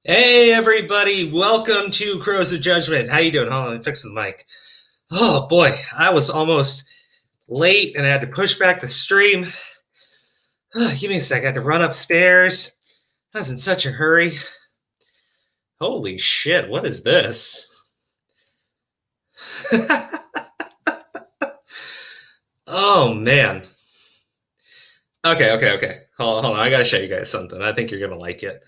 Hey everybody, welcome to Crows of Judgment. How you doing? Hold on, let me fix the mic. Oh boy, I was almost late and I had to push back the stream. Give me a sec, I had to run upstairs. I was in such a hurry. Holy shit, what is this? Oh man. Okay. Hold on, I gotta show you guys something. I think you're gonna like it.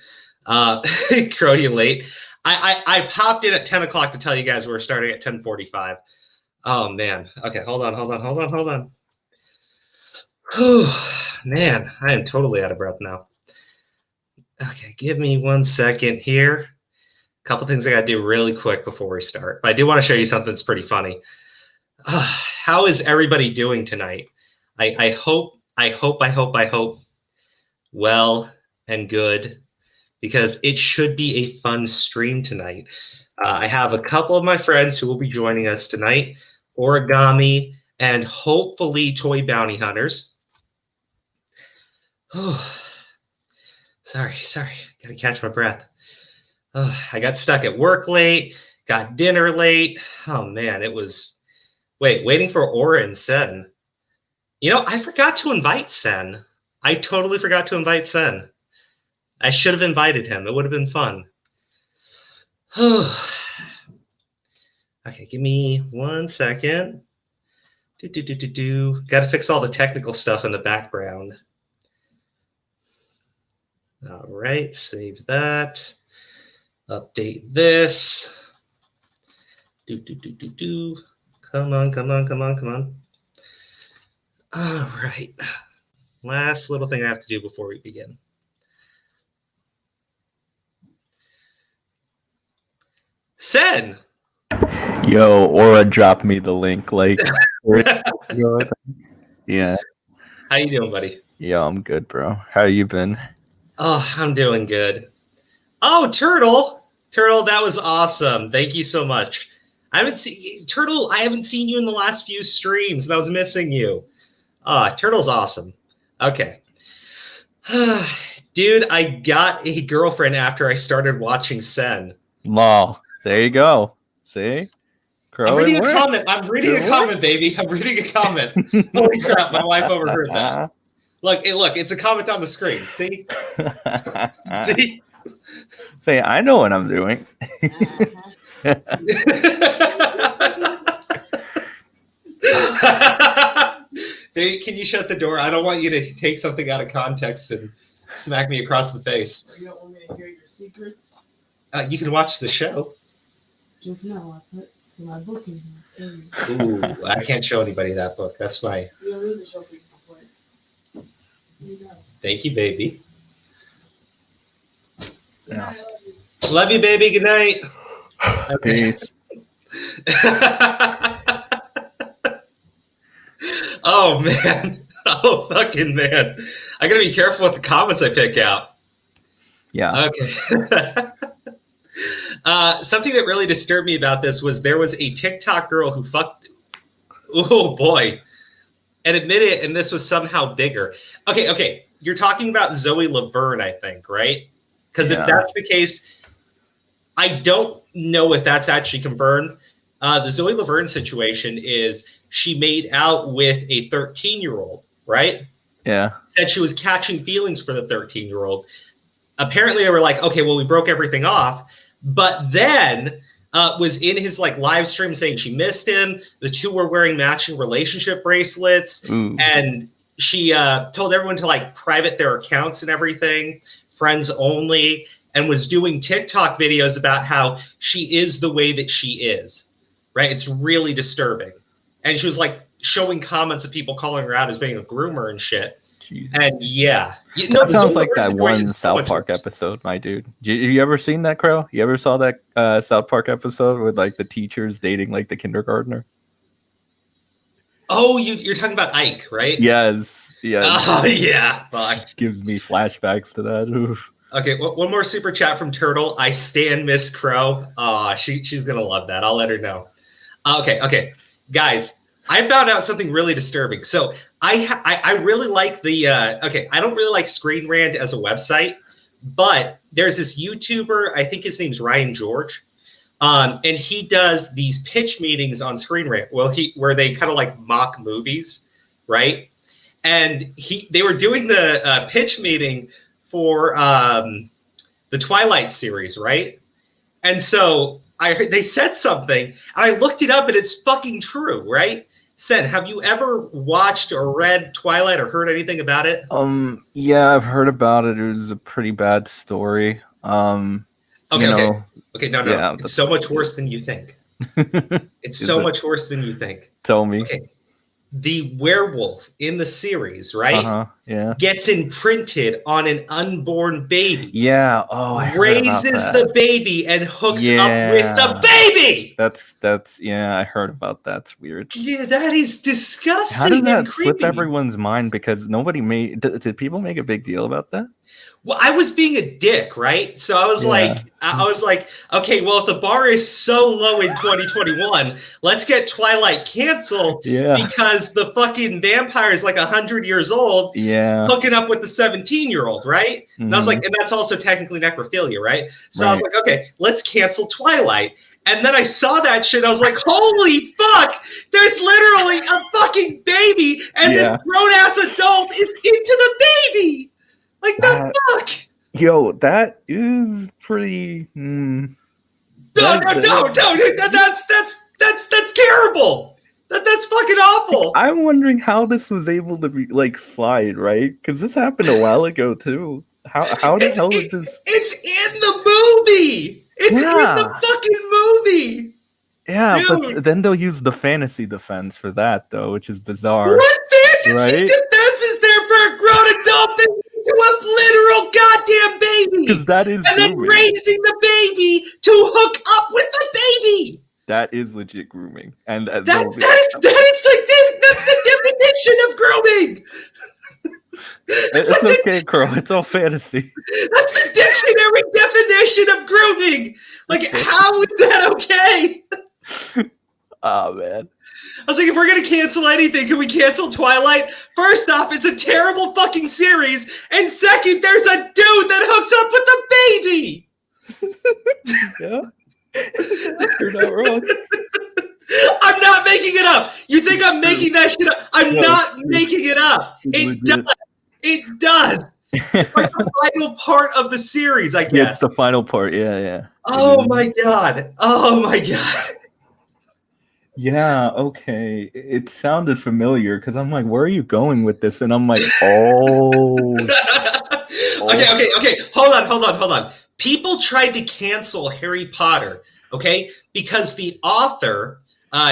Crow, you late. I popped in at 10 o'clock to tell you guys we're starting at 10:45. Oh man. Okay, hold on. Whew, man, I am totally out of breath now. Okay, give me 1 second here. A couple things I gotta do really quick before we start. But I do want to show you something that's pretty funny. How is everybody doing tonight? I hope well and good, because it should be a fun stream tonight. I have a couple of my friends who will be joining us tonight, Origami and hopefully Toy Bounty Hunters. Oh, sorry, gotta catch my breath. Oh, I got stuck at work late, got dinner late. Oh man, it was, waiting for Aura and Sen. You know, I forgot to invite Sen. I totally forgot to invite Sen. I should have invited him. It would have been fun. Okay, give me 1 second. Got to fix all the technical stuff in the background. All right, save that. Update this. Come on. All right. Last little thing I have to do before we begin. Sen! Yo, Aura dropped me the link like yeah. How you doing, buddy? Yeah, I'm good, bro. How you been? Oh, I'm doing good. Oh, Turtle, that was awesome. Thank you so much. I haven't seen you in the last few streams, and I was missing you. Turtle's awesome. Okay. Dude, I got a girlfriend after I started watching Sen. Lol. There you go. See? I'm reading a comment. Baby. I'm reading a comment. Holy crap, my wife overheard that. Look, it's a comment on the screen. See? See? Say, I know what I'm doing. Baby, can you shut the door? I don't want you to take something out of context and smack me across the face. You don't want me to hear your secrets? You can watch the show. Just know I put my book in here. Ooh, I can't show anybody that book. That's my... You don't need to show people. Thank you, baby. Yeah. Love you, baby. Good night. Okay. Peace. Oh, man. Oh, fucking man. I gotta be careful with the comments I pick out. Yeah. Okay. Something that really disturbed me about this was there was a TikTok girl who fucked... Oh, boy. And admit it, and this was somehow bigger. Okay. You're talking about Zoe Laverne, I think, right? Because if that's the case, I don't know if that's actually confirmed. The Zoe Laverne situation is she made out with a 13-year-old, right? Yeah. Said she was catching feelings for the 13-year-old. Apparently, they were like, okay, well, we broke everything off. But then... was in his live stream saying she missed him. The two were wearing matching relationship bracelets. Ooh. And she told everyone to private their accounts and everything, friends only, and was doing TikTok videos about how she is the way that she is, right? It's really disturbing. And she was showing comments of people calling her out as being a groomer and shit. Jesus. And yeah. That sounds like that one South Park episode, my dude. You ever seen that, Crow? You ever saw that South Park episode with the teachers dating the kindergartner? Oh, you're talking about Ike, right? Yes. Oh, yeah. Fuck. Gives me flashbacks to that. Oof. Okay, one more super chat from Turtle. I stand Miss Crow. She's going to love that. I'll let her know. Okay. Guys, I found out something really disturbing. So I really like the I don't really like Screen Rant as a website, But there's this YouTuber, I think his name's Ryan George, and he does these pitch meetings on Screen Rant. Well, where they kind of like mock movies, right? And they were doing the pitch meeting for the Twilight series, right? And so they said something, and I looked it up, and it's fucking true, right? Sen, have you ever watched or read Twilight or heard anything about it? Yeah, I've heard about it. It was a pretty bad story. Okay, no. Yeah, it's so much worse than you think. It's so much worse than you think. Tell me. Okay. The werewolf in the series, right? Yeah. Gets imprinted on an unborn baby. Yeah. Oh, I heard raises about that. the baby and hooks up with the baby. That's yeah, I heard about that. It's weird. Yeah, that is disgusting. How did that creepy. slip everyone's mind? Because nobody made. Did people make a big deal about that? Well, I was being a dick, right? So I was like, okay, well, if the bar is so low in 2021, let's get Twilight canceled because the fucking vampire is like 100 years old, hooking up with the 17-year-old, right? Mm-hmm. And I was like, and that's also technically necrophilia, right? So I was like, okay, let's cancel Twilight. And then I saw that shit. I was like, holy fuck, there's literally a fucking baby, and this grown-ass adult is into the baby. Like, the fuck? Yo, that is pretty... No, that's terrible. That's fucking awful. I'm wondering how this was able to be, like, slide, right? Because this happened a while ago, too. How the hell did this... It's in the movie! It's in the fucking movie! Yeah, dude. But then they'll use the fantasy defense for that, though, which is bizarre. What fantasy defense is there for a grown adult that to a literal goddamn baby? Because that is and then raising the baby to hook up with the baby. That is legit grooming, and that's the definition of grooming. It's okay, Crow. It's all fantasy. That's the dictionary definition of grooming. Like, how is that okay? Oh man. I was like, if we're going to cancel anything, can we cancel Twilight? First off, it's a terrible fucking series. And second, there's a dude that hooks up with a baby. Yeah. You're not wrong. I'm not making it up. You think I'm making that shit up? I'm not making it up. It does. It does. It's like the final part of the series, I guess. It's the final part. Yeah. Oh, my God. Oh, my God. Yeah, okay. It sounded familiar because I'm like, where are you going with this? And I'm like, oh. Okay. Hold on. People tried to cancel Harry Potter, okay? Because the author,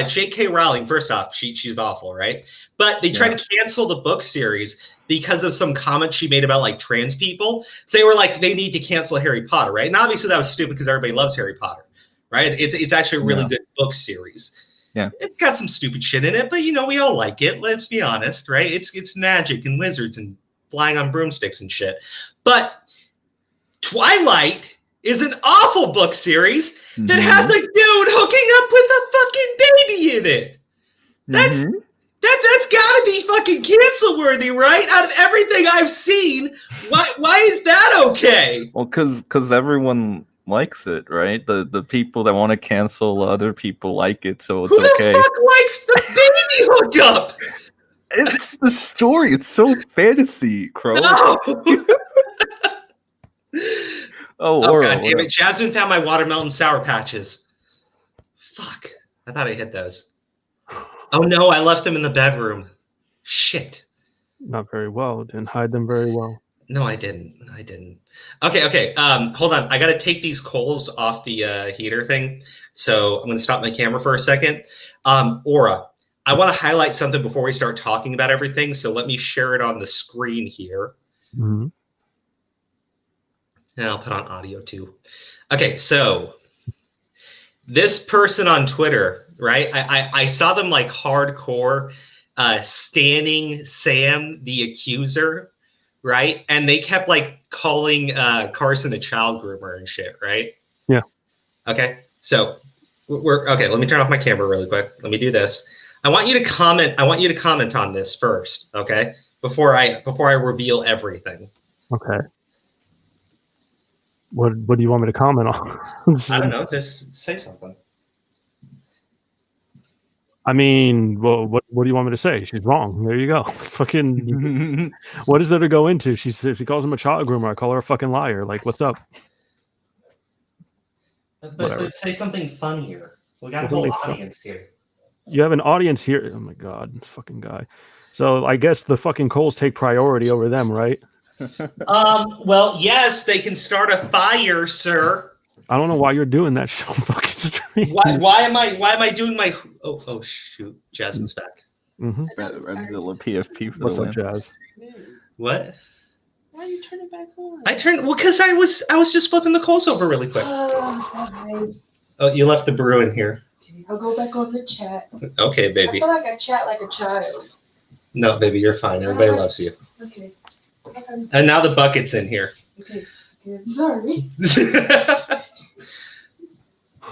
J.K. Rowling, first off, she's awful, right? But they tried to cancel the book series because of some comments she made about like trans people. So they were like, they need to cancel Harry Potter, right? And obviously that was stupid because everybody loves Harry Potter, right? It's actually a really good book series. Yeah, it's got some stupid shit in it, but we all like it. Let's be honest, right? It's magic and wizards and flying on broomsticks and shit. But Twilight is an awful book series that has a dude hooking up with a fucking baby in it. That's got to be fucking cancel worthy, right? Out of everything I've seen, why is that okay? Well, because everyone likes it, right? The people that want to cancel other people like it, so it's okay. Who the fuck likes the baby hookup? It's the story. It's so fantasy, Crow. No. Oh, God damn it. Jasmine found my watermelon Sour Patches. Fuck. I thought I hit those. Oh no, I left them in the bedroom. Shit. Not very well. Didn't hide them very well. No, I didn't. Okay. Hold on. I got to take these coals off the heater thing. So I'm going to stop my camera for a second. Aura, I want to highlight something before we start talking about everything. So let me share it on the screen here. Mm-hmm. And I'll put on audio too. Okay, so this person on Twitter, right? I saw them like hardcore standing Sam the accuser, right? And they kept like calling Carson a child groomer and shit, right? Yeah. Okay, so we're okay. Let me turn off my camera really quick. Let me do this. I want you to comment on this first, okay? Before I reveal everything. Okay. What do you want me to comment on? I don't know. Just say something. I mean, well, what do you want me to say? She's wrong. There you go. Fucking, what is there to go into? She calls him a child groomer. I call her a fucking liar. Like, what's up? But say something funnier. We got a whole audience here. You have an audience here. Oh my god, fucking guy. So I guess the fucking Coles take priority over them, right? Well, yes, they can start a fire, sir. I don't know why you're doing that show. Fucking stream. Why am I doing my? Oh shoot, Jasmine's back. Mm-hmm. Redzilla PFP. What's up, Jazz? What? Why you turn it back on? I turned because I was just flipping the coals over really quick. Oh, You left the brew in here. okay, I'll go back on the chat. Okay, I baby. feel like I chat like a child. No, baby, you're fine. Everybody loves you. Okay. And now the bucket's in here. Okay. Sorry.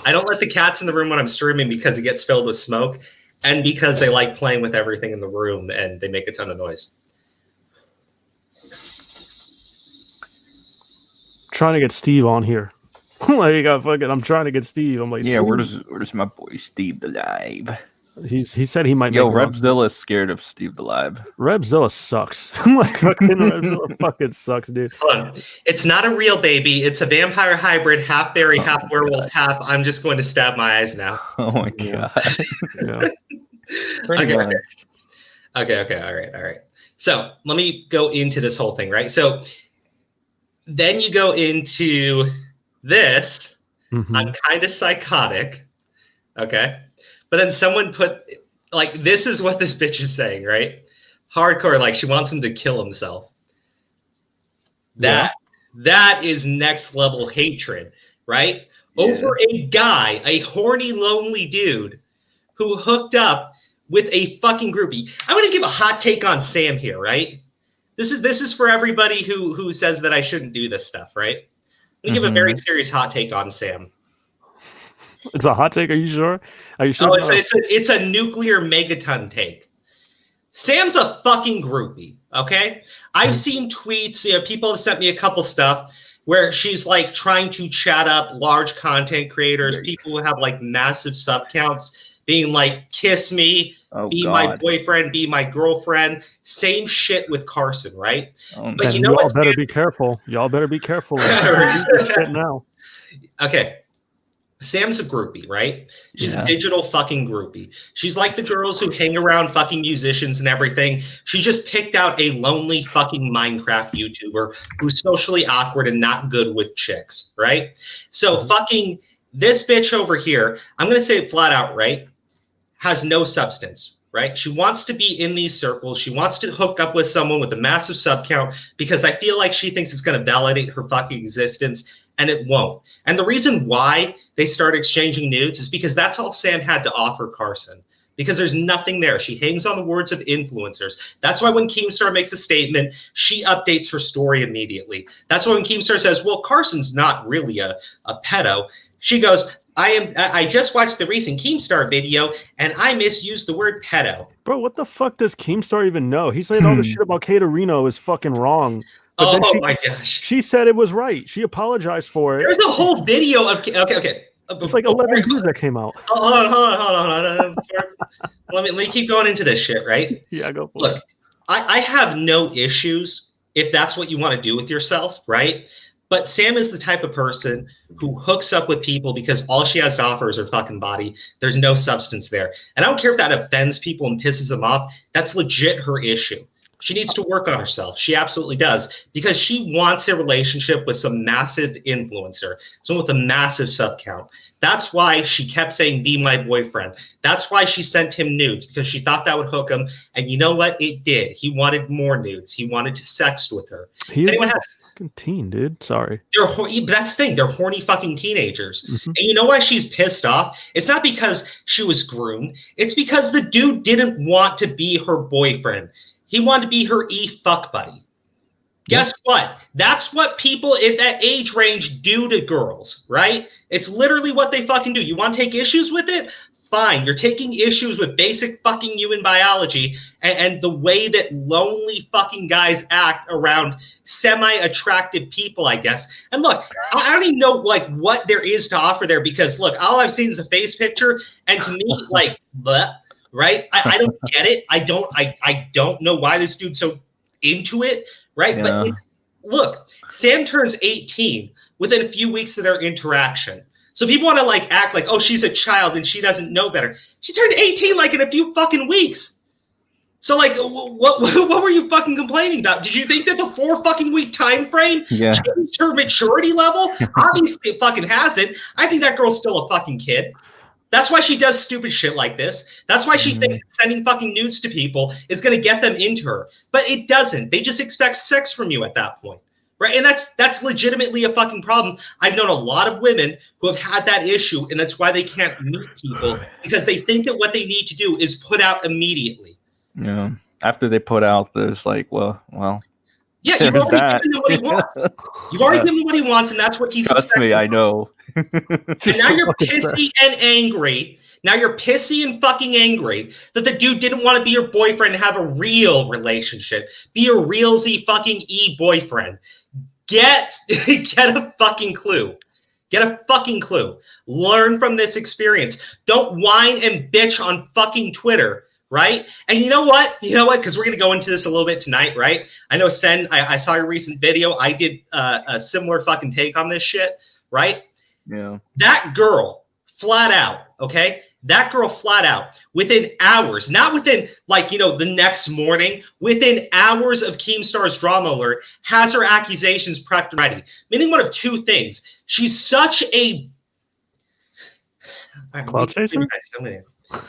I don't let the cats in the room when I'm streaming because it gets filled with smoke and because they like playing with everything in the room and they make a ton of noise. Trying to get Steve on here. Like, I'm trying to get Steve. I'm like, Yeah, Steve. where's my boy Steve DeLive? He said he might. Yo, make Rebzilla's scared of Steve DeLive. Rebzilla sucks. Like, fucking Rebzilla fucking sucks, dude. Hold on. It's not a real baby. It's a vampire hybrid, half fairy, half werewolf, half. I'm just going to stab my eyes now. Oh my Yeah. god. Yeah. Okay. All right. So let me go into this whole thing, right? So then you go into this. Mhm. I'm kind of psychotic. Okay. But then someone put, like, this is what this bitch is saying, right? Hardcore, like, she wants him to kill himself. That is next level hatred, right? Yeah. Over a guy, a horny, lonely dude who hooked up with a fucking groupie. I'm going to give a hot take on Sam here, right? This is for everybody who says that I shouldn't do this stuff, right? I'm going to give a very serious hot take on Sam. It's a hot take. Are you sure? Are you sure? Oh, it's a nuclear megaton take. Sam's a fucking groupie, okay? I've seen tweets, people have sent me a couple stuff where she's like trying to chat up large content creators, people who have like massive sub counts, being like, kiss me, be my boyfriend, be my girlfriend. Same shit with Carson, right? But and you know what? Better be careful. Y'all better be careful. Now. Okay. Sam's a groupie, right? She's a digital fucking groupie. She's like the girls who hang around fucking musicians and everything. She just picked out a lonely fucking Minecraft YouTuber who's socially awkward and not good with chicks, right? So fucking this bitch over here, I'm going to say it flat out, right? Has no substance, right? She wants to be in these circles. She wants to hook up with someone with a massive sub count because I feel like she thinks it's going to validate her fucking existence, and it won't. And the reason why they start exchanging nudes is because that's all Sam had to offer Carson, because there's nothing there. She hangs on the words of influencers. That's why when Keemstar makes a statement, she updates her story immediately. That's why when Keemstar says, well, Carson's not really a pedo, she goes, I just watched the recent Keemstar video and I misused the word pedo. Bro, what the fuck does Keemstar even know? He's saying all the shit about Caterino is fucking wrong. But my gosh. She said it was right. She apologized for it. There's a whole video of okay. It's like 11 views that came out. Hold on. Let me keep going into this shit, right? Yeah, go for it. Look, I have no issues if that's what you want to do with yourself, right? But Sam is the type of person who hooks up with people because all she has to offer is her fucking body. There's no substance there. And I don't care if that offends people and pisses them off. That's legit her issue. She needs to work on herself. She absolutely does, because she wants a relationship with some massive influencer, someone with a massive sub count. That's why she kept saying, be my boyfriend. That's why she sent him nudes, because she thought that would hook him. And you know what? It did. He wanted more nudes. He wanted to sext with her. He is a fucking teen, dude. Sorry. That's the thing. They're horny fucking teenagers. And you know why she's pissed off? It's not because she was groomed. It's because the dude didn't want to be her boyfriend. He wanted to be her fuck buddy. Guess what? That's what people in that age range do to girls, right? It's literally what they fucking do. You want to take issues with it? fine. You're taking issues with basic fucking human biology and the way that lonely fucking guys act around semi-attractive people, I guess. And look, I don't even know like what there is to offer there, because look, all I've seen is a face picture, and to me, like, bleh, right? I don't get it. I don't know why this dude's so into it, right? Yeah. But look, Sam turns 18 within a few weeks of their interaction. So people want to like act like, oh, she's a child and she doesn't know better. She turned 18 like in a few fucking weeks. So like, what were you fucking complaining about? Did you think that the 4 fucking week time frame changed her maturity level? Obviously, it fucking hasn't. I think that girl's still a fucking kid. That's why she does stupid shit like this. That's why she thinks sending fucking nudes to people is going to get them into her. But it doesn't. They just expect sex from you at that point. Right. And that's legitimately a fucking problem. I've known a lot of women who have had that issue, and that's why they can't meet people, because they think that what they need to do is put out immediately. Yeah. After they put out, there's like, well. Yeah, you've already given him what he wants. You've already given him what he wants, and that's what he's Trust me, I know. And now you're pissy and angry. Now you're pissy and fucking angry that the dude didn't want to be your boyfriend and have a real relationship. Be a realsy fucking boyfriend. Get a fucking clue. Get a fucking clue. Learn from this experience. Don't whine and bitch on fucking Twitter, right? And you know what? Because we're going to go into this a little bit tonight, right? I know, Sen, I saw your recent video. I did a similar fucking take on this shit, right? Yeah. That girl, flat out, okay? That girl flat out, within hours, not within the next morning, within hours of Keemstar's drama alert, has her accusations prepped and ready. Meaning one of two things. She's such a clout chaser?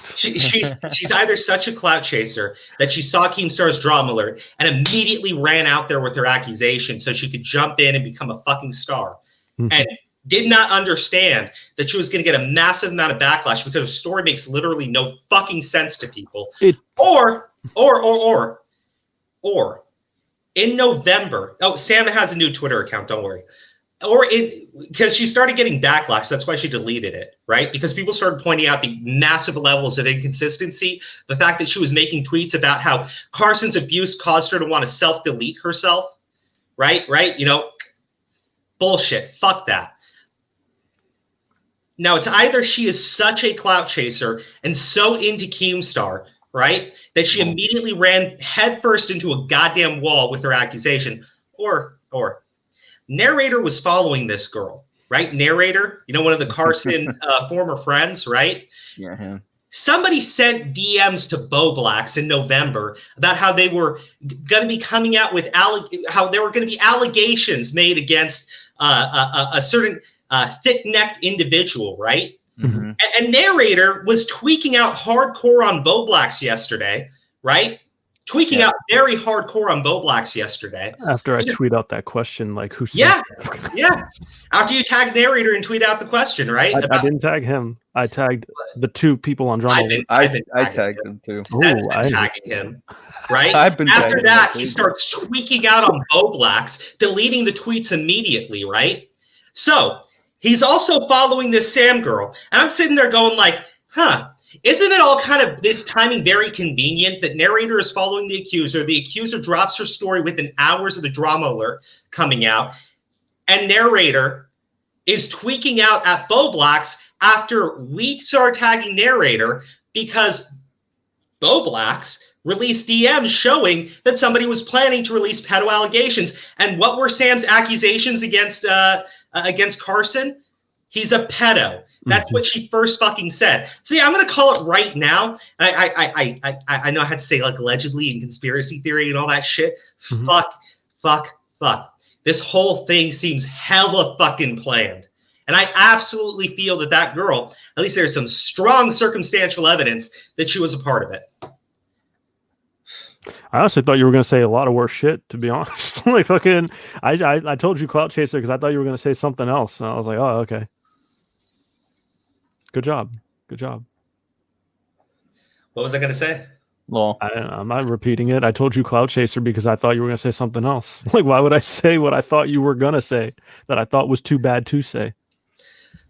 She's either such a clout chaser that she saw Keemstar's drama alert and immediately ran out there with her accusation so she could jump in and become a fucking star. And did not understand that she was going to get a massive amount of backlash because her story makes literally no fucking sense to people. Or in November, Sam has a new Twitter account, don't worry. Because she started getting backlash, that's why she deleted it, right? Because people started pointing out the massive levels of inconsistency, the fact that she was making tweets about how Carson's abuse caused her to want to self-delete herself, right? Bullshit, fuck that. Now, it's either she is such a clout chaser and so into Keemstar, right, that she immediately ran headfirst into a goddamn wall with her accusation, or Narrator was following this girl, right? Narrator, one of the Carson former friends, right? Yeah. Somebody sent DMs to Bo Blacks in November about how they were going to be coming out with how there were going to be allegations made against a certain thick-necked individual, right? Mm-hmm. And Narrator was tweaking out hardcore on Bo Blacks yesterday, right? Tweaking out very hardcore on Bo Blacks yesterday. After I tweet out that question, like, who said Yeah. After you tagged Narrator and tweet out the question, right? I didn't tag him. I tagged the 2 people on drama. I tagged him too. Tagging him, right? After that, he starts tweaking out on Bo Blacks, deleting the tweets immediately, right? So he's also following this Sam girl. And I'm sitting there going like, isn't it all kind of this timing very convenient that Narrator is following the accuser drops her story within hours of the drama alert coming out, and Narrator is tweaking out at Bo Blacks after we start tagging Narrator because Bo Blacks released DMs showing that somebody was planning to release pedo allegations. And what were Sam's accusations against Carson? He's a pedo. That's what she first fucking said. So yeah, I'm gonna call it right now. And I know I had to say like allegedly and conspiracy theory and all that shit. Fuck. This whole thing seems hella fucking planned. And I absolutely feel that girl, at least there's some strong circumstantial evidence that she was a part of it. I honestly thought you were going to say a lot of worse shit, to be honest. Like fucking, I told you clout chaser because I thought you were going to say something else. And I was like, oh, okay. Good job. What was I going to say? Well, I'm not repeating it. I told you clout chaser because I thought you were going to say something else. Like, why would I say what I thought you were going to say that I thought was too bad to say?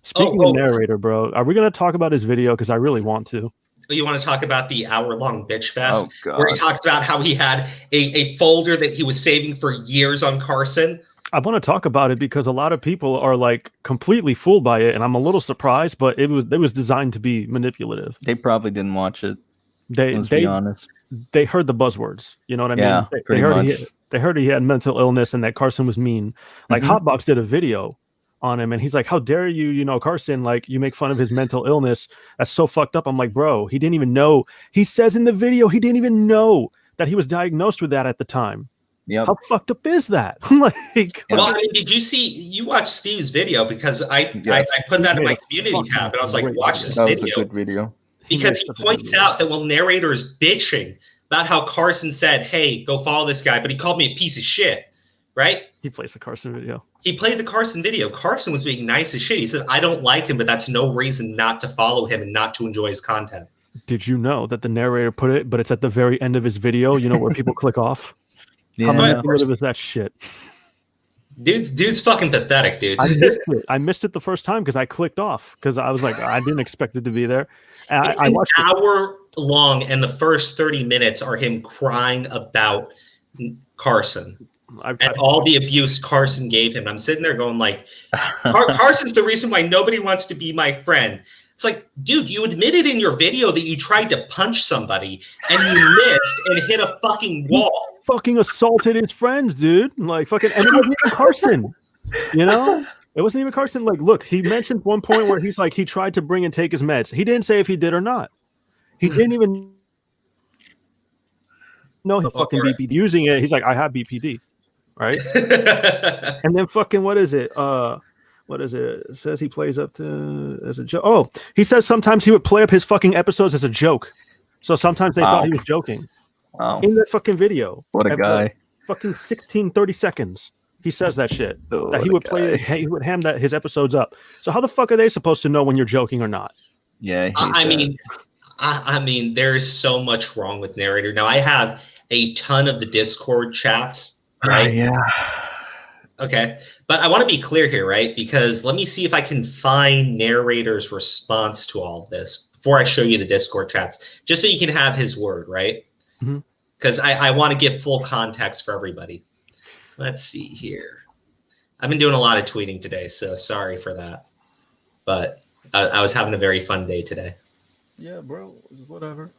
Speaking of Narrator, bro, are we going to talk about his video? Because I really want to. You want to talk about the hour-long bitch fest Oh, where he talks about how he had a folder that he was saving for years on Carson? I want to talk about it because a lot of people are like completely fooled by it, and I'm a little surprised. But it was designed to be manipulative. They probably didn't watch it. Let's be honest. They heard the buzzwords. You know what I mean? Yeah, They heard he had mental illness and that Carson was mean. Like Hotbox did a video on him, and he's like, "How dare you? You know, Carson, like you make fun of his mental illness. That's so fucked up." I'm like, bro, he didn't even know. He says in the video he didn't even know that he was diagnosed with that at the time. Yep. How fucked up is that? Like, well, I mean, did you watch Steve's video? Because I put that in my community tab, and I was like, watch this video. That was a good video. Because he points out that while Narrator is bitching about how Carson said, "Hey, go follow this guy," but he called me a piece of shit, right? He plays the Carson video. He played the Carson video. Carson was being nice as shit. He said, "I don't like him, but that's no reason not to follow him and not to enjoy his content." Did you know that the Narrator put it, but it's at the very end of his video, you know, where people click off? Yeah. How manipulative is that shit? Dude's fucking pathetic, dude. I missed it the first time because I clicked off because I was like, I didn't expect it to be there. And it's I watched an hour long, and the first 30 minutes are him crying about Carson and all the abuse Carson gave him. I'm sitting there going like, Carson's the reason why nobody wants to be my friend. It's like, dude, you admitted in your video that you tried to punch somebody and you missed and hit a fucking wall. He fucking assaulted his friends, dude. Like fucking, and it wasn't even Carson. You know, it wasn't even Carson. Like, look, he mentioned one point where he's like, he tried to bring and take his meds. He didn't say if he did or not. He didn't even know he fucking BPD using it. He's like, I have BPD, right? And then fucking what is it? What is it? It says he plays up to as a joke. Oh, he says sometimes he would play up his fucking episodes as a joke. So sometimes they thought he was joking. Wow. In that fucking video. What a guy. Like fucking 30 seconds. He says that shit. Oh, that he would play, he would ham his episodes up. So how the fuck are they supposed to know when you're joking or not? Yeah. I mean, there's so much wrong with Narrator. Now I have a ton of the Discord chats, right? Yeah. Okay. But I want to be clear here, right? Because let me see if I can find Narrator's response to all of this before I show you the Discord chats, just so you can have his word, right? Because I want to give full context for everybody. Let's see here. I've been doing a lot of tweeting today, so sorry for that. But I was having a very fun day today. Yeah, bro. Whatever.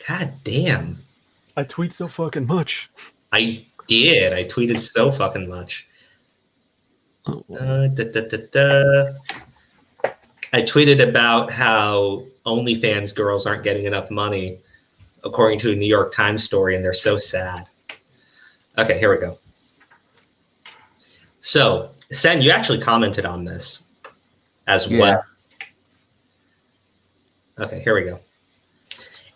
God damn. I tweet so fucking much. I did. I tweeted so fucking much. I tweeted about how OnlyFans girls aren't getting enough money, according to a New York Times story, and they're so sad. Okay, here we go. So, Sen, you actually commented on this as well. Okay, here we go.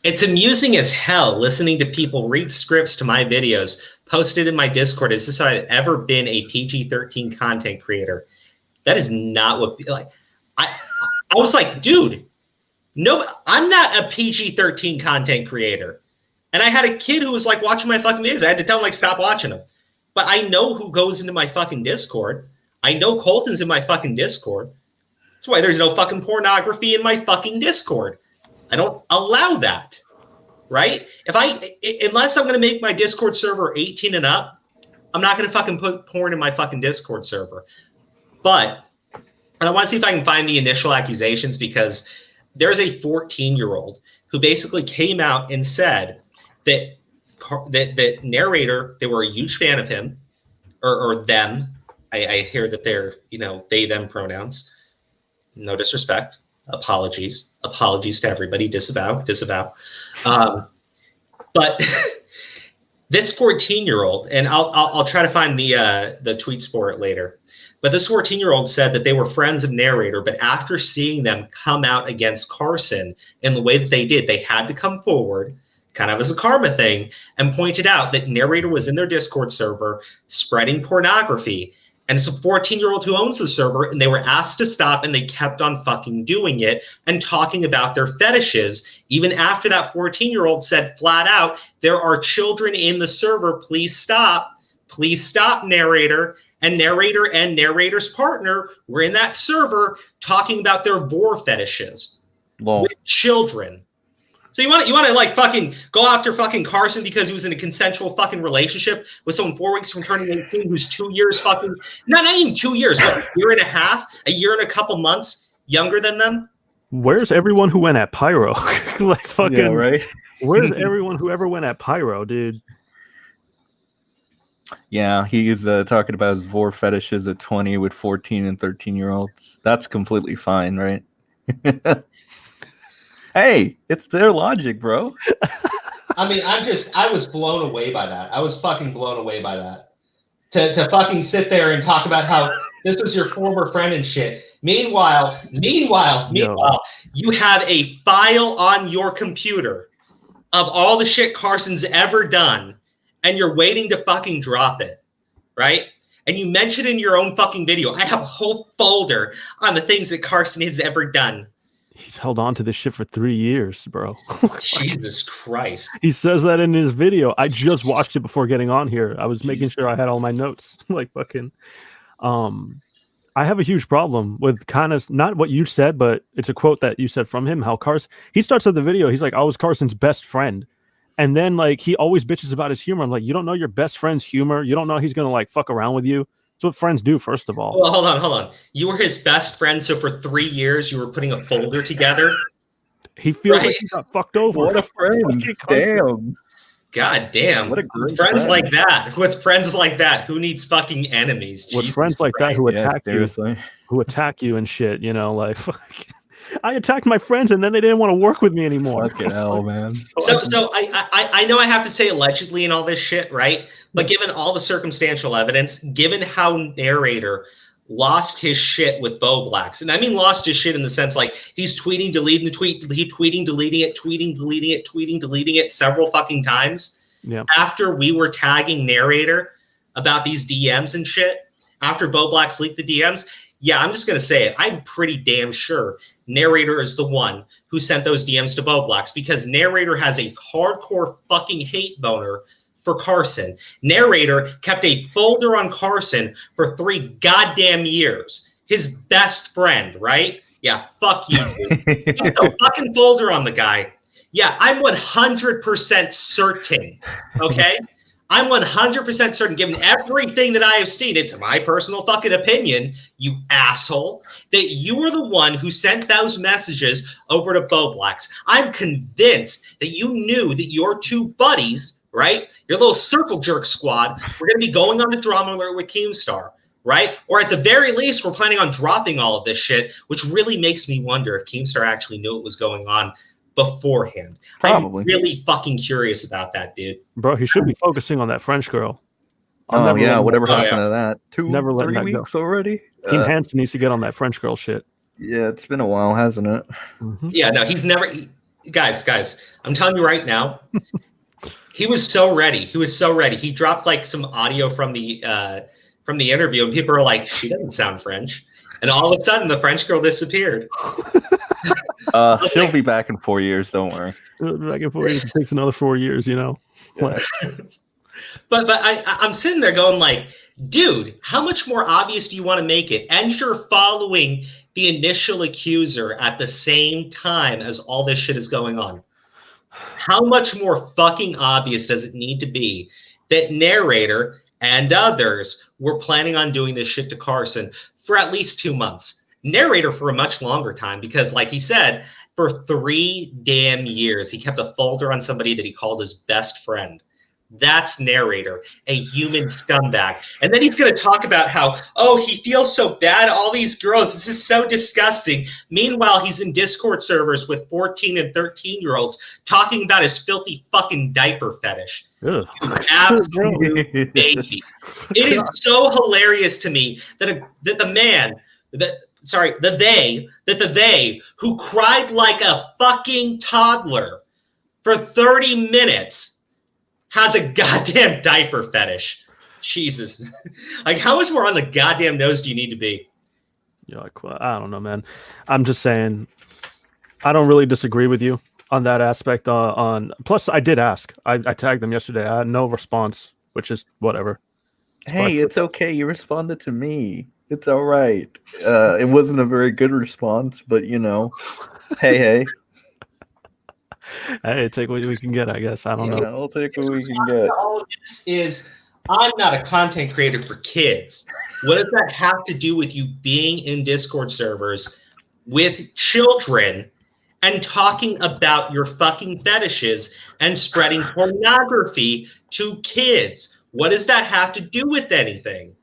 It's amusing as hell listening to people read scripts to my videos posted in my Discord as if I've ever been a PG-13 content creator. That is not what, like, I was like, dude, no, I'm not a PG-13 content creator. And I had a kid who was like watching my fucking videos. I had to tell him like, stop watching them. But I know who goes into my fucking Discord. I know Colton's in my fucking Discord. That's why there's no fucking pornography in my fucking Discord. I don't allow that, right? Unless I'm going to make my Discord server 18 and up, I'm not going to fucking put porn in my fucking Discord server. But, and I want to see if I can find the initial accusations, because there's a 14-year-old who basically came out and said that Narrator, they were a huge fan of him, or them. I hear that they're, they, them pronouns. No disrespect. Apologies to everybody. Disavow. But this 14-year-old, and I'll try to find the tweets for it later. But this 14-year-old said that they were friends of Narrator, but after seeing them come out against Carson in the way that they did, they had to come forward, kind of as a karma thing, and pointed out that Narrator was in their Discord server spreading pornography. And it's a 14-year-old who owns the server, and they were asked to stop, and they kept on fucking doing it and talking about their fetishes, even after that 14-year-old said flat out, there are children in the server, please stop. please stop, narrator. And narrator's partner were in that server talking about their vor fetishes with children. So you want to like fucking go after fucking Carson because he was in a consensual fucking relationship with someone 4 weeks from turning 18 who's 2 years fucking not even 2 years, but a year and a half, a year and a couple months younger than them. Where's everyone who went at Pyro? Like fucking right. Where's everyone who ever went at Pyro, dude? Yeah, he's talking about his vor fetishes at 20 with 14 and 13-year-olds. That's completely fine, right? Hey, it's their logic, bro. I mean, I was blown away by that. I was fucking blown away by that. To fucking sit there and talk about how this was your former friend and shit. Meanwhile, you have a file on your computer of all the shit Carson's ever done, and you're waiting to fucking drop it, right? And you mentioned in your own fucking video, I have a whole folder on the things that Carson has ever done. He's held on to this shit for 3 years, bro. Jesus Christ. He says that in his video. I just watched it before getting on here. I was making sure I had all my notes. Like fucking I have a huge problem with kind of not what you said, but it's a quote that you said from him, how Carson, he starts at the video, he's like, I was Carson's best friend. And then like he always bitches about his humor. I'm like, you don't know your best friend's humor. You don't know he's gonna like fuck around with you. That's what friends do, first of all. Well, hold on. You were his best friend, so for 3 years you were putting a folder together. He feels like he got fucked over. What a friend. Damn. God damn. What a great friends friend. like that. With friends like that, who needs fucking enemies? With Jesus friends like that who Christ. attack you and shit, you know, like fuck. I attacked my friends and then they didn't want to work with me anymore. Fucking hell, man. So I know I have to say allegedly and all this shit, right? But given all the circumstantial evidence, given how Narrator lost his shit with Bo Blacks, and I mean lost his shit in the sense like he's tweeting, deleting the tweet, tweeting, deleting it several fucking times. Yeah. After we were tagging Narrator about these DMs and shit, after Bo Blacks leaked the DMs, yeah, I'm just gonna say it. I'm pretty damn sure Narrator is the one who sent those DMs to Bo Blacks because Narrator has a hardcore fucking hate boner for Carson. Narrator kept a folder on Carson for 3 goddamn years. His best friend, right? Yeah, fuck you, dude. Kept a fucking folder on the guy. Yeah, I'm 100% certain, okay? I'm 100% certain, given everything that I have seen, it's my personal fucking opinion, you asshole, that you were the one who sent those messages over to Bo Blacks. I'm convinced that you knew that your 2 buddies, right, your little circle jerk squad, were going to be going on the drama alert with Keemstar, right? Or at the very least, we're planning on dropping all of this shit, which really makes me wonder if Keemstar actually knew what was going on beforehand. Probably. I'm really fucking curious about that, dude. Bro, he should be focusing on that French girl. Oh yeah, whatever happened yeah. to that? 3 weeks already? Keem Hansen needs to get on that French girl shit. Yeah, it's been a while, hasn't it? Mm-hmm. Yeah, no, he's never. Guys, I'm telling you right now, he was so ready. He dropped like some audio from the interview, and people are like, "She doesn't sound French." And all of a sudden, the French girl disappeared. She'll be back in 4 years. Don't worry. Back in 4 years, it takes another 4 years, you know. Yeah. But I'm sitting there going like, dude, how much more obvious do you want to make it? And you're following the initial accuser at the same time as all this shit is going on. How much more fucking obvious does it need to be that Narrator and others were planning on doing this shit to Carson for at least 2 months? Narrator for a much longer time, because like he said, for 3 damn years, he kept a folder on somebody that he called his best friend. That's Narrator, a human scumbag. And then he's going to talk about how, oh, he feels so bad. All these girls, this is so disgusting. Meanwhile, he's in Discord servers with 14 and 13-year-olds talking about his filthy fucking diaper fetish. Ugh. Absolute baby. It is so hilarious to me that the they who cried like a fucking toddler for 30 minutes has a goddamn diaper fetish. Jesus. Like, how much more on the goddamn nose do you need to be? You're like, well, I don't know, man. I'm just saying, I don't really disagree with you on that aspect. Plus, I did ask. I tagged them yesterday. I had no response, which is whatever. Hey, it's okay. You responded to me. It's all right. It wasn't a very good response, but hey. Hey, take what we can get, I guess. I don't know. We'll take what we can get. All of this is, I'm not a content creator for kids. What does that have to do with you being in Discord servers with children and talking about your fucking fetishes and spreading pornography to kids? What does that have to do with anything?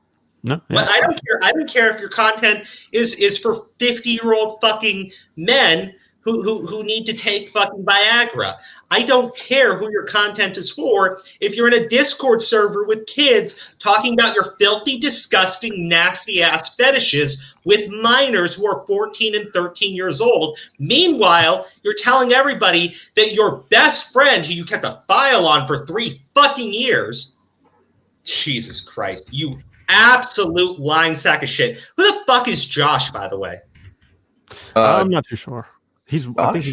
No, But I don't care. I don't care if your content is for 50-year-old fucking men who need to take fucking Viagra. I don't care who your content is for. If you're in a Discord server with kids talking about your filthy, disgusting, nasty-ass fetishes with minors who are 14 and 13 years old, meanwhile, you're telling everybody that your best friend, who you kept a file on for 3 fucking years, Jesus Christ, you absolute lying sack of shit. Who the fuck is Josh, by the way? I'm not too sure. I think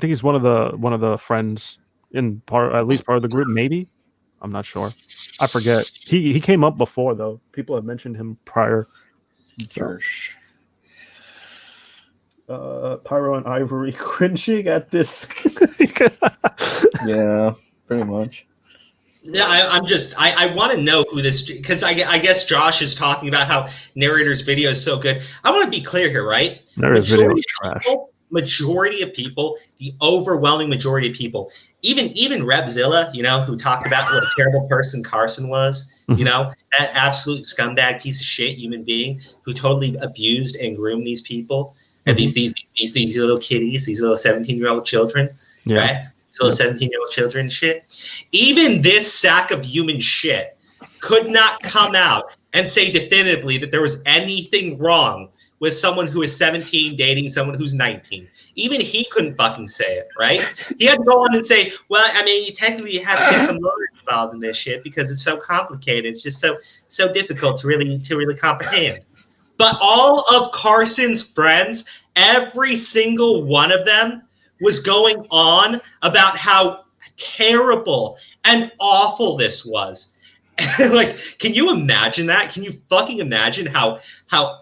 he's one of the friends in at least part of the group. Maybe, I'm not sure. I forget. He came up before though. People have mentioned him prior. Josh. Pyro and Ivory cringing at this. Yeah, pretty much. Yeah, I want to know who this, because I guess Josh is talking about how Narrator's video is so good. I want to be clear here, right? Narrator's video is trash. Majority of people, the overwhelming majority of people, even Repzilla, who talked about what a terrible person Carson was, that absolute scumbag piece of shit human being who totally abused and groomed these people and these little kiddies, these little 17-year-old children, right? So 17-year-old children shit. Even this sack of human shit could not come out and say definitively that there was anything wrong with someone who is 17 dating someone who's 19. Even he couldn't fucking say it, right? He had to go on and say, well, I mean, you technically have to get some lawyers involved in this shit because it's so complicated. It's just so difficult to really comprehend. But all of Carson's friends, every single one of them, was going on about how terrible and awful this was. Like, can you imagine that? Can you fucking imagine how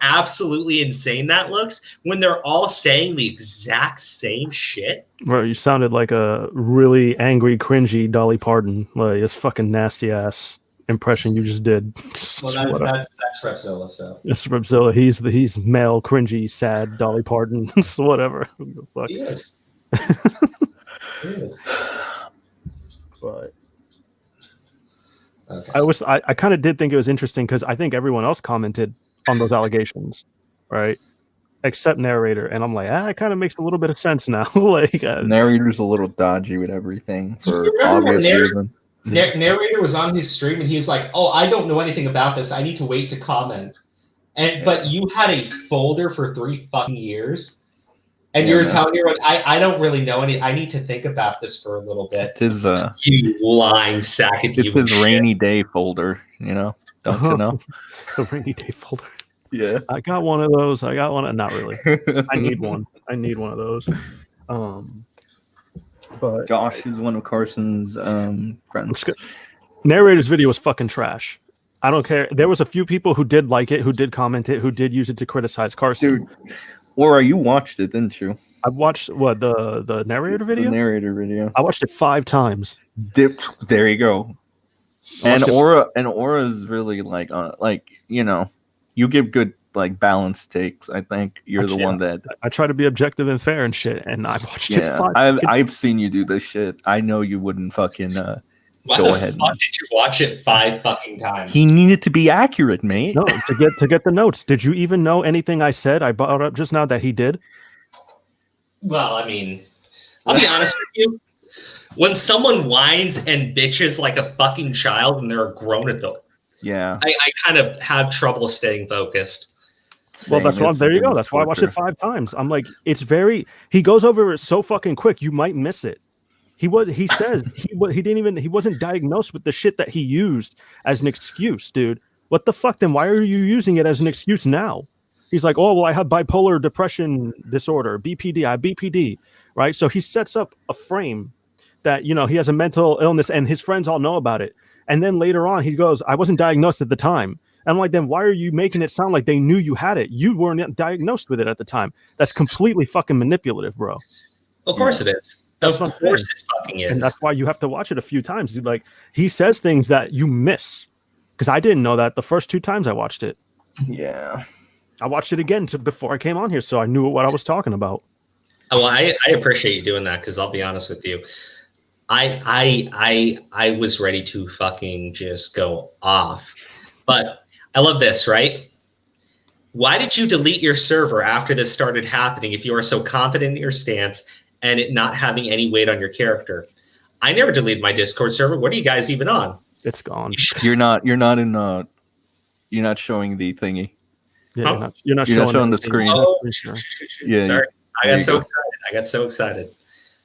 absolutely insane that looks when they're all saying the exact same shit? Bro, you sounded like a really angry, cringy Dolly Parton. Like, it's fucking nasty ass impression you just did. Well, that's Repzilla, so. It's Repzilla. He's male, cringy, sad Dolly Parton. So whatever. Fuck. He is. But okay. I kind of did think it was interesting because I think everyone else commented on those allegations, right? Except Narrator, and I'm like, it kind of makes a little bit of sense now. Like, Narrator's a little dodgy with everything for obvious reasons. Narrator was on his stream and he was like, "Oh, I don't know anything about this. I need to wait to comment." But you had a folder for 3 fucking years. And you're telling me, I don't really know any. I need to think about this for a little bit. It's his, you lying sack of it's his rainy day folder, Don't you know? The rainy day folder. Yeah. I got one of those. Not really. I need one. I need one of those. But Josh is one of Carson's friends. Narrator's video was fucking trash. I don't care. There was a few people who did like it, who did comment it, who did use it to criticize Carson. Dude. Or you watched it, didn't you? I watched the Narrator video? The Narrator video. I watched it 5 times. There you go. And Aura's really like you give good like balanced takes. I think you're the one that I try to be objective and fair and shit. And I watched it 5. I've seen you do this shit. I know you wouldn't fucking Why go the ahead. Fuck did you watch it 5 fucking times? He needed to be accurate, mate. No, to get the notes. Did you even know anything I said? I brought up just now that he did. Well, I mean, I'll be honest with you. When someone whines and bitches like a fucking child and they're a grown adult, I kind of have trouble staying focused. Well, that's why. There you go. That's why I watched it 5 times. I'm like, he goes over it so fucking quick, you might miss it. He wasn't diagnosed with the shit that he used as an excuse, dude. What the fuck? Then why are you using it as an excuse now? He's like, oh, well, I have bipolar depression disorder, BPD, I have BPD, right? So he sets up a frame that, he has a mental illness and his friends all know about it. And then later on, he goes, I wasn't diagnosed at the time. And I'm like, then why are you making it sound like they knew you had it? You weren't diagnosed with it at the time. That's completely fucking manipulative, bro. Of course it is. That's Of what I'm course saying. it fucking is. And that's why you have to watch it a few times. Like, he says things that you miss. Because I didn't know that the first 2 times I watched it. Yeah. I watched it again before I came on here, so I knew what I was talking about. Oh, well, I appreciate you doing that, because I'll be honest with you. I was ready to fucking just go off. But I love this, right? Why did you delete your server after this started happening if you are so confident in your stance and it not having any weight on your character? I never deleted my Discord server. What are you guys even on? It's gone. You're not in you're not showing the thingy. Yeah, Huh? you're not You're not showing the anything. screen. Oh, Sure. Yeah, sorry. I there got you so go. excited. I got so excited.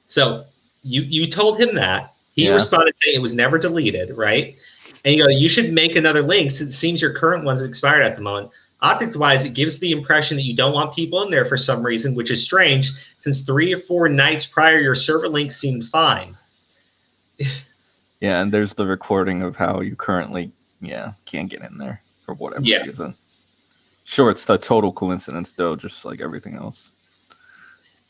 So you told him that. He Yeah. responded saying it was never deleted, right? And you go, you should make another link since it seems your current one's expired at the moment. Optics-wise, it gives the impression that you don't want people in there for some reason, which is strange since 3 or 4 nights prior, your server link seemed fine. Yeah, and there's the recording of how you currently can't get in there for whatever reason. Sure, it's a total coincidence though, just like everything else.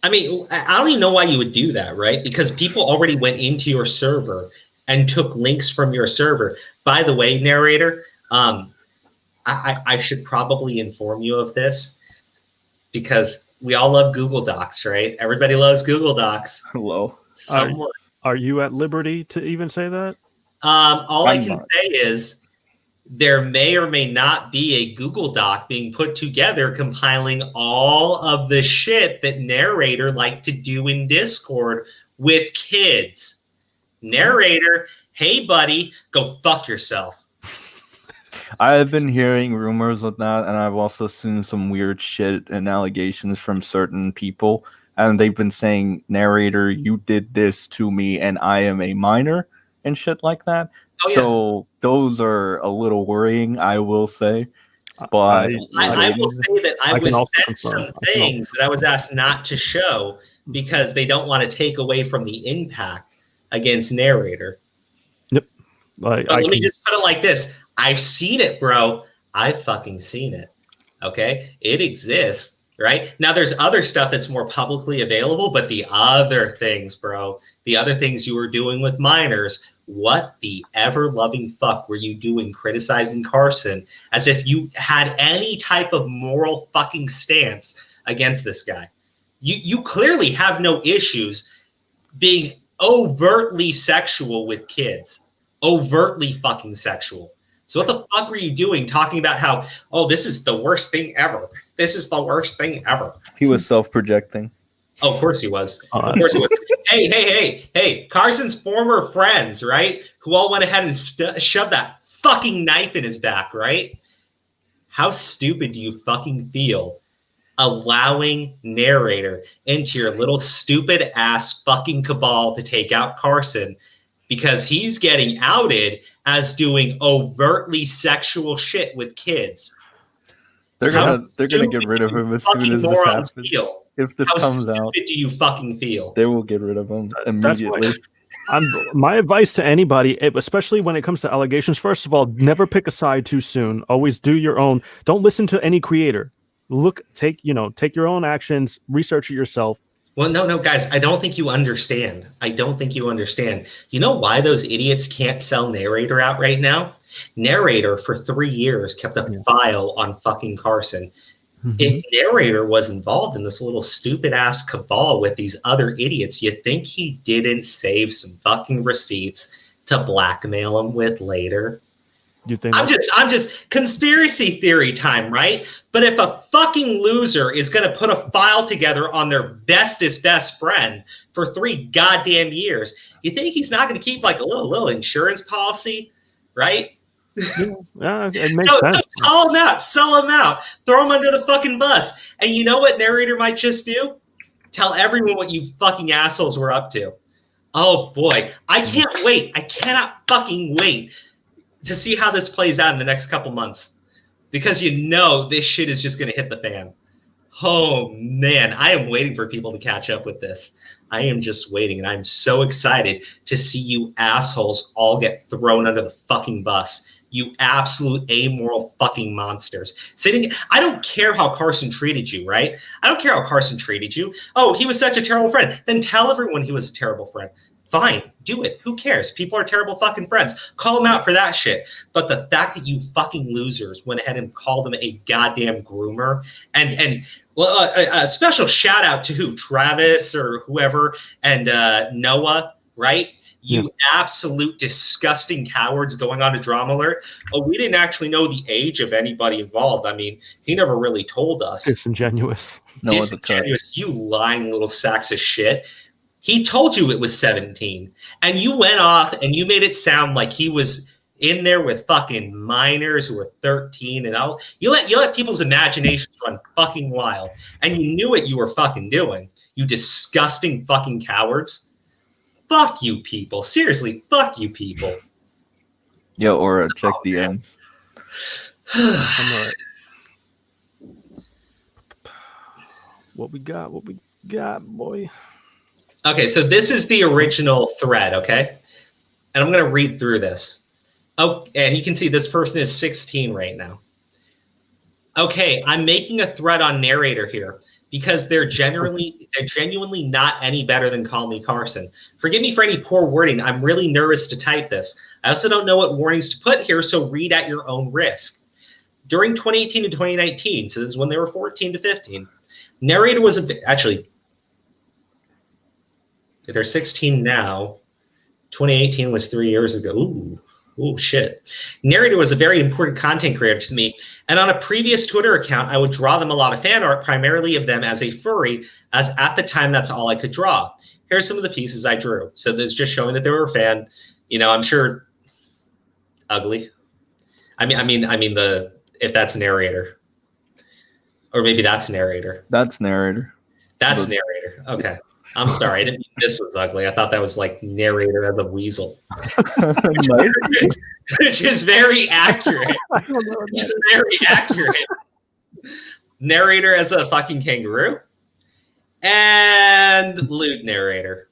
I mean, I don't even know why you would do that, right? Because people already went into your server and took links from your server. By the way, Narrator, I should probably inform you of this because we all love Google Docs, right? Everybody loves Google Docs. Hello. Someone. Are you at liberty to even say that? All I I'm can not. say is there may or may not be a Google Doc being put together compiling all of the shit that Narrator liked to do in Discord with kids. Narrator, hey buddy, go fuck yourself. I've been hearing rumors of that, and I've also seen some weird shit and allegations from certain people, and they've been saying, Narrator, you did this to me, and I am a minor, and shit like that. Oh, yeah. So those are a little worrying, I will say. But I will say that I I can was also sent confirm. some things that I was asked not to show because they don't want to take away from the impact against Narrator. Like, But let me just put it like this. I've seen it, bro. I've fucking seen it. Okay? It exists, right? Now, there's other stuff that's more publicly available, but the other things, bro, the other things you were doing with minors, what the ever-loving fuck were you doing criticizing Carson as if you had any type of moral fucking stance against this guy? You clearly have no issues being overtly sexual with kids. Overtly fucking sexual. So what the fuck were you doing talking about how, oh, this is the worst thing ever. This is the worst thing ever. he was self-projecting. Oh, of course he was. Of course he was. Hey, Carson's former friends, right? Who all went ahead and shoved that fucking knife in his back, right? How stupid do you fucking feel allowing Narrator into your little stupid ass fucking cabal to take out Carson because he's getting outed as doing overtly sexual shit with kids? They're How gonna get rid of him as soon as this morons happens. feel? If this How comes stupid out, do you fucking feel? they will get rid of him That's immediately. my advice to anybody, especially when it comes to allegations. First of all, never pick a side too soon. Always do your own. Don't listen to any creator. Take your own actions. Research it yourself. Well, no, guys, I don't think you understand. You know why those idiots can't sell Narrator out right now? Narrator for 3 years kept a file on fucking Carson. Mm-hmm. If Narrator was involved in this little stupid ass cabal with these other idiots, you'd think he didn't save some fucking receipts to blackmail him with later. You think I'm just conspiracy theory time, right? But if a fucking loser is going to put a file together on their bestest best friend for 3 goddamn years, you think he's not going to keep like a little insurance policy, right? Yeah, it makes So sense. call him out, sell him out, throw him under the fucking bus. And you know what Narrator might just do? Tell everyone what you fucking assholes were up to. Oh boy, I can't wait. I cannot fucking wait to see how this plays out in the next couple months, because you know this shit is just going to hit the fan. Oh man, I am waiting for people to catch up with this. I am just waiting, and I'm so excited to see you assholes all get thrown under the fucking bus. You absolute amoral fucking monsters. I don't care how Carson treated you, right? I don't care how Carson treated you. Oh, he was such a terrible friend. Then tell everyone he was a terrible friend. Fine, do it. Who cares? People are terrible fucking friends. Call them out for that shit. But the fact that you fucking losers went ahead and called him a goddamn groomer, and well, a special shout out to who? Travis or whoever, and Noah, right? You absolute disgusting cowards going on to Drama Alert. Oh, we didn't actually know the age of anybody involved. I mean, he never really told us. Disingenuous. Disingenuous, you lying little sacks of shit. He told you it was 17, and you went off and you made it sound like he was in there with fucking minors who were 13 and all. You let people's imaginations run fucking wild, and you knew what you were fucking doing. You disgusting fucking cowards. Fuck you people. Seriously, fuck you people. Yo, Aura, check the ends. I'm all right. What we got, boy? Okay, so this is the original thread, okay? And I'm going to read through this. Oh, and you can see this person is 16 right now. Okay, I'm making a thread on Narrator here because they're genuinely not any better than CallMeCarson. Forgive me for any poor wording. I'm really nervous to type this. I also don't know what warnings to put here, so read at your own risk. During 2018 to 2019, so this is when they were 14 to 15, Narrator was actually, they're 16 now. 2018 was 3 years ago. Ooh, shit. Narrator was a very important content creator to me. And on a previous Twitter account, I would draw them a lot of fan art, primarily of them as a furry, as at the time, that's all I could draw. Here's some of the pieces I drew. So there's just showing that they were a fan. You know, I'm sure ugly. I mean, if that's Narrator. Or maybe that's Narrator. That's Narrator. That's Narrator. Okay. I'm sorry. I didn't mean this was ugly. I thought that was like Narrator as a weasel. Which is very accurate. Which is very accurate. Narrator as a fucking kangaroo. And lewd Narrator.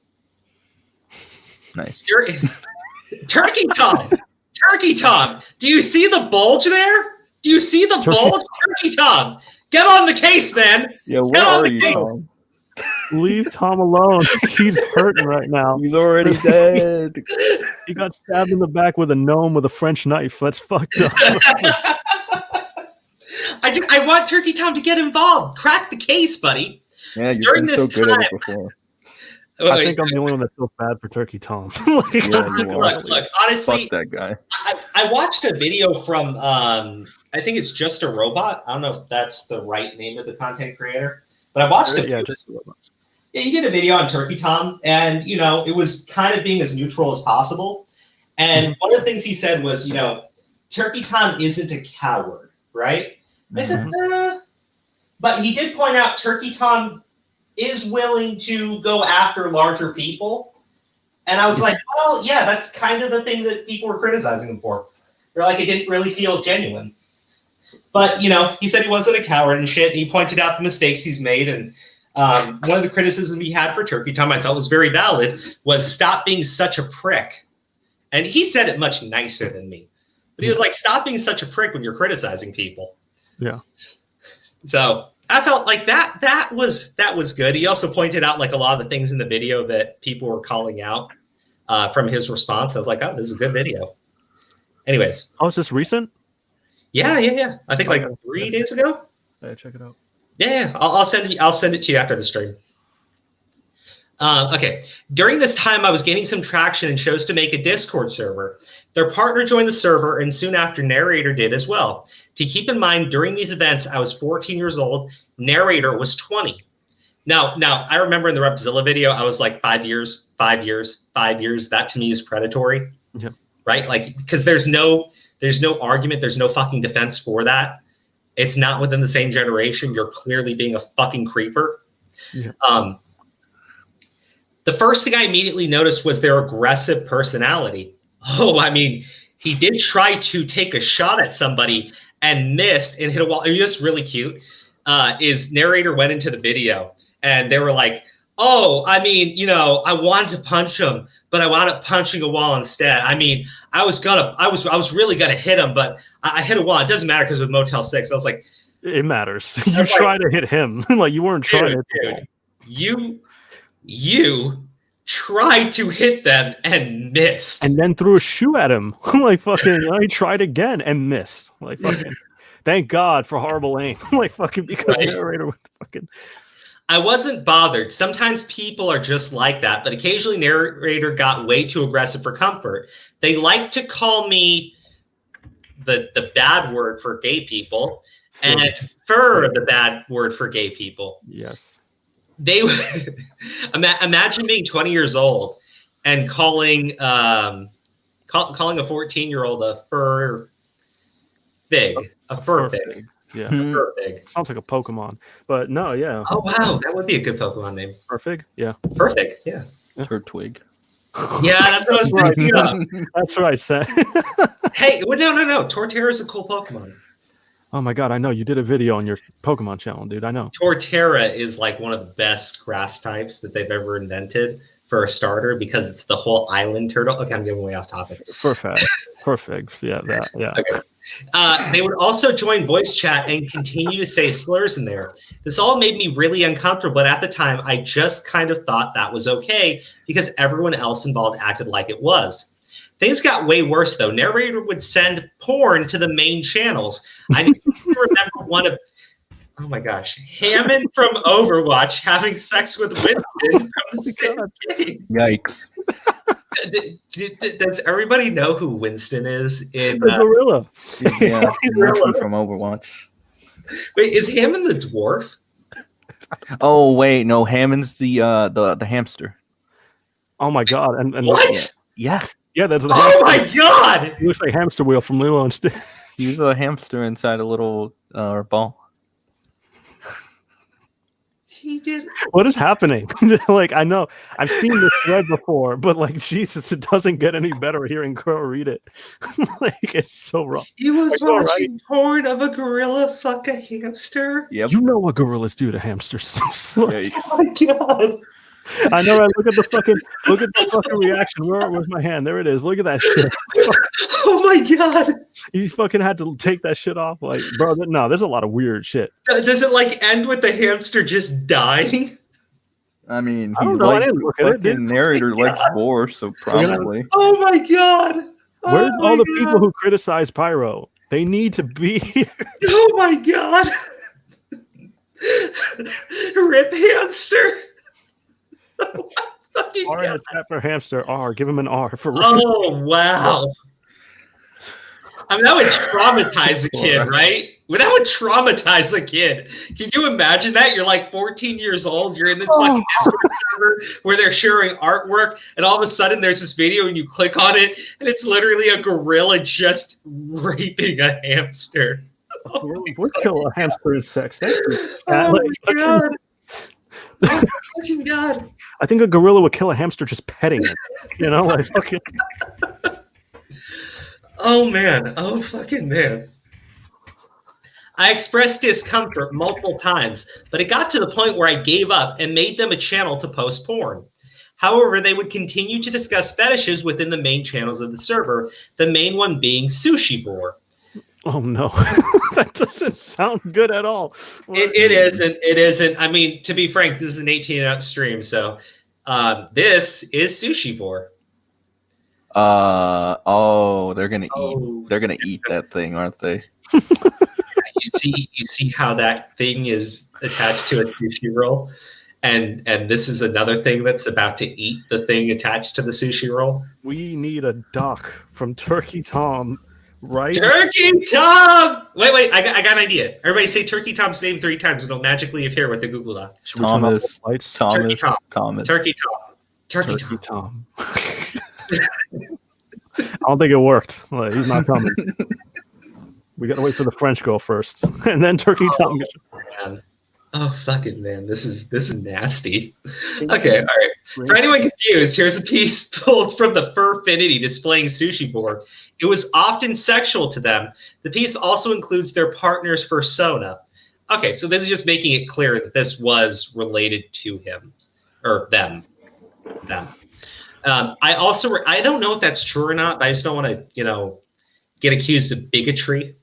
Nice. Turkey Tom. Turkey Tom. Do you see the bulge there? Do you see the bulge? Turkey Tom. Get on the case, man. Yeah, Get on the case. Tom? Leave Tom alone. He's hurting right now. He's already dead. He got stabbed in the back with a gnome with a French knife. That's fucked up. I want Turkey Tom to get involved. Crack the case, buddy. Yeah, you've been so good at it before. I think I'm the only one that feels bad for Turkey Tom. Look, honestly, fuck that guy. I watched a video from I think it's Just a Robot. I don't know if that's the right name of the content creator. But I watched it. Yeah, Just a Robot. Yeah, he did a video on Turkey Tom, and you know, it was kind of being as neutral as possible. And one of the things he said was, you know, Turkey Tom isn't a coward, right? I said, but he did point out Turkey Tom is willing to go after larger people. And I was like, well, yeah, that's kind of the thing that people were criticizing him for. They're like, it didn't really feel genuine. But, you know, he said he wasn't a coward and shit. And he pointed out the mistakes he's made. And one of the criticisms he had for Turkey Tom I thought was very valid was stop being such a prick. And he said it much nicer than me. But he was like, stop being such a prick when you're criticizing people. Yeah. So I felt like that was good. He also pointed out like a lot of the things in the video that people were calling out from his response. I was like, oh, this is a good video. Anyways. Oh, is this recent? Yeah. I think like 3 days ago. Yeah, check it out. Yeah. I'll send it to you after the stream. Okay. During this time, I was gaining some traction and chose to make a Discord server. Their partner joined the server, and soon after, Narrator did as well. To keep in mind, during these events, I was 14 years old. Narrator was 20. Now, I remember in the Repzilla video, I was like 5 years. That to me is predatory. Yeah. Right? Like, because there's no argument, there's no fucking defense for that. It's not within the same generation. You're clearly being a fucking creeper. Yeah. The first thing I immediately noticed was their aggressive personality. Oh, I mean, he did try to take a shot at somebody and missed and hit a wall. It was just really cute. is Narrator went into the video and they were like, oh, I mean, you know, I wanted to punch him, but I wound up punching a wall instead. I mean, I was really gonna hit him, but I hit a wall. It doesn't matter because of Motel 6. I was like, it matters. You try to hit him. Like you weren't trying to hit you tried to hit them and missed. And then threw a shoe at him. Like fucking, you know, he tried again and missed. Like fucking, thank God for horrible aim. Like fucking, because Narrator with fucking. I wasn't bothered. Sometimes people are just like that, but occasionally Narrator got way too aggressive for comfort. They like to call me the bad word for gay people, and fur the bad word for gay people. Yes. They imagine being 20 years old and calling calling a 14-year-old a fur fig, a fur fig. Yeah, fur fig. Sounds like a Pokemon, but no, yeah. Oh wow, that would be a good Pokemon name. Fur fig, yeah. Perfect, yeah. Turtwig. Yeah, that's what I was thinking of. That's right, Sam. Hey, well, no. Torterra is a cool Pokemon. Oh my God, I know. You did a video on your Pokemon channel, dude. I know. Torterra is like one of the best grass types that they've ever invented for a starter because it's the whole island turtle. Okay, I'm getting way off topic. Perfect. Yeah, that. Yeah. Okay. They would also join voice chat and continue to say slurs in there. This all made me really uncomfortable, but at the time, I just kind of thought that was okay because everyone else involved acted like it was. Things got way worse, though. Narrator would send porn to the main channels. I remember one of, oh my gosh, Hammond from Overwatch having sex with Winston from the same game. Yikes. Does everybody know who Winston is? In the gorilla. Yeah, gorilla from Overwatch. Wait, is Hammond the dwarf? Oh wait, no, Hammond's the hamster. Oh my God! And what? Yeah. Yeah, that's the hamster. My God! He looks like Hamster Wheel from Lilo and Stitch. He's a hamster inside a little ball. He did. What is happening? Like, I know I've seen this thread before, but like, Jesus, it doesn't get any better hearing Crow read it. Like, it's so rough. He was watching porn of a gorilla fuck a hamster. Yep. You know what gorillas do to hamsters. Oh my God. I know. Right? Look at the fucking reaction. Where's my hand? There it is. Look at that shit. Oh my God. He fucking had to take that shit off. Like, bro, no, there's a lot of weird shit. Does it like end with the hamster just dying? I mean, I don't know. I didn't look at it. Narrator likes gore, so probably. Oh my God. Where's all the people who criticize Pyro? They need to be here. Oh my God. Rip hamster. R in the chat for hamster. R. Give him an R for. Oh wow! I mean, that would traumatize a kid, right? That would traumatize a kid. Can you imagine that? You're like 14 years old. You're in this fucking Discord server where they're sharing artwork, and all of a sudden there's this video, and you click on it, and it's literally a gorilla just raping a hamster. Would kill a hamster in sex. Oh my God. Oh fucking God. I think a gorilla would kill a hamster just petting it. You know, like fucking. Oh man. Oh fucking man. I expressed discomfort multiple times, but it got to the point where I gave up and made them a channel to post porn. However, they would continue to discuss fetishes within the main channels of the server, the main one being Sushi Boar. Oh no, that doesn't sound good at all. It isn't. It isn't. I mean, to be frank, this is an 18-up stream, so this is Sushi Boar. Oh, they're gonna eat. They're gonna eat that thing, aren't they? You see how that thing is attached to a sushi roll, and this is another thing that's about to eat the thing attached to the sushi roll. We need a duck from Turkey Tom. Right? Turkey Tom! Wait, I got an idea. Everybody say Turkey Tom's name 3 times and it'll magically appear with the Google Doc. Thomas. Turkey Tom. Turkey Tom. I don't think it worked. Like, he's not coming. We gotta wait for the French girl first. And then Turkey Tom. Man. Oh fucking man, this is nasty. Okay, all right. For anyone confused, here's a piece pulled from the Furfinity displaying Sushi Board. It was often sexual to them. The piece also includes their partner's fursona. Okay, so this is just making it clear that this was related to him or them. I don't know if that's true or not, but I just don't want to, get accused of bigotry.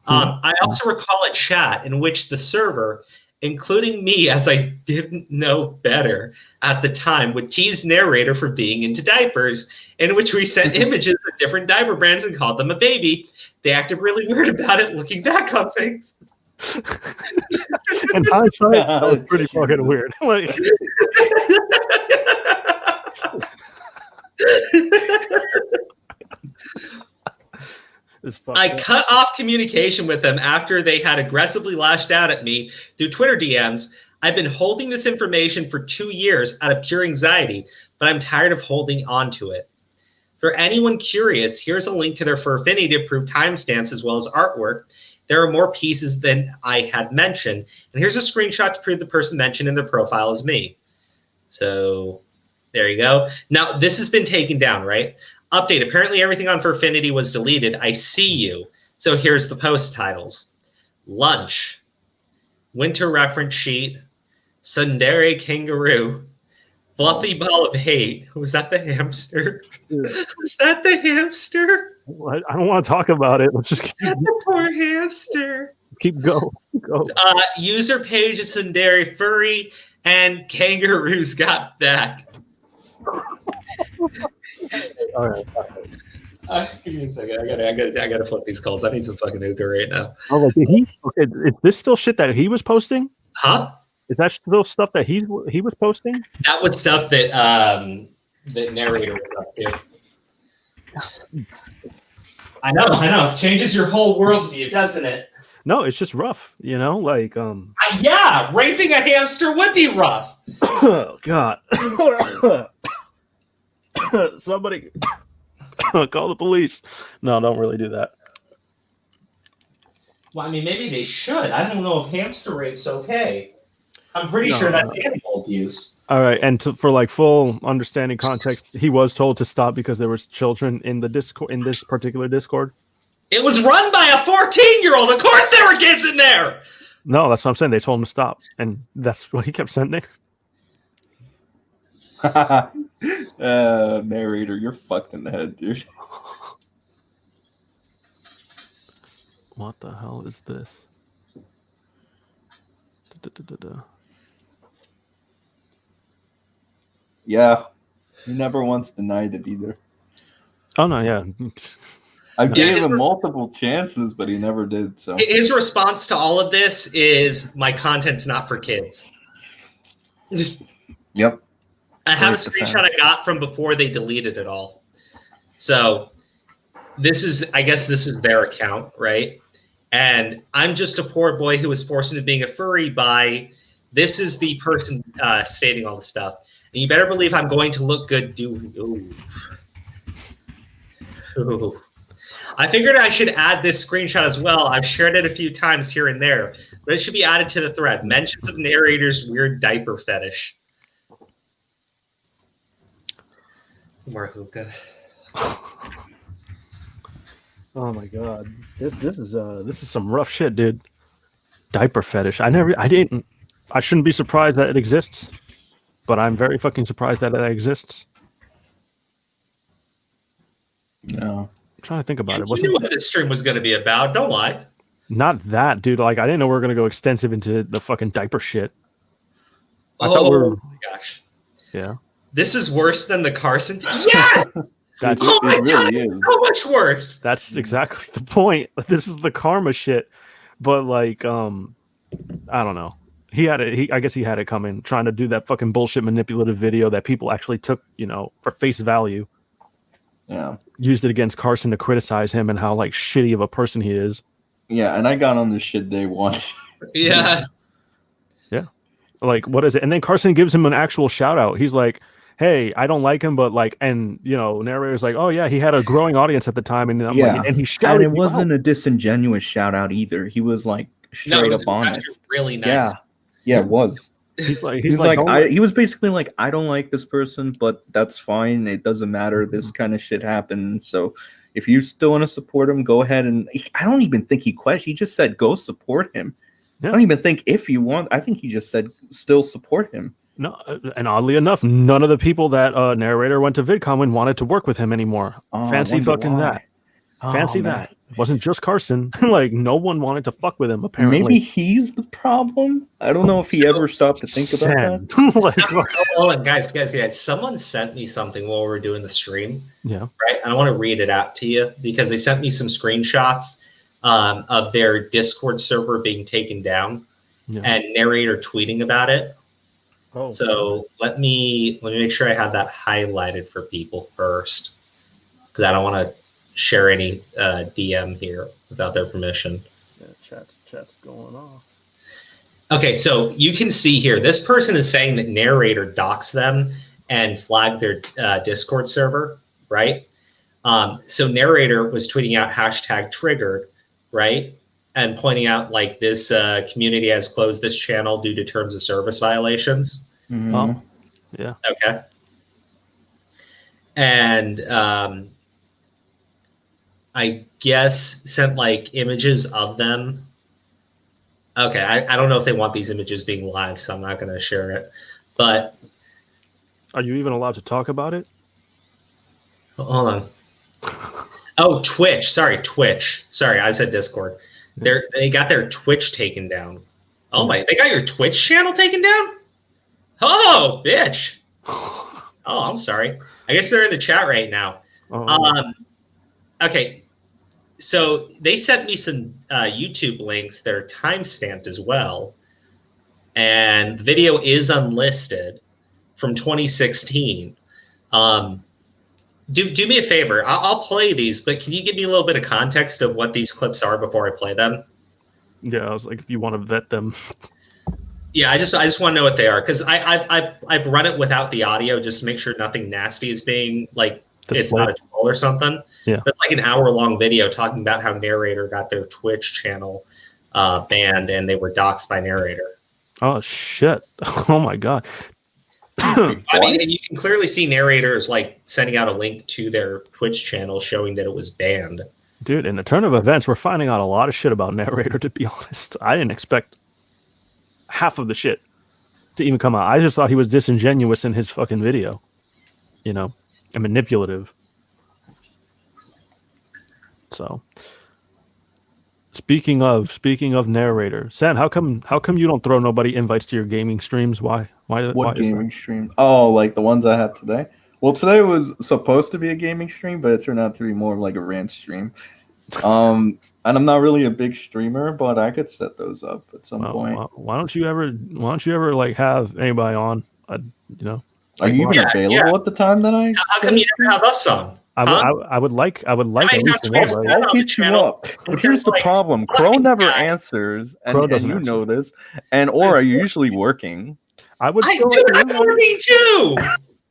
I also recall a chat in which the server, including me, as I didn't know better at the time, would tease Narrator for being into diapers, in which we sent images of different diaper brands and called them a baby. They acted really weird about it looking back on things. In hindsight, that was pretty fucking weird. Like, I cut off communication with them after they had aggressively lashed out at me through Twitter DMs. I've been holding this information for 2 years out of pure anxiety, but I'm tired of holding on to it. For anyone curious, here's a link to their Furfinity-approved timestamps as well as artwork. There are more pieces than I had mentioned, and here's a screenshot to prove the person mentioned in their profile is me. So there you go. Now, this has been taken down, right? Update. Apparently, everything on Furfinity was deleted. I see you. So here's the post titles. Lunch. Winter reference sheet. Sundari kangaroo. Fluffy ball of hate. Was that the hamster? Was that the hamster? What? I don't want to talk about it. Let's just keep the poor hamster. Keep go. User page is Sundari furry and kangaroos got back. All right. Give me a second. I gotta flip these calls. I need some fucking Uber right now. Oh, like is this still shit that he was posting? Huh? Is that still stuff that he was posting? That was stuff that that Narrator was up to. I know. It changes your whole worldview, doesn't it? No, it's just rough, like yeah, raping a hamster would be rough. Oh God. Somebody call the police. No, don't really do that. Well, I mean, maybe they should. I don't know if hamster rape's okay. I'm pretty sure that's animal abuse. All right, and for like full understanding context, he was told to stop because there was children in the Discord, in this particular Discord. It was run by a 14-year-old. Of course there were kids in there. No, that's what I'm saying. They told him to stop, and that's what he kept sending. Narrator, you're fucked in the head, dude. What the hell is this? Yeah, he never once denied it either. Oh no, yeah. I gave him multiple chances, but he never did. So his response to all of this is, "My content's not for kids." Just yep. I have a screenshot I got from before they deleted it all. So I guess this is their account, right? And I'm just a poor boy who was forced into being a furry by, this is the person stating all the stuff. And you better believe I'm going to look good. Ooh. I figured I should add this screenshot as well. I've shared it a few times here and there, but it should be added to the thread. Mentions of Narrator's weird diaper fetish. More hookah. Oh my God, this is some rough shit, dude. Diaper fetish. I shouldn't be surprised that it exists, but I'm very fucking surprised that it exists. No, I'm trying to think about it. You knew what this stream was going to be about. Don't lie. Not that, dude. Like, I didn't know we were going to go extensive into the fucking diaper shit. I thought we were... my gosh. Yeah. This is worse than the Carson. Yes! That's oh my really God, is. it's so much worse. That's exactly the point. This is the karma shit. But like, I don't know. I guess he had it coming, trying to do that fucking bullshit manipulative video that people actually took, for face value. Yeah. Used it against Carson to criticize him and how like shitty of a person he is. Yeah, and I got on this shit day one. Yeah. Yeah. Like, what is it? And then Carson gives him an actual shout out. He's like, hey, I don't like him, but like, and Narrator's like, oh yeah, he had a growing audience at the time, and and he shouted. And it wasn't a disingenuous shout out either. He was like straight up honest. Really nice. Yeah, it was. He's like, he was basically like, I don't like this person, but that's fine. It doesn't matter. This kind of shit happened. So if you still want to support him, go ahead. And I don't even think he questioned. He just said, go support him. I don't even think if you want. I think he just said still support him. No, and oddly enough, none of the people that Narrator went to VidCon and wanted to work with him anymore. Fancy fucking that. Fancy that. It wasn't just Carson. Like, no one wanted to fuck with him, apparently. Maybe he's the problem. I don't know if he ever stopped to think about that. Like, guys, someone sent me something while we were doing the stream. Yeah. Right? And I want to read it out to you because they sent me some screenshots of their Discord server being taken down and Narrator tweeting about it. Oh. So let me make sure I have that highlighted for people first, because I don't want to share any DM here without their permission. Yeah, chat's going off. Okay, so you can see here, this person is saying that Narrator doxed them and flagged their Discord server, right? So Narrator was tweeting out #triggered, right? And pointing out like this community has closed this channel due to terms of service violations. Mm-hmm. Oh, yeah. Okay. And I guess sent like images of them. Okay, I don't know if they want these images being live, so I'm not going to share it. But are you even allowed to talk about it? Hold on. Oh, Twitch. Sorry, Twitch. Sorry, I said Discord. They got their Twitch taken down. Oh my! They got your Twitch channel taken down? Oh, bitch. Oh, I'm sorry. I guess they're in the chat right now. Oh. Okay. So they sent me some YouTube links that are timestamped as well. And the video is unlisted from 2016. Do me a favor. I'll play these, but can you give me a little bit of context of what these clips are before I play them? Yeah, I was like, if you want to vet them. Yeah, I just want to know what they are, because I've run it without the audio just to make sure nothing nasty is being like it's not a troll or something. Yeah, that's like an hour-long video talking about how Narrator got their Twitch channel banned and they were doxxed by Narrator. Oh shit! Oh my god! I mean, and you can clearly see Narrators like sending out a link to their Twitch channel showing that it was banned. Dude, in the turn of events, we're finding out a lot of shit about Narrator, to be honest. I didn't expect half of the shit to even come out. I just thought he was disingenuous in his fucking video, you know, and manipulative. So, speaking of Narrator, San, how come you don't throw nobody invites to your gaming streams? Why what gaming stream? Oh, like the ones I had today. Well, today was supposed to be a gaming stream, but it turned out to be more like a rant stream. And I'm not really a big streamer, but I could set those up at some point. Why don't you ever like have anybody on? You know, are you even available at the time that I? How come you never have us on? I would like at least one. I'll hit you up. But here's the problem: Crow never answers, and you know this. And or are you usually working? I'm working too.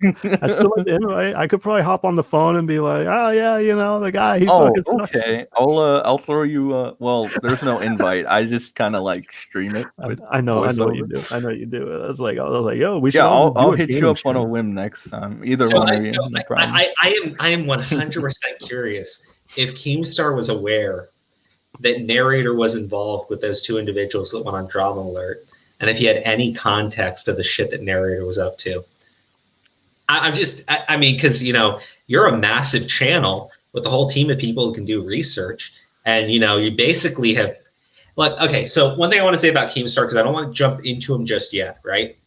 I still like the invite. I could probably hop on the phone and be like, "Oh yeah, you know the guy." He fucking sucks. Okay. I'll throw you. Well, there's no invite. I just kind of like stream it. I know you do. I know you do. I was like, yo, we should. Yeah, I'll hit you up on a whim next time. Either one of you. No problem. I am 100% curious if Keemstar was aware that Narrator was involved with those two individuals that went on Drama Alert, and if he had any context of the shit that Narrator was up to. I mean, because, you know, you're a massive channel with a whole team of people who can do research. And, you know, you basically have, like, okay, so one thing I want to say about Keemstar, because I don't want to jump into him just yet, right?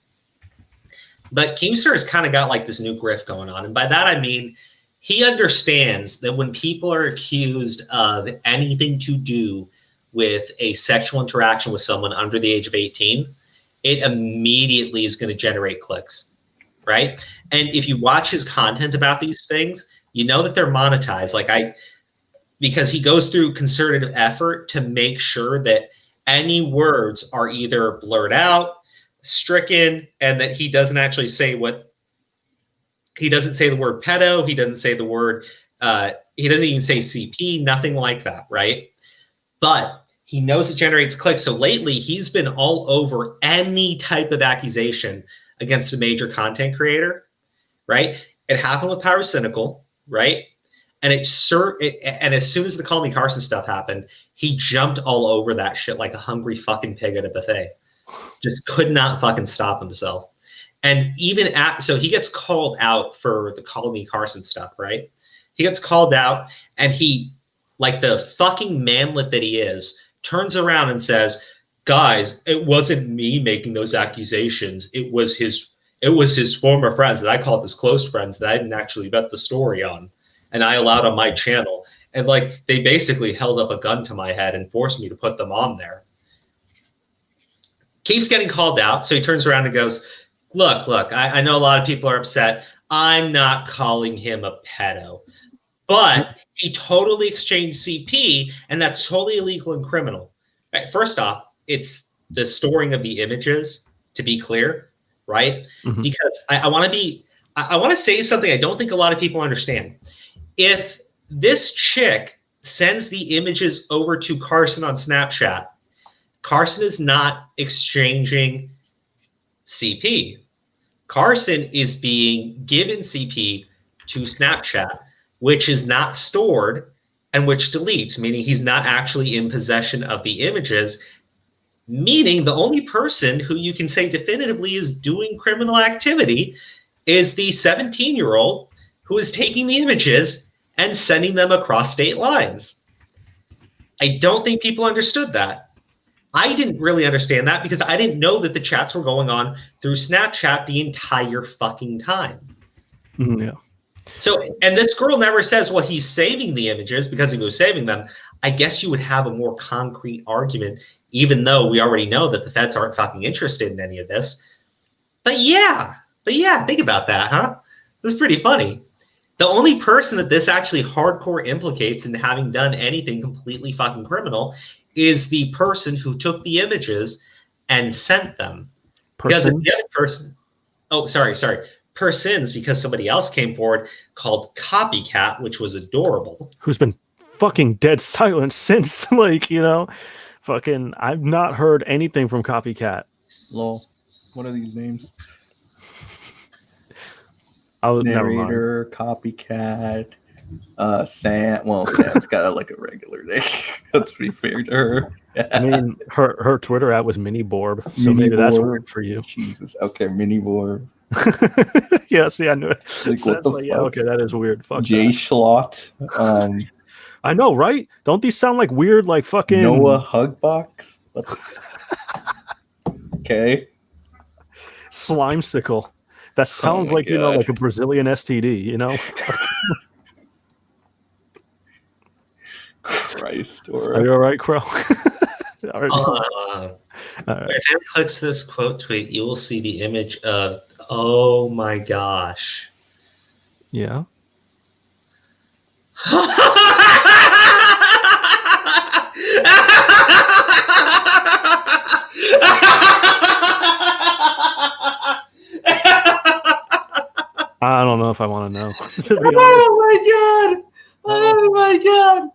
But Keemstar has kind of got like this new grift going on. And by that, I mean, he understands that when people are accused of anything to do with a sexual interaction with someone under the age of 18, it immediately is going to generate clicks. Right. And if you watch his content about these things, you know that they're monetized. Because he goes through concerted effort to make sure that any words are either blurred out, stricken, and that he doesn't actually say he doesn't say the word pedo. He doesn't say the word, he doesn't even say CP, nothing like that. Right. But he knows it generates clicks. So lately he's been all over any type of accusation against a major content creator, right? It happened with Power Cynical, right? And and as soon as the Call Me Carson stuff happened, he jumped all over that shit like a hungry fucking pig at a buffet. Just could not fucking stop himself. And even so he gets called out for the Call Me Carson stuff, right? He gets called out, and he, like the fucking manlet that he is, turns around and says, guys, it wasn't me making those accusations. It was his former friends that I called his close friends that I didn't actually bet the story on. And I allowed on my channel. And like, they basically held up a gun to my head and forced me to put them on there. Keeps getting called out. So he turns around and goes, look, I know a lot of people are upset. I'm not calling him a pedo. But he totally exchanged CP, and that's totally illegal and criminal. Right, first off, it's the storing of the images, to be clear, right? Mm-hmm. Because I want to say something I don't think a lot of people understand. If this chick sends the images over to Carson on Snapchat, Carson is not exchanging CP. Carson is being given CP to Snapchat, which is not stored and which deletes, meaning he's not actually in possession of the images, meaning the only person who you can say definitively is doing criminal activity is the 17-year-old who is taking the images and sending them across state lines. I don't think people understood that. I didn't really understand that because I didn't know that the chats were going on through Snapchat the entire fucking time. Yeah. So, and this girl never says, well, he's saving the images because he was saving them. I guess you would have a more concrete argument, even though we already know that the feds aren't fucking interested in any of this. But yeah, think about that, huh? This is pretty funny. The only person that this actually hardcore implicates in having done anything completely fucking criminal is the person who took the images and sent them. Because the other person, persons, because somebody else came forward called Copycat, which was adorable. Who's been fucking dead silent since, fucking, I've not heard anything from Copycat. Lol. What are these names? Narrator, Copycat, Sam. Well, Sam's got a regular day. That's pretty fair to her. I mean, her Twitter ad was Mini Borb, so maybe that's weird for you. Jesus. Okay, Mini Borb. Yeah, see, I knew it. What the fuck? Yeah, okay, that is weird. Fuck J Schlott. I know, right? Don't these sound like weird, like fucking Noah Hugbox? Okay. Slimesicle. That sounds like God. Like a Brazilian STD, Christ, Are you all right, Crow? All right. If it clicks this quote tweet, you will see the image of, oh my gosh. Yeah. I don't know if I want to know. Oh my god!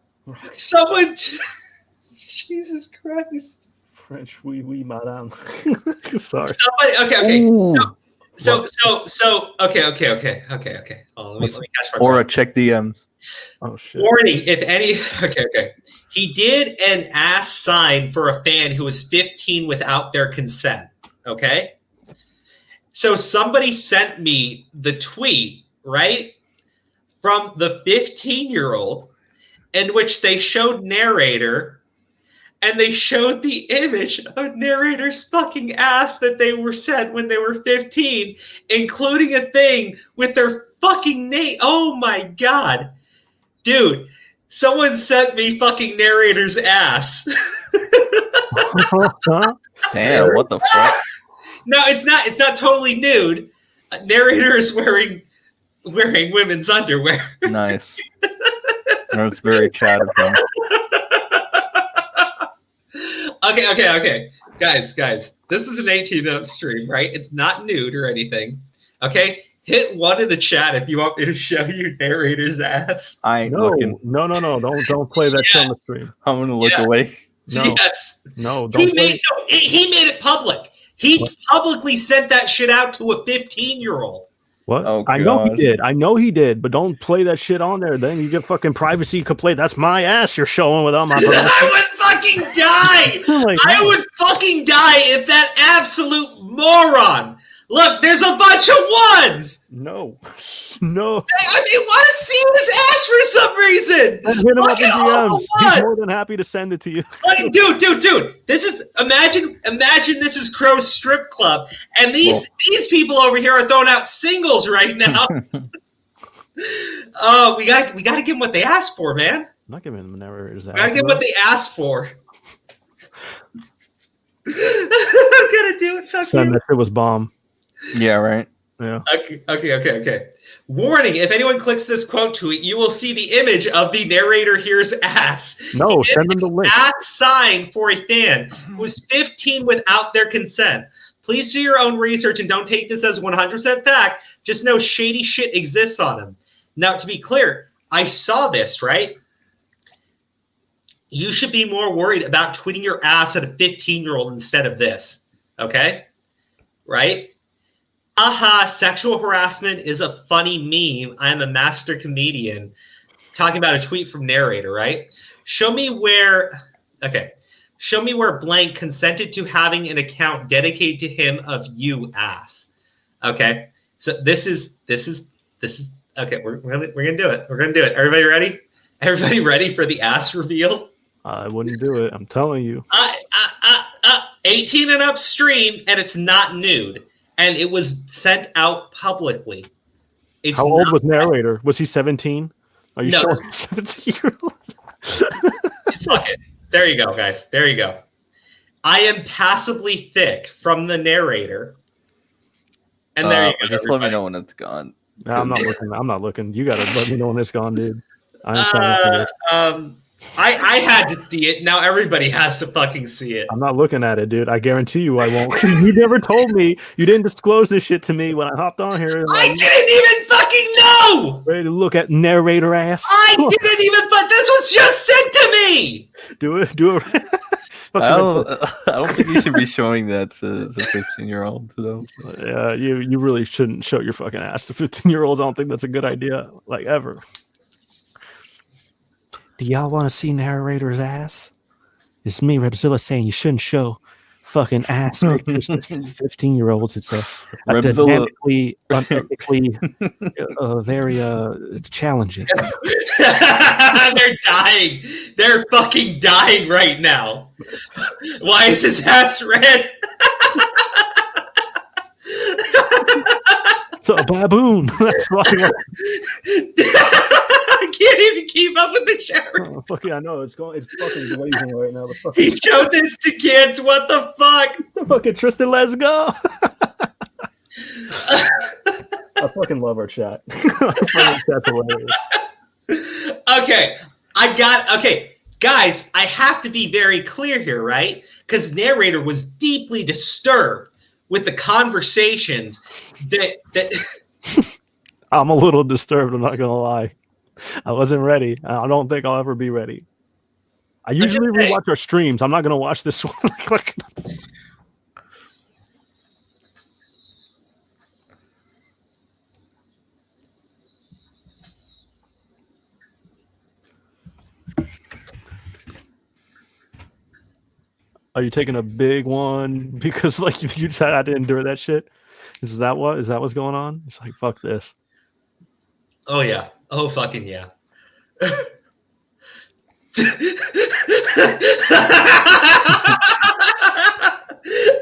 Someone, Jesus Christ! French, oui, madame. Sorry. Somebody, okay. Ooh. So, okay. Oh, let me catch my Aura, breath. check DMs. Oh shit. Warning: if any, okay. He did an ass sign for a fan who was 15 without their consent. Okay. So somebody sent me the tweet, right, from the 15-year-old, in which they showed Narrator, and they showed the image of Narrator's fucking ass that they were sent when they were 15, including a thing with their fucking name. Oh my god. Dude, someone sent me fucking Narrator's ass. Damn, what the fuck? No, it's not totally nude. Narrator is wearing women's underwear. Nice. That's very chat of him. Okay. Guys. This is an 18-up stream, right? It's not nude or anything. Okay? Hit 1 in the chat if you want me to show you Narrator's ass. I ain't looking. No. Don't play that shit on the stream. I'm gonna look away. No. Yes. No, don't He made it public. He publicly sent that shit out to a 15-year-old. What? Oh, I know he God. did. I know he did, but don't play that shit on there. Then you get fucking privacy complaint. That's my ass you're showing without my permission. I would fucking die. Like, I would fucking die if that absolute moron. Look, there's a bunch of ones. no. They want to see his ass for some reason. Hit him up Look in at all DMs. the He's ones. more than happy to send it to you. Like, dude. This is imagine this is Crow's strip club, and these people over here are throwing out singles right now. Oh, we got to give them what they asked for, man. I'm not giving him narrators. We got to give them what they asked for. I'm gonna do it. Fuck Son, you. that shit was bomb. Yeah, right. Yeah. Okay. Warning, if anyone clicks this quote tweet, you will see the image of the narrator here's ass. No, send them the link. Ass sign for a fan who's 15 without their consent. Please do your own research and don't take this as 100% fact. Just know shady shit exists on him. Now, to be clear, I saw this, right? You should be more worried about tweeting your ass at a 15-year-old instead of this, okay? Right? Aha, sexual harassment is a funny meme. I am a master comedian. Talking about a tweet from Narrator, right? Show me where blank consented to having an account dedicated to him of you ass. Okay? So this is okay, we're gonna do it. We're gonna do it. Everybody ready? Everybody ready for the ass reveal? I wouldn't do it. I'm telling you. 18 and up stream, and it's not nude. And it was sent out publicly. It's How old was Narrator? Was he 17? Are you No. showing 17-year-old? Fuck it. There you go, guys. There you go. I am passably thick from the Narrator. And there you go. Just let me know when it's gone. No, I'm not looking. You gotta let me know when it's gone, dude. I had to see it. Now everybody has to fucking see it. I'm not looking at it, dude. I guarantee you I won't. You never told me. You didn't disclose this shit to me when I hopped on here. I didn't even fucking know! Ready to look at narrator ass? I didn't even, but this was just sent to me! Do it. I don't think you should be showing that to 15-year-olds, though. Yeah, you really shouldn't show your fucking ass to 15-year-olds. I don't think that's a good idea, like, ever. Do y'all want to see narrator's ass? It's me, Repzilla, saying you shouldn't show fucking ass pictures to 15-year-olds. It's a dynamically, unethically, very challenging. They're dying. They're fucking dying right now. Why is his ass red? It's a baboon. That's why. I can't even keep up with the shower. Oh, fuck yeah, I know. It's fucking blazing right now. He showed this to kids. What the fuck? Fucking Tristan, let's go. I fucking love our chat. That's hilarious. Okay, guys, I have to be very clear here, right? Because Narrator was deeply disturbed with the conversations that I'm a little disturbed, I'm not gonna lie. I wasn't ready. I don't think I'll ever be ready. I usually rewatch our streams. I'm not gonna watch this one. Are you taking a big one because like you said I didn't endure that shit? Is that what's going on? It's like fuck this. Oh yeah. Oh fucking yeah.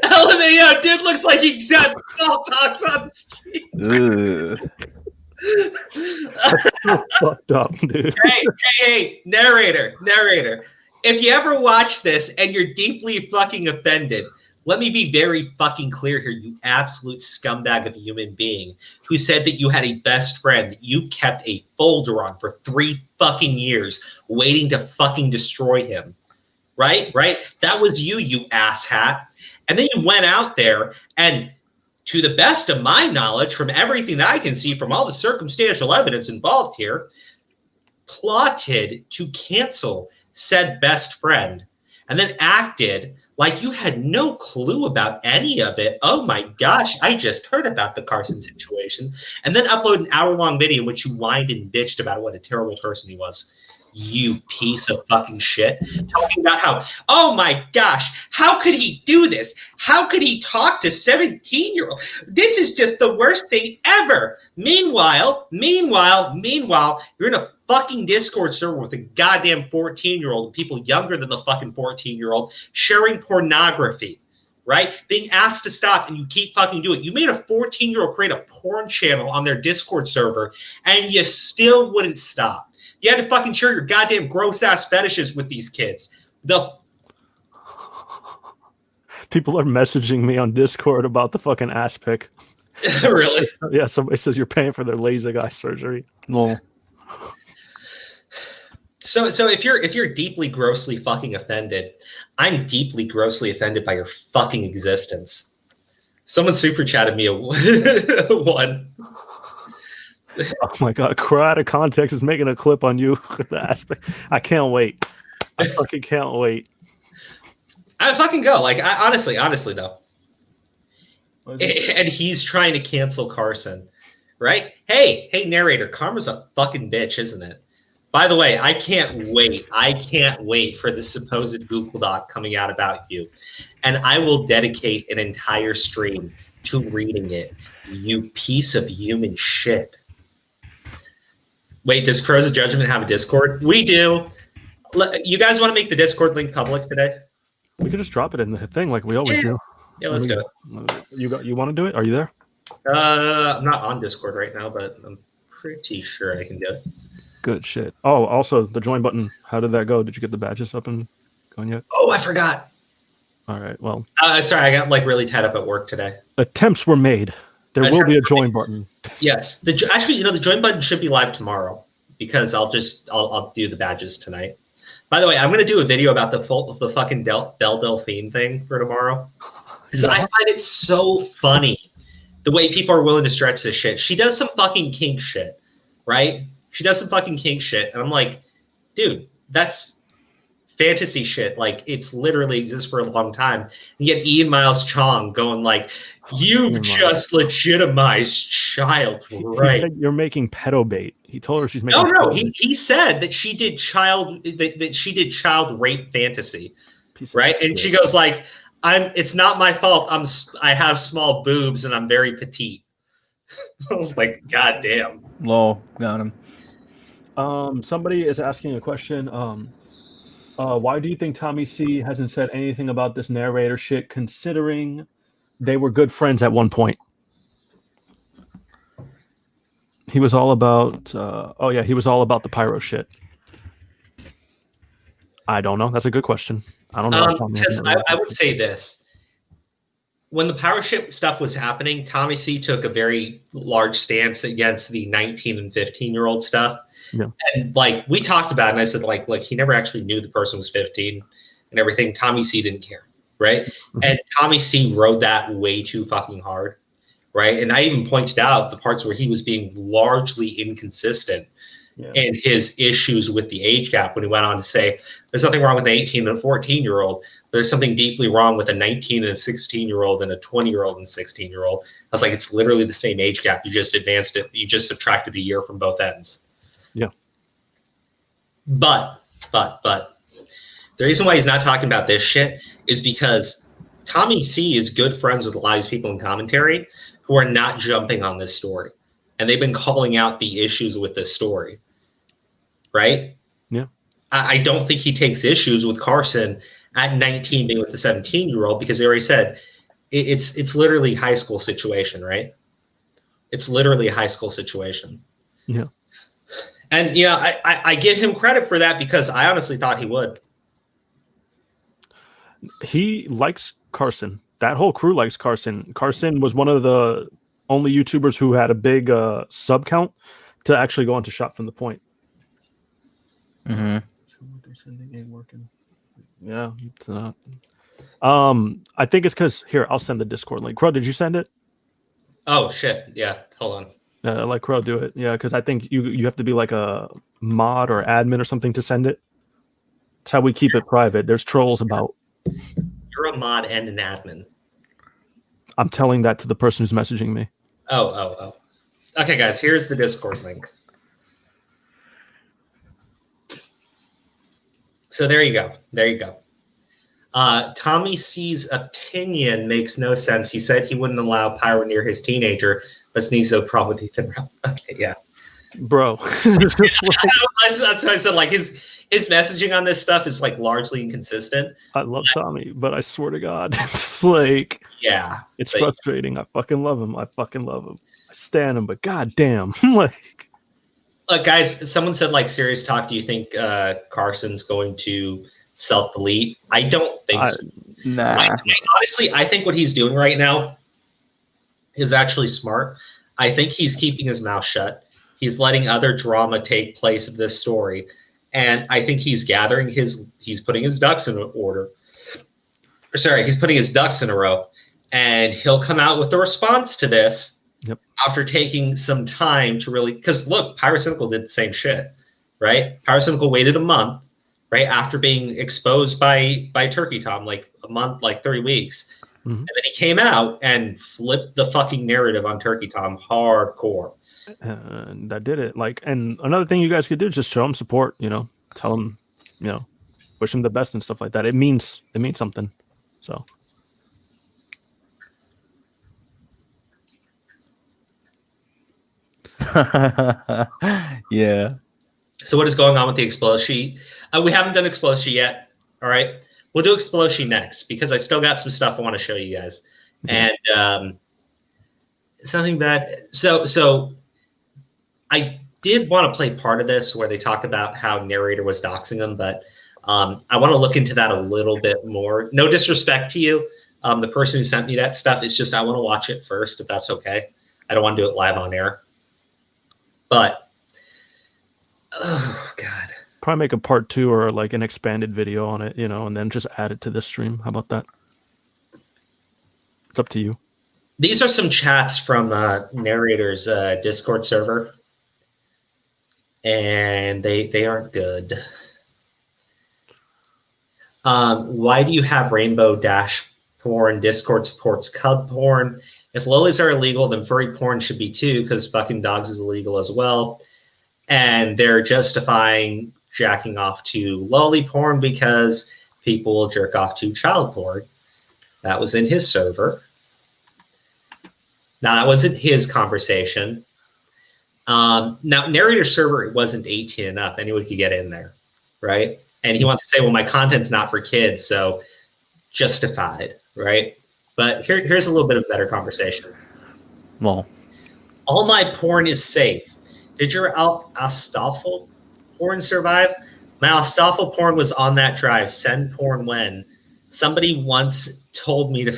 LMAO, dude looks like he got smallpox on the street. That's so fucked up, dude. Hey, narrator. If you ever watch this and you're deeply fucking offended, let me be very fucking clear here, you absolute scumbag of a human being who said that you had a best friend that you kept a folder on for 3 fucking years waiting to fucking destroy him. Right? That was you asshat. And then you went out there and, to the best of my knowledge, from everything that I can see, from all the circumstantial evidence involved here, plotted to cancel said best friend. and then acted like you had no clue about any of it. Oh my gosh, I just heard about the Carson situation. And then upload an hour-long video in which you whined and bitched about what a terrible person he was. You piece of fucking shit. Talking about how, oh my gosh, how could he do this? How could he talk to 17-year-old? This is just the worst thing ever. Meanwhile, you're in a fucking Discord server with a goddamn 14-year-old, people younger than the fucking 14-year-old, sharing pornography, right? Being asked to stop, and you keep fucking doing it. You made a 14-year-old create a porn channel on their Discord server, and you still wouldn't stop. You had to fucking share your goddamn gross-ass fetishes with these kids. People are messaging me on Discord about the fucking ass pic. Really? Yeah, somebody says you're paying for their laser eye surgery. Lol. So if you're deeply grossly fucking offended, I'm deeply grossly offended by your fucking existence. Someone super chatted me a one. Oh my god, Crow Out of Context is making a clip on you with the aspect. I can't wait. I fucking can't wait. I fucking go. Like, honestly though. And he's trying to cancel Carson, right? Hey, narrator, karma's a fucking bitch, isn't it? By the way, I can't wait for the supposed Google Doc coming out about you. And I will dedicate an entire stream to reading it. You piece of human shit. Wait, does Crow's Judgement have a Discord? We do. You guys want to make the Discord link public today? We could just drop it in the thing like we always do. Yeah, let's do it. You want to do it? Are you there? I'm not on Discord right now, but I'm pretty sure I can do it. Good shit. Oh, also the join button. How did that go? Did you get the badges up and going yet? Oh, I forgot. All right. Well, sorry, I got like really tied up at work today. Attempts were made. There will be a join button. Yes. Actually, the join button should be live tomorrow because I'll do the badges tonight. By the way, I'm going to do a video about the fucking Belle Delphine thing for tomorrow because I find it so funny the way people are willing to stretch this shit. She does some fucking kink shit, right? She does some fucking kink shit, and I'm like, dude, that's fantasy shit. Like, it's literally exists for a long time. And yet Ian Miles Chong going like, you've just legitimized child rape. You're making pedo bait. He told her she's making. No. He said that she did child rape fantasy, right? And she goes like, It's not my fault. I have small boobs and I'm very petite. I was like, God damn. Lol, got him. Somebody is asking a question. Why do you think Tommy C hasn't said anything about this narrator shit, considering they were good friends at one point? He was all about. He was all about the pyro shit. I don't know. That's a good question. I don't know. Because I would say this. When the power ship stuff was happening, Tommy C took a very large stance against the 19 and 15-year-old stuff. Yeah. And like we talked about it, and I said, like he never actually knew the person was 15 and everything. Tommy C didn't care, right? Mm-hmm. And Tommy C rode that way too fucking hard, right? And I even pointed out the parts where he was being largely inconsistent in his issues with the age gap when he went on to say, there's nothing wrong with an 18 and a 14-year-old. There's something deeply wrong with a 19 and a 16-year-old and a 20-year-old and 16-year-old. I was like, it's literally the same age gap. You just advanced it. You just subtracted a year from both ends. Yeah. But the reason why he's not talking about this shit is because Tommy C is good friends with a lot of these people in commentary who are not jumping on this story. And they've been calling out the issues with this story. Right? Yeah. I don't think he takes issues with Carson at 19 being with the 17-year-old because they already said it's literally a high school situation, right? It's literally a high school situation. Yeah. And, I give him credit for that because I honestly thought he would. He likes Carson. That whole crew likes Carson. Carson was one of the only YouTubers who had a big sub count to actually go on to Shot from the Point. Mm-hmm. Yeah, it's not. I think it's because here I'll send the Discord link. Crow, did you send it? Oh shit! Yeah, hold on. Let Crow do it. Yeah, because I think you have to be like a mod or admin or something to send it. That's how we keep it private. There's trolls about. You're a mod and an admin. I'm telling that to the person who's messaging me. Oh. Okay, guys, here's the Discord link. So there you go. Tommy C's opinion makes no sense. He said he wouldn't allow Pyro near his teenager, but Sneezo probably didn't. Okay, yeah. Bro. That's what I said. Like his messaging on this stuff is like largely inconsistent. I love Tommy, but I swear to God, it's like, yeah, it's frustrating. I fucking love him. I stand him, but goddamn, like. Look, guys, someone said like serious talk. Do you think Carson's going to self-delete? I don't think so. Nah. Honestly, I think what he's doing right now is actually smart. I think he's keeping his mouth shut. He's letting other drama take place of this story. And I think he's he's putting his ducks in order. He's putting his ducks in a row. And he'll come out with a response to this after taking some time to really, because look, Pyrocynical did the same shit, right? Pyrocynical waited a month, right, after being exposed by Turkey Tom, like a month, like 3 weeks. Mm-hmm. And then he came out and flipped the fucking narrative on Turkey Tom hardcore. And that did it. Like, and another thing you guys could do is just show him support, tell him, wish him the best and stuff like that. It means something. So. Yeah. So what is going on with the Xploshi? We haven't done Xploshi yet. All right. We'll do Xploshi next because I still got some stuff I want to show you guys. Mm-hmm. And it's nothing bad. So I did want to play part of this where they talk about how Narrator was doxing them, but I want to look into that a little bit more. No disrespect to you, the person who sent me that stuff. It's just I want to watch it first, if that's okay. I don't want to do it live on air. But, oh, God. Probably make a part 2 or like an expanded video on it, and then just add it to this stream. How about that? It's up to you. These are some chats from Narrator's Discord server. And they aren't good. Why do you have Rainbow Dash porn? Discord supports cub porn. If lollies are illegal, then furry porn should be too, because fucking dogs is illegal as well. And they're justifying jacking off to lolly porn because people will jerk off to child porn. That was in his server. Now, that wasn't his conversation. Now, Narrator's server, it wasn't 18 and up. Anyone could get in there, right? And he wants to say, well, my content's not for kids, so justified, right? But here's a little bit of better conversation. Well, all my porn is safe. Did your Astolfo porn survive? My Astolfo porn was on that drive. Send porn when. Somebody once told me to.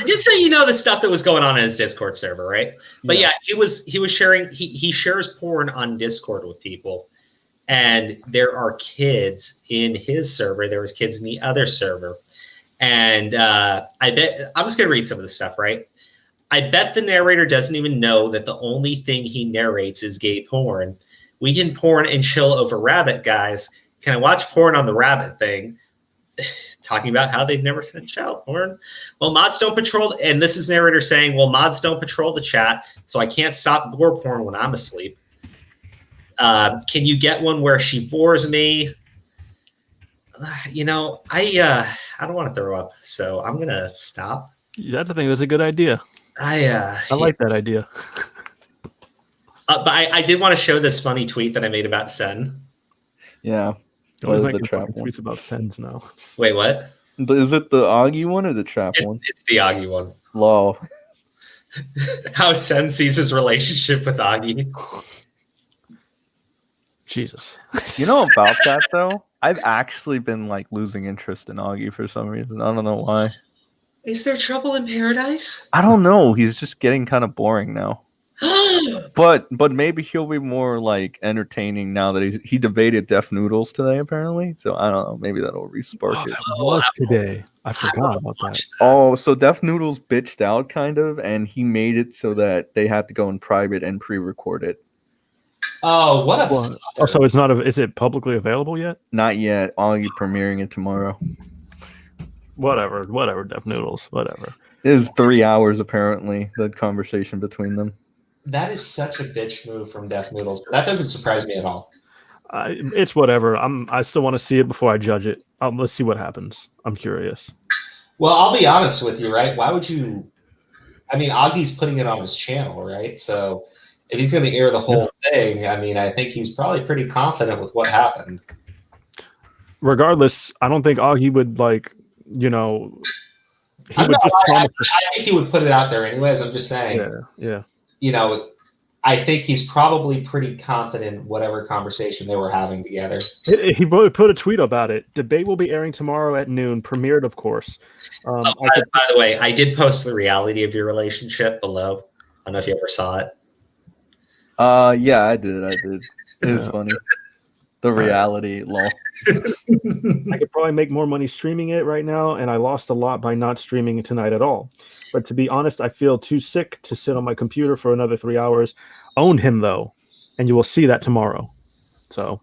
Just so you know the stuff that was going on in his Discord server, right? But yeah, he was sharing. He shares porn on Discord with people. And there are kids in his server. There was kids in the other server. And I bet, I'm just going to read some of the stuff, right? I bet the narrator doesn't even know that the only thing he narrates is gay porn. We can porn and chill over rabbit, guys. Can I watch porn on the rabbit thing? Talking about how they've never sent child porn. Well, mods don't patrol. And this is narrator saying, well, mods don't patrol the chat, so I can't stop gore porn when I'm asleep. Can you get one where she bores me? I don't want to throw up, so I'm gonna stop. That's the thing. That's a good idea. I like that idea. But I did want to show this funny tweet that I made about Sen. Yeah. The trap tweets about Sens now. Wait, what? Is it the Augie one or the trap one? It's the Augie one. Lol. How Sen sees his relationship with Augie. Jesus. You know about that though? I've actually been like losing interest in Augie for some reason. I don't know why. Is there trouble in paradise? I don't know. He's just getting kind of boring now. but maybe he'll be more like entertaining now that he debated Deaf Noodles today apparently. So I don't know. Maybe that'll re-spark it. That was today. I forgot about that. Oh, so Deaf Noodles bitched out kind of, and he made it so that they had to go in private and pre-record it. Oh, what a Well, oh, so it's not. Is it publicly available yet? Not yet. I'll be premiering it tomorrow. Whatever. Deaf Noodles. Whatever. It is 3 hours apparently. The conversation between them. That is such a bitch move from Deaf Noodles. That doesn't surprise me at all. It's whatever. I still want to see it before I judge it. Let's see what happens. I'm curious. Well, I'll be honest with you, right? Why would you? I mean, Augie's putting it on his channel, right? So if he's going to air the whole thing, I mean, I think he's probably pretty confident with what happened. Regardless, I don't think Augie would he would just I think he would put it out there anyways. I'm just saying. Yeah. I think he's probably pretty confident in whatever conversation they were having together. He put a tweet about it. Debate will be airing tomorrow at noon. Premiered, of course. By the way, I did post the reality of your relationship below. I don't know if you ever saw it. Yeah, I did. It was funny. The reality, lol. I could probably make more money streaming it right now, and I lost a lot by not streaming it tonight at all. But to be honest, I feel too sick to sit on my computer for another 3 hours. Owned him, though, and you will see that tomorrow. So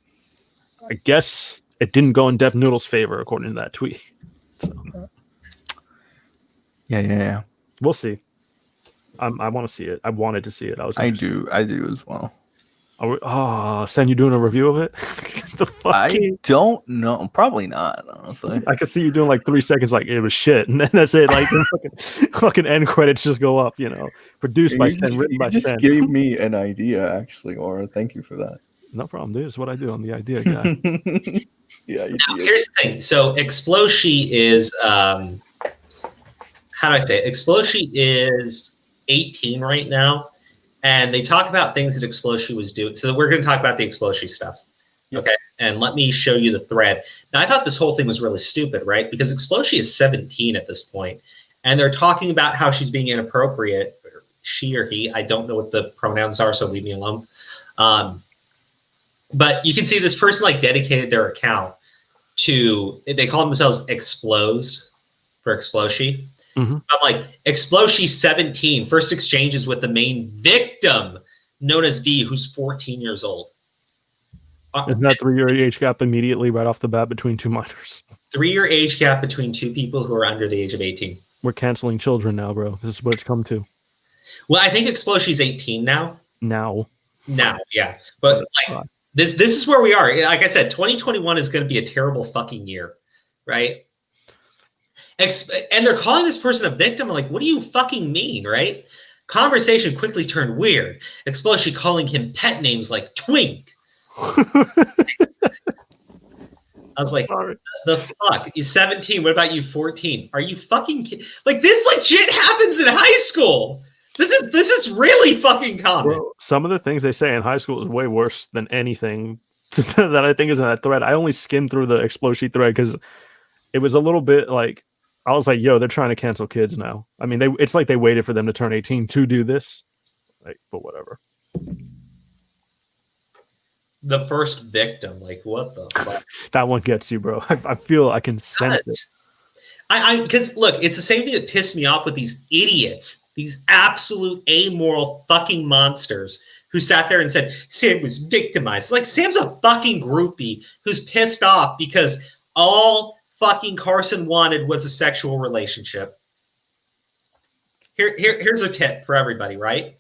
I guess it didn't go in Deaf Noodle's favor, according to that tweet. So. Yeah. We'll see. I want to see it. I wanted to see it. I do as well. Sen, you doing a review of it? I don't know. Probably not, honestly. I could see you doing 3 seconds, it was shit, and then that's it. Fucking end credits just go up. Produced by Sen, written by Sen. You just gave me an idea, actually, Aura. Thank you for that. No problem, dude. It's what I do. I'm the idea guy. Yeah. Now, here's the thing. So Xploshi is how do I say it? Xploshi is 18 right now. And they talk about things that Xploshi was doing. So we're going to talk about the Xploshi stuff. Yep. Okay. And let me show you the thread. Now, I thought this whole thing was really stupid, right? Because Xploshi is 17 at this point, and they're talking about how she's being inappropriate, or she or he. I don't know what the pronouns are, so leave me alone. But you can see this person dedicated their account to, they call themselves Xplosed for Xploshi. Mm-hmm. I'm like, Xploshi 17, first exchanges with the main victim, known as V, who's 14 years old. Isn't that 3-year age gap immediately right off the bat between two minors? 3-year age gap between two people who are under the age of 18. We're canceling children now, bro. This is what it's come to. Well, I think Xploshi's 18 now. Now, yeah. But this is where we are. Like I said, 2021 is going to be a terrible fucking year, right? And they're calling this person a victim. I'm like, what do you fucking mean, right? Conversation quickly turned weird. Xploshi calling him pet names like Twink. I was like, the fuck? He's 17. What about you, 14? Are you fucking kidding? This legit happens in high school. This is really fucking common. Bro, some of the things they say in high school is way worse than anything that I think is in that thread. I only skimmed through the Xploshi thread because it was a little bit I was like, yo, they're trying to cancel kids now. I mean, it's like they waited for them to turn 18 to do this. But whatever. The first victim, what the fuck? That one gets you, bro. I feel I can sense it. Because look, it's the same thing that pissed me off with these idiots, these absolute amoral fucking monsters who sat there and said Sam was victimized. Sam's a fucking groupie who's pissed off because all fucking Carson wanted was a sexual relationship. Here's a tip for everybody, right?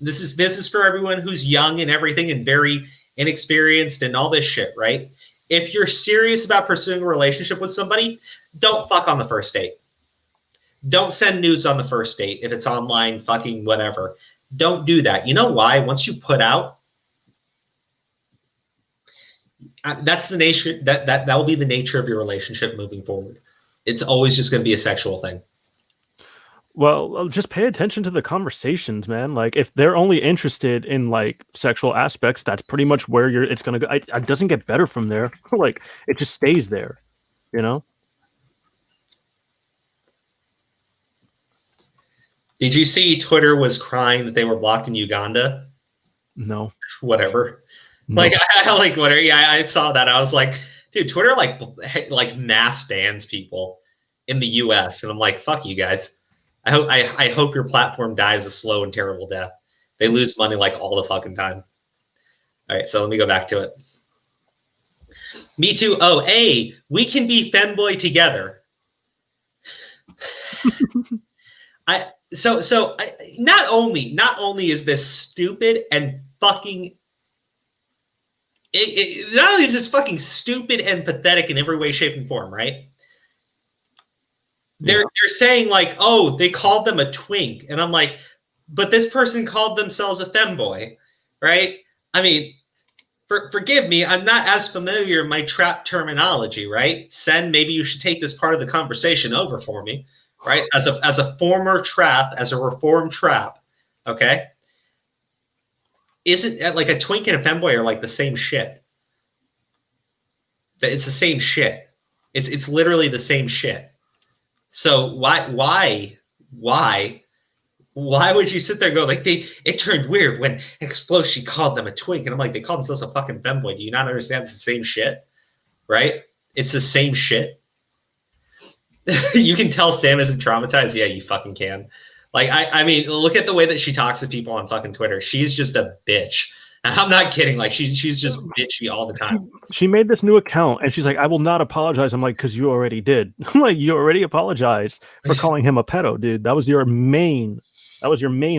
This is for everyone who's young and everything and very inexperienced and all this shit, right? If you're serious about pursuing a relationship with somebody, don't fuck on the first date. Don't send nudes on the first date if it's online, fucking whatever. Don't do that. You know why? Once you put out, that's the nature that will be the nature of your relationship moving forward. It's always just going to be a sexual thing. Well, just pay attention to the conversations, man. If they're only interested in sexual aspects, that's pretty much where it's going to go. It doesn't get better from there. It just stays there, Did you see Twitter was crying that they were blocked in Uganda? No. Whatever. No. Whatever. Yeah, I saw that. I was like, dude, Twitter mass bans people in the US. And I'm like, fuck you guys. I hope your platform dies a slow and terrible death. They lose money all the fucking time. All right, so let me go back to it. Me too. Oh, A, we can be femboy together. Not only is this stupid and fucking not only is this fucking stupid and pathetic in every way, shape, and form, right? They're saying like, oh, they called them a twink, and I'm like, but this person called themselves a femboy, right? I mean, forgive me, I'm not as familiar with my trap terminology, right? Sen, maybe you should take this part of the conversation over for me, right? As a former trap, as a reformed trap, okay? Isn't like a twink and a femboy are like the same shit? It's the same shit. It's literally the same shit. So why would you sit there and go like it turned weird when Xploshi called them a twink, and I'm like, they called themselves a fucking femboy. Do you not understand it's the same shit? Right? It's the same shit. You can tell Sam isn't traumatized. Yeah, you fucking can. Like, I mean, look at the way that she talks to people on fucking Twitter. She's just a bitch. And I'm not kidding. Like, she's just bitchy all the time. She made this new account, and she's like, I will not apologize. I'm like, because you already did. I'm like, you already apologized for calling him a pedo, dude. That was your main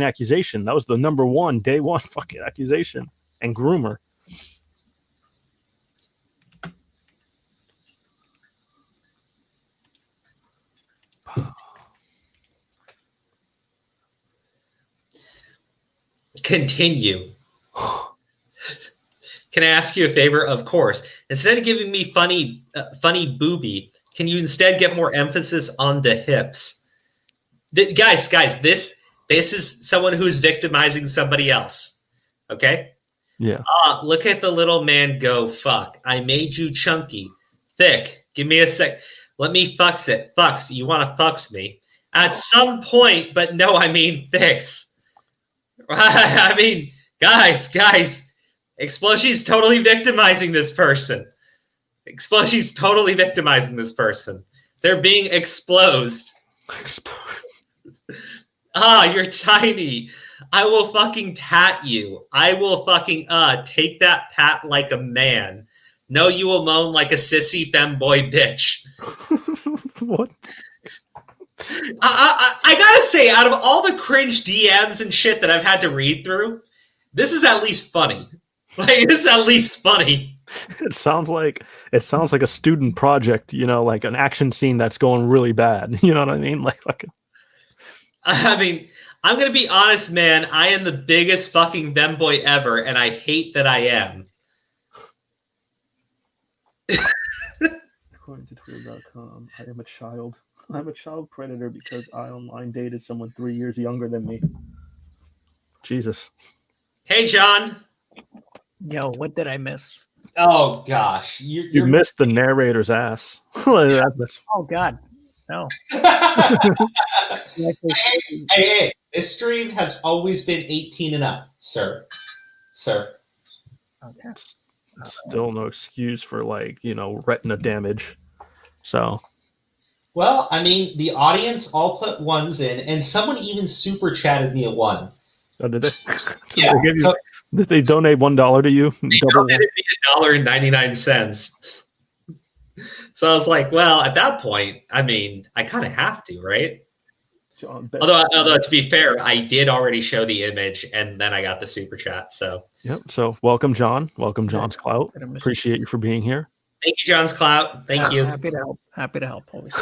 accusation. That was the number one, day one fucking accusation. And groomer. Continue. Can I ask you a favor? Of course. Instead of giving me funny booby, can you instead get more emphasis on the hips? Guys, this is someone who's victimizing somebody else. Okay? Yeah. Look at the little man go, fuck. I made you chunky, thick. Give me a sec. Let me fucks it. Fucks. You want to fucks me? At some point, but no, I mean fix. I mean, guys, Xploshi's totally victimizing this person. Xploshi's totally victimizing this person. They're being explosed. You're tiny. I will fucking pat you. I will fucking take that pat like a man. No, you will moan like a sissy femboy bitch. What? I gotta say, out of all the cringe DMs and shit that I've had to read through, this is at least funny. Like, this is at least funny. It sounds like a student project, you know, like an action scene that's going really bad. You know what I mean? Like fucking. I mean, I'm gonna be honest, man. I am the biggest fucking femboy ever, and I hate that I am. According to Twitter.com, I am a child. I'm a child predator because I online dated someone 3 years younger than me. Jesus. Hey, John. Yo, what did I miss? Oh gosh, You missed the narrator's ass. That's... Oh God, no. Hey, this stream has always been 18 and up, sir. Okay. Still no excuse for, like, you know, retina damage. So. Well, I mean, the audience all put ones in, and someone even super chatted me a one. Oh, did they? Yeah. Did they donate $1 to you? They donated me $1.99. So I was like, well, at that point, I mean, I kind of have to, right? Although to be fair, I did already show the image, and then I got the super chat. So yep. So welcome, John. Welcome, John's Clout. Appreciate you for being here. Thank you, John's Clout. Thank you. Happy to help. Always.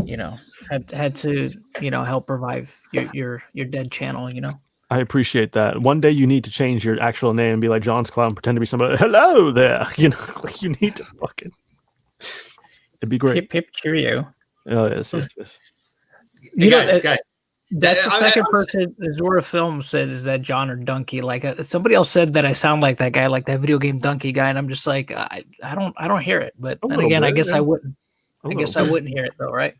You know, had to, you know, help revive your dead channel. You know. I appreciate that. One day you need to change your actual name and be like John's Clout and pretend to be somebody. Hello there. You know, like you need to fucking. It'd be great. Hip cheerio. Oh yes. You know, guys. That's the second person Azora Film said is that John or Donkey. Like somebody else said that I sound like that guy, like that video game Donkey guy, and I'm just like, I don't hear it. But then again, I guess I wouldn't. I guess I wouldn't hear it though, right?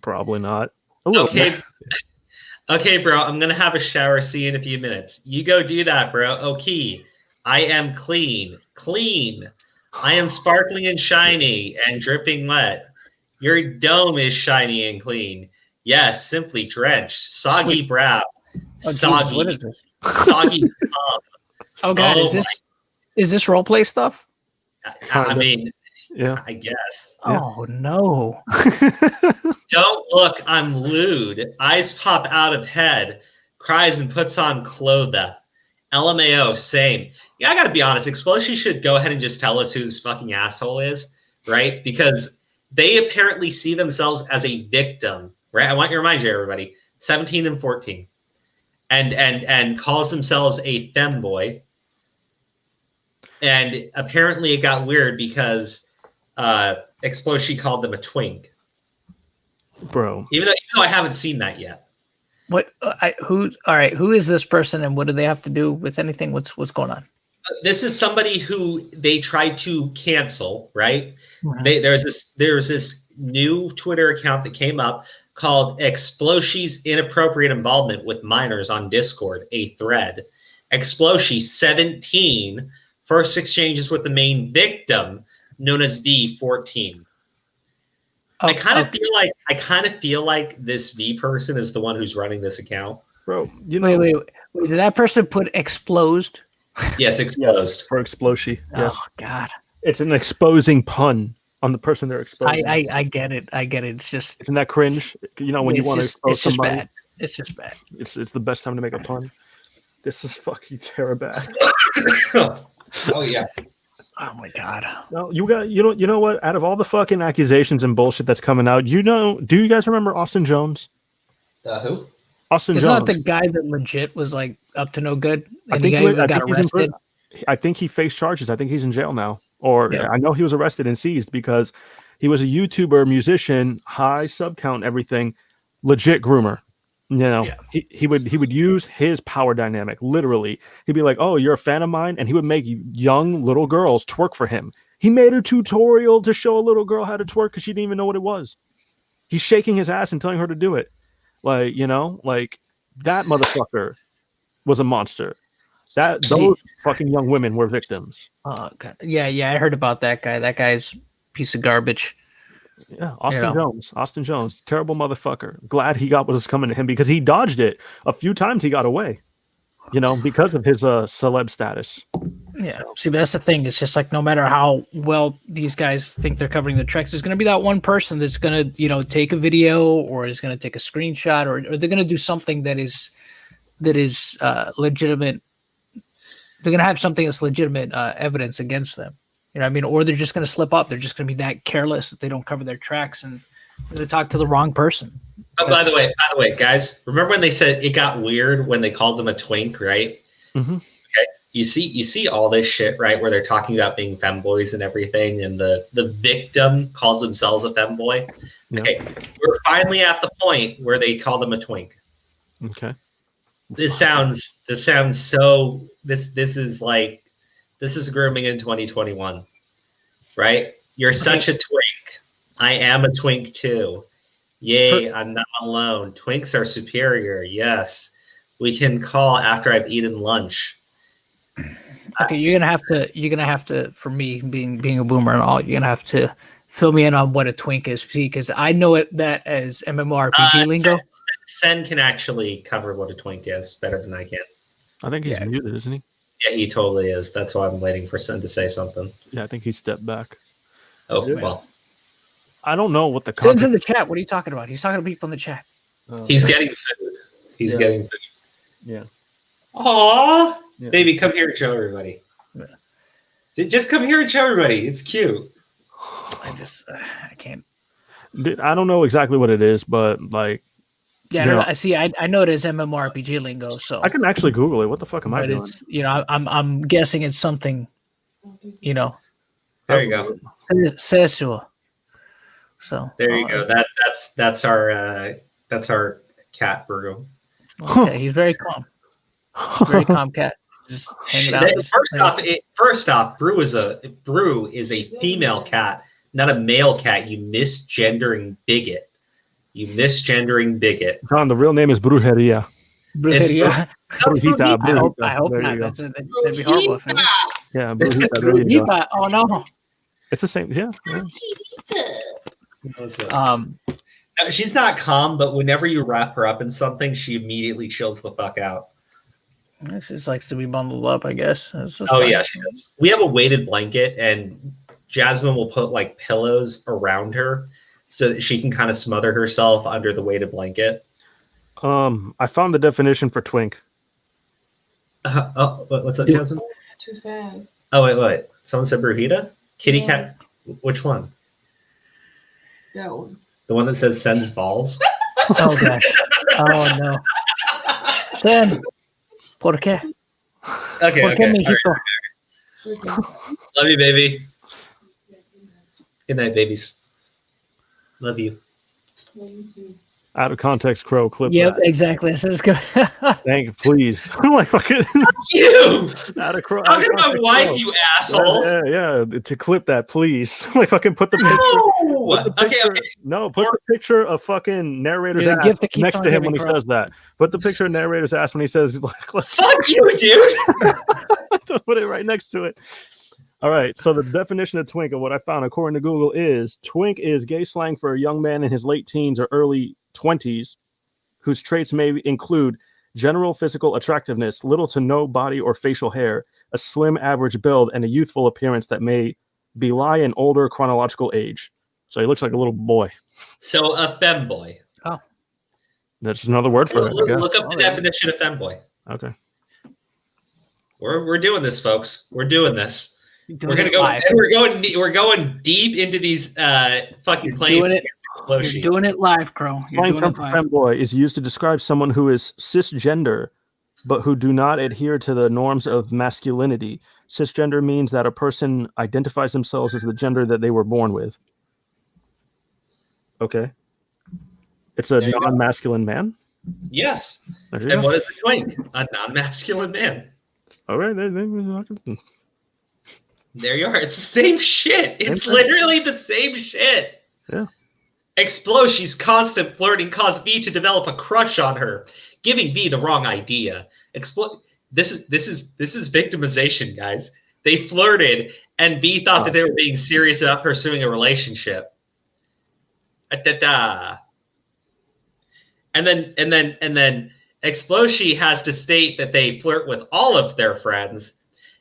Probably not. Okay. Okay, bro. I'm gonna have a shower. See you in a few minutes. You go do that, bro. Okay. I am clean. I am sparkling and shiny and dripping wet. Your dome is shiny and clean. Yes, simply drenched. Soggy brow. Oh, Soggy. Jesus, what is this? Soggy tongue. Oh God, is this role play stuff? I mean, Yeah. I guess. Yeah. Oh no. Don't look, I'm lewd. Eyes pop out of head. Cries and puts on clotha. LMAO, same. Yeah, I gotta be honest. Xploshi should go ahead and just tell us who this fucking asshole is, right? Because they apparently see themselves as a victim, right? I want to remind you, everybody, 17 and 14. And calls themselves a femboy. And apparently it got weird because Xploshi called them a twink. Bro. Even though I haven't seen that yet. What? Who is this person, and what do they have to do with anything? What's going on? This is somebody who they tried to cancel, right? Mhm. There's this new Twitter account that came up called Xploshi's inappropriate involvement with minors on Discord, a thread. Xploshi 17 first exchanges with the main victim, known as V14. I kind of feel like this V person is the one who's running this account. Bro, you know. Wait. Did that person put explosed? Yes, exposed. For Xploshi. Yes. Oh God. It's an exposing pun on the person they're exposing. I get it. It's just. Isn't that cringe? You know, when you want to expose it's just somebody. bad. It's just bad. It's the best time to make a pun. This is fucking terrible. Oh yeah. Oh my God. No, you know what? Out of all the fucking accusations and bullshit that's coming out, do you guys remember Austin Jones? Who? Austin It's Jones. not the guy that legit was like up to no good, I and think the guy who got he's in arrested. prison. I think he faced charges. I think he's in jail now. Or Yeah. I know he was arrested and seized because he was a YouTuber, musician, high sub count, everything, legit groomer. You know, Yeah. he would use his power dynamic. Literally, he'd be like, "Oh, you're a fan of mine," and he would make young little girls twerk for him. He made a tutorial to show a little girl how to twerk because she didn't even know what it was. He's shaking his ass and telling her to do it. Like, you know, like that motherfucker was a monster. Those fucking young women were victims. Oh God. Yeah, I heard about that guy. That guy's a piece of garbage. Yeah, Austin Jones, terrible motherfucker. Glad he got what was coming to him because he dodged it a few times. He got away, you know, because of his celeb status. Yeah. See, but that's the thing. It's just like no matter how well these guys think they're covering the tracks, there's going to be that one person that's going to, you know, take a video or is going to take a screenshot or they're going to do something that is legitimate. They're going to have something that's legitimate evidence against them. You know what I mean? Or they're just going to slip up. They're just going to be that careless that they don't cover their tracks and they talk to the wrong person. Oh, by the way, guys, remember when they said it got weird when they called them a twink, right? Mm-hmm. Okay. You see all this shit, right? Where they're talking about being femboys and everything, and the victim calls themselves a femboy. Yeah. Okay. We're finally at the point where they call them a twink. Okay. This sounds so this is grooming in 2021, right? You're such a twink. I am a twink too. Yay, I'm not alone. Twinks are superior. Yes. We can call after I've eaten lunch. Okay, you're gonna have to for me being a boomer and all, you're gonna have to fill me in on what a twink is, because I know that as MMORPG lingo. Sen can actually cover what a twink is better than I can. I think he's muted, isn't he? Yeah, he totally is. That's why I'm waiting for Sen to say something. Yeah, I think he stepped back. Oh, well. I don't know what the Sen's in the chat. What are you talking about? He's talking to people in the chat. He's getting food. He's getting food. Yeah. Aww. Yeah. Baby, come here and show everybody. Yeah. Just come here and show everybody. It's cute. I can't. I don't know exactly what it is, but like. Yeah, I see. I know it is MMORPG lingo, so I can actually Google it. What the fuck am I doing? It's, you know, I'm guessing it's something. You know. There you go. Sessual. So there you go. That's our cat, Brew. Okay, he's very calm. Very calm cat. Just hanging out. First off, Brew is a female cat, not a male cat. You misgendering bigot. John, the real name is Brujeria. Brujeria. Brujita. I hope not. That'd be horrible. Yeah, Brujita. Oh no. It's the same. Yeah. She's not calm, but whenever you wrap her up in something, she immediately chills the fuck out. She just likes to be bundled up, I guess. That's Oh fine. yeah, she does. We have a weighted blanket, and Jasmine will put like pillows around her so that she can kind of smother herself under the weighted blanket. I found the definition for twink. What's up, Jasmine? Too fast. Oh wait. Someone said burrito? Kitty cat. Which one? That one. The one that says sends balls? Oh gosh. Oh no. Sen. ¿Por qué? Okay. ¿Por qué, mijito? Love you, baby. Good night, babies. Love you. Out of context, Crow clip. Yep, that. exactly. This is good. Thank you, please. Like fucking You! out of Crow. Talking about wife, you assholes. Yeah. To clip that, please. Like fucking put the picture. No! Put the picture No, put the picture of fucking narrator's Yeah, ass next to him when he says that. Put the picture of narrator's ass when he says, Fuck you, dude! Put it right next to it. All right. So the definition of twink of what I found according to Google is twink is gay slang for a young man in his late teens or early 20s whose traits may include general physical attractiveness, little to no body or facial hair, a slim average build, and a youthful appearance that may belie an older chronological age. So he looks like a little boy. So a femboy. Oh. That's another word for it, I guess. Look up the definition of femboy. Okay. We're doing this, folks. We're doing this. We're gonna go. We're going deep into these fucking claims. You're doing it live, Crow. Slang term for femboy is used to describe someone who is cisgender, but who do not adhere to the norms of masculinity. Cisgender means that a person identifies themselves as the gender that they were born with. Okay. It's a non-masculine man? Yes. And what is a twink? A non-masculine man. All right. There you are. It's the same shit. It's literally the same shit. Yeah. Xploshi's constant flirting caused V to develop a crush on her, giving V the wrong idea. This is victimization, guys. They flirted, and V thought that they were being serious about pursuing a relationship. And then Xploshi has to state that they flirt with all of their friends.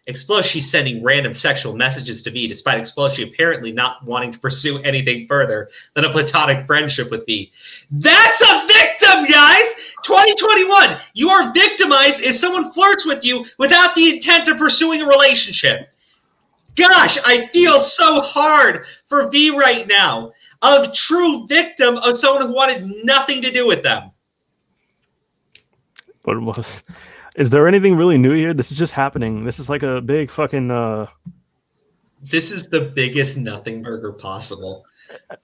Xploshi sending random sexual messages to V, despite Xploshi apparently not wanting to pursue anything further than a platonic friendship with V. That's a victim, guys! 2021, you are victimized if someone flirts with you without the intent of pursuing a relationship. Gosh, I feel so hard for V right now. A true victim of someone who wanted nothing to do with them. But is there anything really new here? This is just happening. This is like a big fucking. This is the biggest nothing burger possible.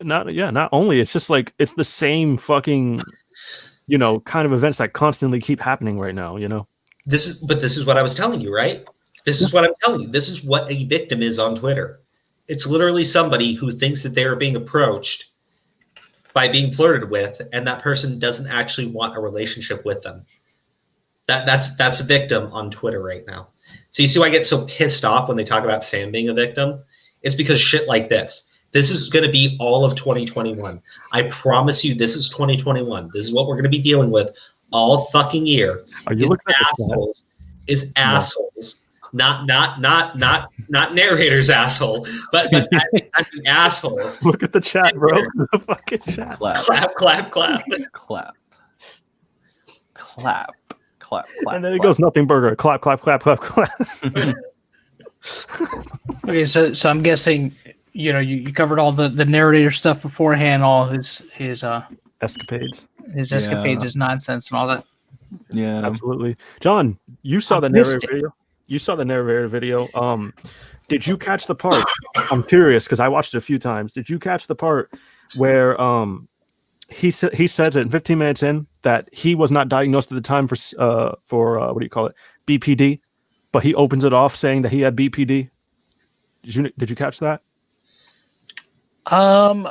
Not only it's just like it's the same fucking, kind of events that constantly keep happening right now. This is what I was telling you, right? This is what I'm telling you. This is what a victim is on Twitter. It's literally somebody who thinks that they are being approached by being flirted with, and that person doesn't actually want a relationship with them. That's a victim on Twitter right now. So you see why I get so pissed off when they talk about Sam being a victim? It's because shit like this. This is going to be all of 2021. I promise you, this is 2021. This is what we're going to be dealing with all fucking year. Are you looking at assholes? Is assholes? Not narrator's asshole, but I mean assholes. Look at the chat, bro. The fucking chat. Clap. And then it goes nothing burger. Clap. Okay, so I'm guessing you covered all the narrator stuff beforehand, all his escapades, his nonsense and all that. Yeah, absolutely. John, you saw the narrator video. You saw the narrator video. Did you catch the part? I'm curious because I watched it a few times. Did you catch the part where he says it 15 minutes in that he was not diagnosed at the time for what do you call it, BPD, but he opens it off saying that he had BPD. Did you catch that? I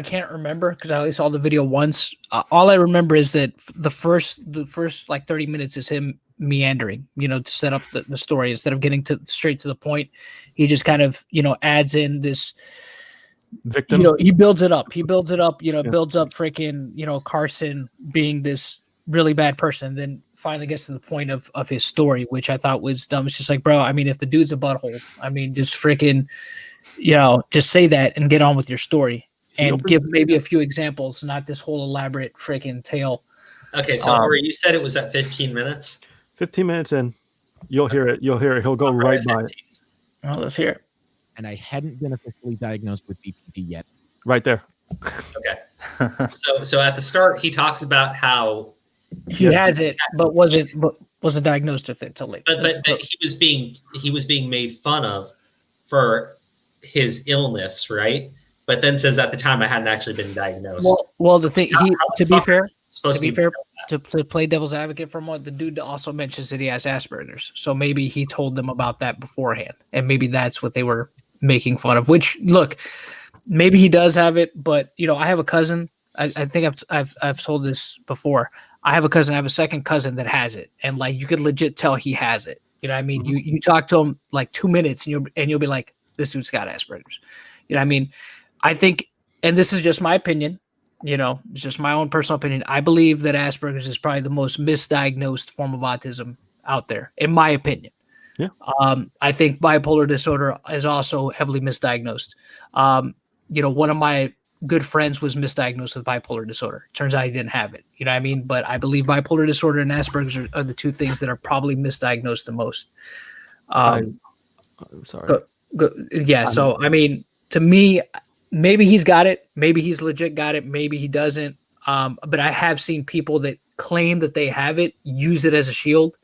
can't remember because I only saw the video once. All I remember is that the first like 30 minutes is him meandering, to set up the story instead of getting straight to the point. He just kind of, adds in this victim. He builds it up. Builds up freaking, Carson being this really bad person. Then finally gets to the point of his story, which I thought was dumb. It's just like, bro, I mean, if the dude's a butthole, I mean, just freaking, just say that and get on with your story and give maybe a few examples, not this whole elaborate freaking tale. Okay, so Ori, you said it was at 15 minutes. 15 minutes in, you'll hear it. You'll hear it. He'll go right by it. Oh, let's hear it. And I hadn't been officially diagnosed with BPD yet. Right there. Okay. So at the start, he talks about how he has it, but wasn't diagnosed with it till late. But he was being made fun of for his illness, right? But then says at the time I hadn't actually been diagnosed. Well, the thing to be fair, to play devil's advocate for a moment, the dude also mentions that he has Asperger's, so maybe he told them about that beforehand, and maybe that's what they were making fun of. Which, look, maybe he does have it, but I have a cousin. I think I've told this before. I have a cousin. I have a second cousin that has it, and like you could legit tell he has it. You know what I mean? Mm-hmm. You talk to him like 2 minutes, and you'll be like, this dude's got Asperger's. You know what I mean? I think, and this is just my opinion. It's just my own personal opinion. I believe that Asperger's is probably the most misdiagnosed form of autism out there, in my opinion. Yeah. I think bipolar disorder is also heavily misdiagnosed. One of my good friends was misdiagnosed with bipolar disorder. Turns out he didn't have it. You know what I mean? But I believe bipolar disorder and Asperger's are the two things that are probably misdiagnosed the most. I'm sorry. Yeah. So, I mean, to me, maybe he's got it. Maybe he's legit got it. Maybe he doesn't. But I have seen people that claim that they have it use it as a shield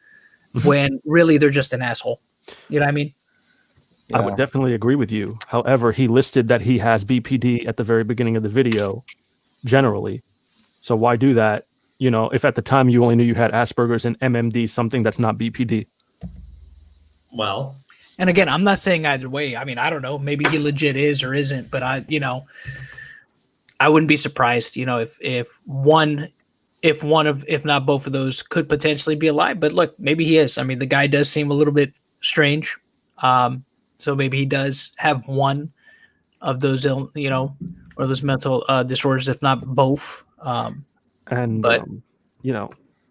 when really they're just an asshole. You know what I mean? Yeah. I would definitely agree with you. However, he listed that he has BPD at the very beginning of the video, generally. So why do that? If at the time you only knew you had Asperger's and MMD, something that's not BPD. Well, and again, I'm not saying either way. I mean, I don't know. Maybe he legit is or isn't, but I wouldn't be surprised, if not both of those could potentially be a lie. But look, maybe he is. I mean, the guy does seem a little bit strange. So maybe he does have one of those, or those mental disorders, if not both.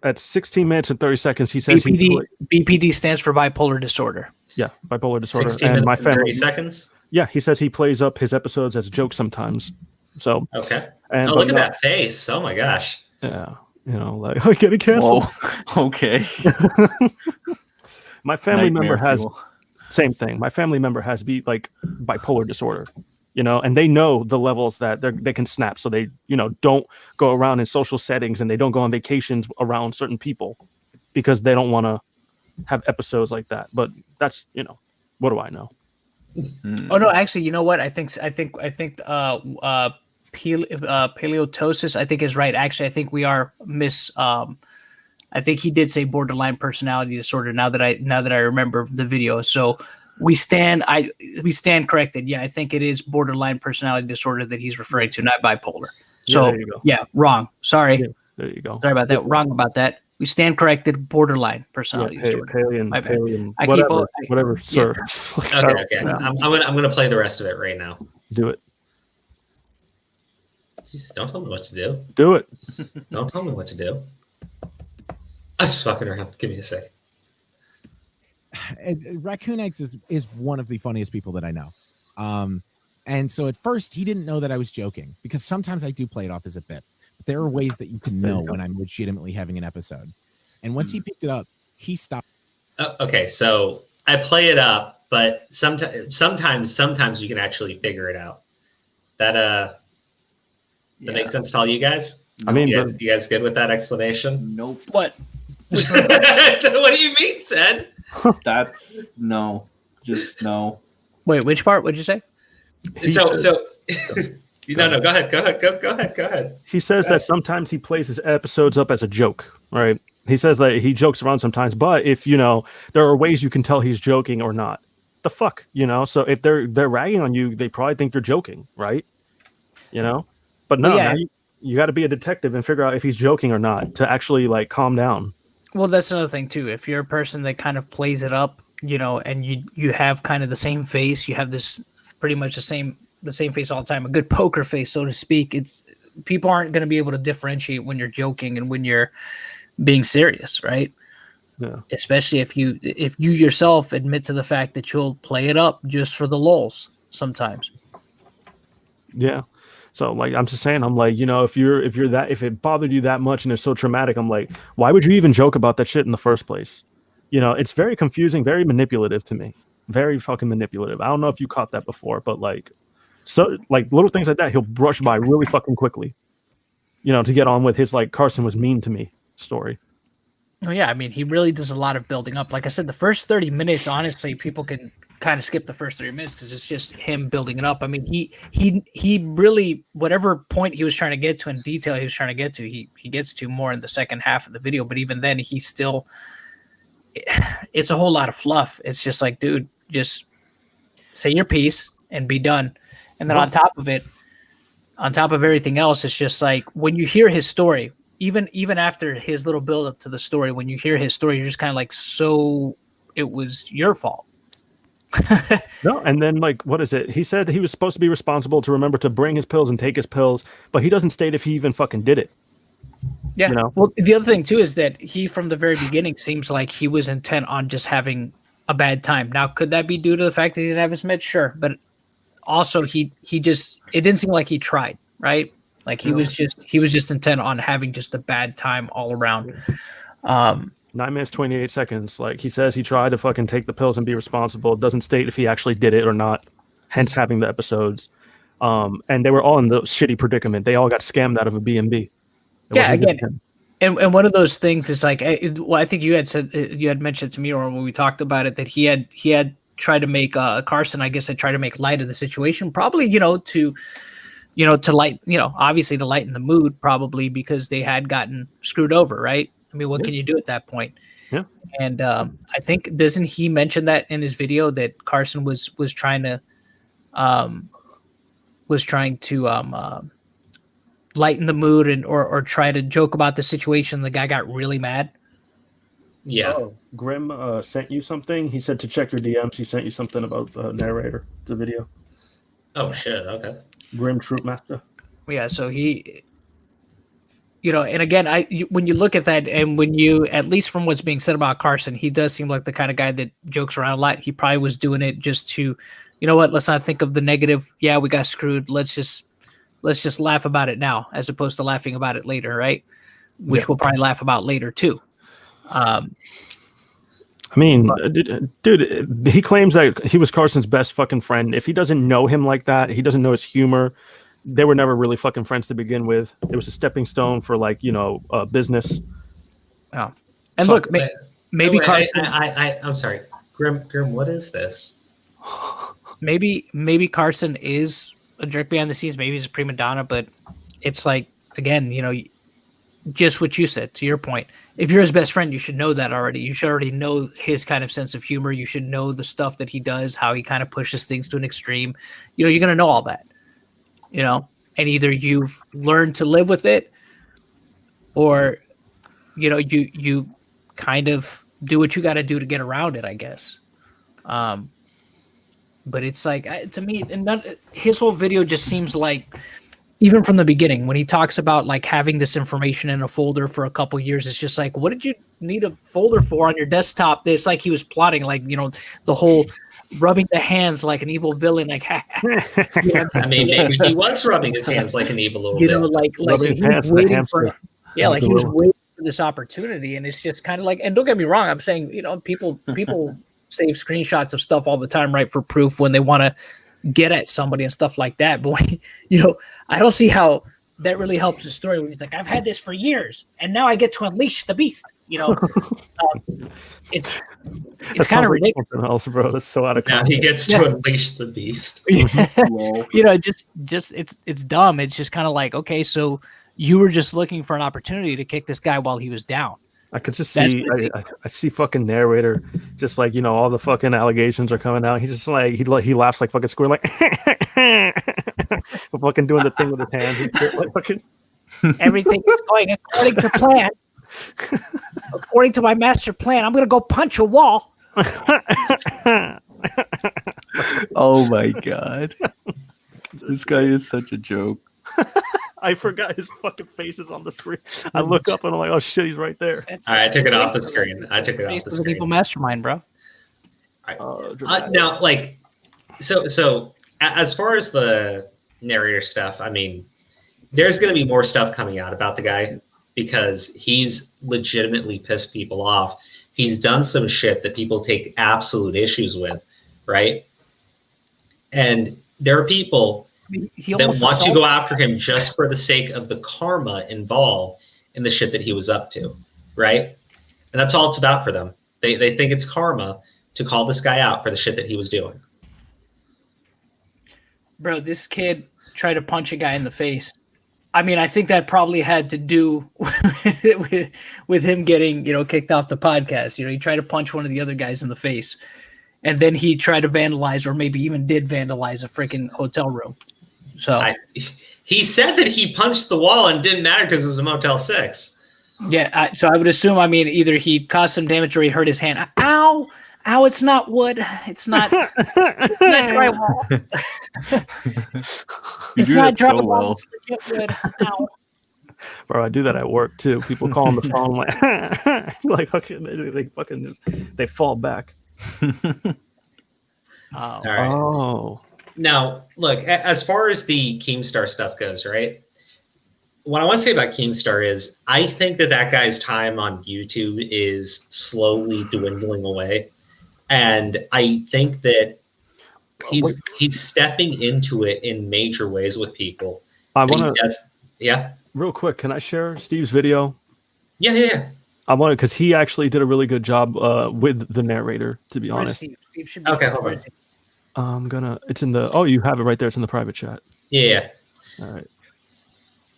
At 16 minutes and 30 seconds, he says BPD stands for bipolar disorder. Yeah, bipolar disorder. 16 and minutes and 30 seconds? Yeah, he says he plays up his episodes as a joke sometimes. So okay. And look at that face. Oh my gosh. Yeah. Like getting canceled. Whoa. Okay. My family member has same thing. My family member has bipolar disorder, and they know the levels that they can snap. So they, don't go around in social settings and they don't go on vacations around certain people because they don't want to have episodes like that. But that's, what do I know? Oh no, actually, you know what? I think paleotosis, I think, is right. Actually, I think we are I think he did say borderline personality disorder. Now that I remember the video, so we stand corrected. Yeah, I think it is borderline personality disorder that he's referring to, not bipolar. So wrong. Sorry. Yeah, there you go. Sorry about that. Wrong about that. We stand corrected. Borderline personality disorder. Whatever, sir. Yeah. Okay. I'm gonna play the rest of it right now. Do it. Jeez, don't tell me what to do. Do it. Don't tell me what to do. I'm just fucking around. Give me a sec. Raccoon Eggs is one of the funniest people that I know. And so at first he didn't know that I was joking because sometimes I do play it off as a bit. But there are ways that you can know when I'm legitimately having an episode. And once he picked it up, he stopped. Okay, so I play it up, but sometimes you can actually figure it out. That makes sense to all you guys? I mean, you guys good with that explanation? Nope. What? What do you mean, Sen? That's no. Just no. Wait, which part? What'd you say? So no, go ahead. He says that sometimes he plays his episodes up as a joke, right? He says that he jokes around sometimes, but if there are ways you can tell he's joking or not. The fuck, so if they're ragging on you, they probably think you're joking, right? But no, now you got to be a detective and figure out if he's joking or not to actually calm down. Well, that's another thing too. If you're a person that kind of plays it up, and you have kind of the same face, you have this pretty much the same face all the time, a good poker face, so to speak. It's people aren't going to be able to differentiate when you're joking and when you're being serious, right? Yeah. Especially if you yourself admit to the fact that you'll play it up just for the lulz sometimes. Yeah. So like I'm just saying, I'm like, you know, if it bothered you that much and it's so traumatic, I'm like, why would you even joke about that shit in the first place? You know, it's very confusing, very manipulative to me. Very fucking manipulative. I don't know if you caught that before, but like so like little things like that he'll brush by really fucking quickly. You know, to get on with his like Carson was mean to me story. Oh yeah, I mean, he really does a lot of building up. Like I said, the first 30 minutes, honestly, people can kind of skip the first 30 minutes because it's just him building it up. I mean, he really, whatever point he was trying to get to in detail he was trying to get to, he gets to more in the second half of the video. But even then, he still, it's a whole lot of fluff. It's just like, dude, just say your piece and be done. And then on top of it, on top of everything else, it's just like when you hear his story, even after his little build up to the story, when you hear his story, you're just kind of like, so it was your fault. No, and then like, what is it? He said he was supposed to be responsible to remember to bring his pills and take his pills, but he doesn't state if he even fucking did it. Yeah. You know? Well, the other thing too is that he, from the very beginning, seems like he was intent on just having a bad time. Now, could that be due to the fact that he didn't have his meds? Sure, but also he just, it didn't seem like he tried, right? Like he was just intent on having just a bad time all around. 9 minutes 28 seconds. Like he says he tried to fucking take the pills and be responsible. It doesn't state if he actually did it or not, hence having the episodes. And they were all in the shitty predicament. They all got scammed out of a B&B. Yeah, again, and one of those things is like, well, I think you had mentioned to me, or when we talked about it, that he had tried to make Carson, I guess, had tried to make light of the situation, probably, to light, obviously to lighten the mood, probably because they had gotten screwed over, right? I mean, what can you do at that point? Yeah. And I think, doesn't he mention that in his video that Carson was trying to lighten the mood and or try to joke about the situation? The guy got really mad. Yeah. Oh, Grim sent you something. He said to check your DMs. He sent you something about the Narrator, the video. Oh shit. Okay. Grim Troop Master. Yeah. So he, and again, when you look at that, and when you, at least from what's being said about Carson, he does seem like the kind of guy that jokes around a lot. He probably was doing it just to, you know what? Let's not think of the negative. Yeah, we got screwed. Let's just laugh about it now, as opposed to laughing about it later, right? Which we'll probably laugh about later too. I mean, dude, he claims that he was Carson's best fucking friend. If he doesn't know him like that, he doesn't know his humor. They were never really fucking friends to begin with. It was a stepping stone for business. Oh, and look, maybe Carson. I'm sorry, Grim. What is this? Maybe Carson is a jerk behind the scenes. Maybe he's a prima donna, but it's like, again, just what you said, to your point. If you're his best friend, you should know that already. You should already know his kind of sense of humor. You should know the stuff that he does, how he kind of pushes things to an extreme. You're going to know all that, and either you've learned to live with it, or, you kind of do what you got to do to get around it, I guess. But it's like, to me, his whole video just seems like, even from the beginning, when he talks about like having this information in a folder for a couple years, it's just like, what did you need a folder for on your desktop? It's like he was plotting, like, the whole rubbing the hands like an evil villain. Like, I mean, maybe he was rubbing his hands like an evil little villain. like he was waiting for, like he was waiting for this opportunity, and it's just kind of like, and don't get me wrong, I'm saying, people save screenshots of stuff all the time, right, for proof when they want to get at somebody and stuff like that. But I don't see how that really helps the story when he's like, I've had this for years and now I get to unleash the beast. It's kind of ridiculous. Else, bro. That's so out of context. Now he gets to unleash the beast. Just it's dumb. It's just kind of like, okay, so you were just looking for an opportunity to kick this guy while he was down. I could just see, I see fucking Narrator, just like, all the fucking allegations are coming out. He's just like, he laughs like fucking square, like, fucking doing the thing with his hands and shit, like fucking. Everything is going according to plan. According to my master plan, I'm going to go punch a wall. Oh my God. This guy is such a joke. I forgot his fucking face is on the screen. I look up and I'm like, oh shit, he's right there. All right, I took it off the screen. I took it off the screen. Evil mastermind, bro. Now, like, so as far as the narrator stuff, I mean, there's going to be more stuff coming out about the guy because he's legitimately pissed people off. He's done some shit that people take absolute issues with, right? And there are people that want to go after him just for the sake of the karma involved in the shit that he was up to, right? And that's all it's about for them. They think it's karma to call this guy out for the shit that he was doing. Bro, this kid tried to punch a guy in the face. I mean, I think that probably had to do with him getting, kicked off the podcast. He tried to punch one of the other guys in the face. And then he tried to vandalize, or maybe even did vandalize, a freaking hotel room. So he said that he punched the wall and didn't matter because it was a Motel 6. Yeah, so I would assume, either he caused some damage or he hurt his hand. Ow! Ow, it's not wood. It's not drywall. It's not drywall. So well. It's legit wood. Ow. Bro, I do that at work too. People call on the phone like fucking they fall back. All right. Now, look, as far as the Keemstar stuff goes, right? What I want to say about Keemstar is I think that guy's time on YouTube is slowly dwindling away. And I think that he's stepping into it in major ways with people. Yeah. Real quick, can I share Steve's video? Yeah. I want to, because he actually did a really good job with the narrator, to be honest. Steve should be okay, hold on. It's in the, you have it right there. It's in the private chat. Yeah. All right.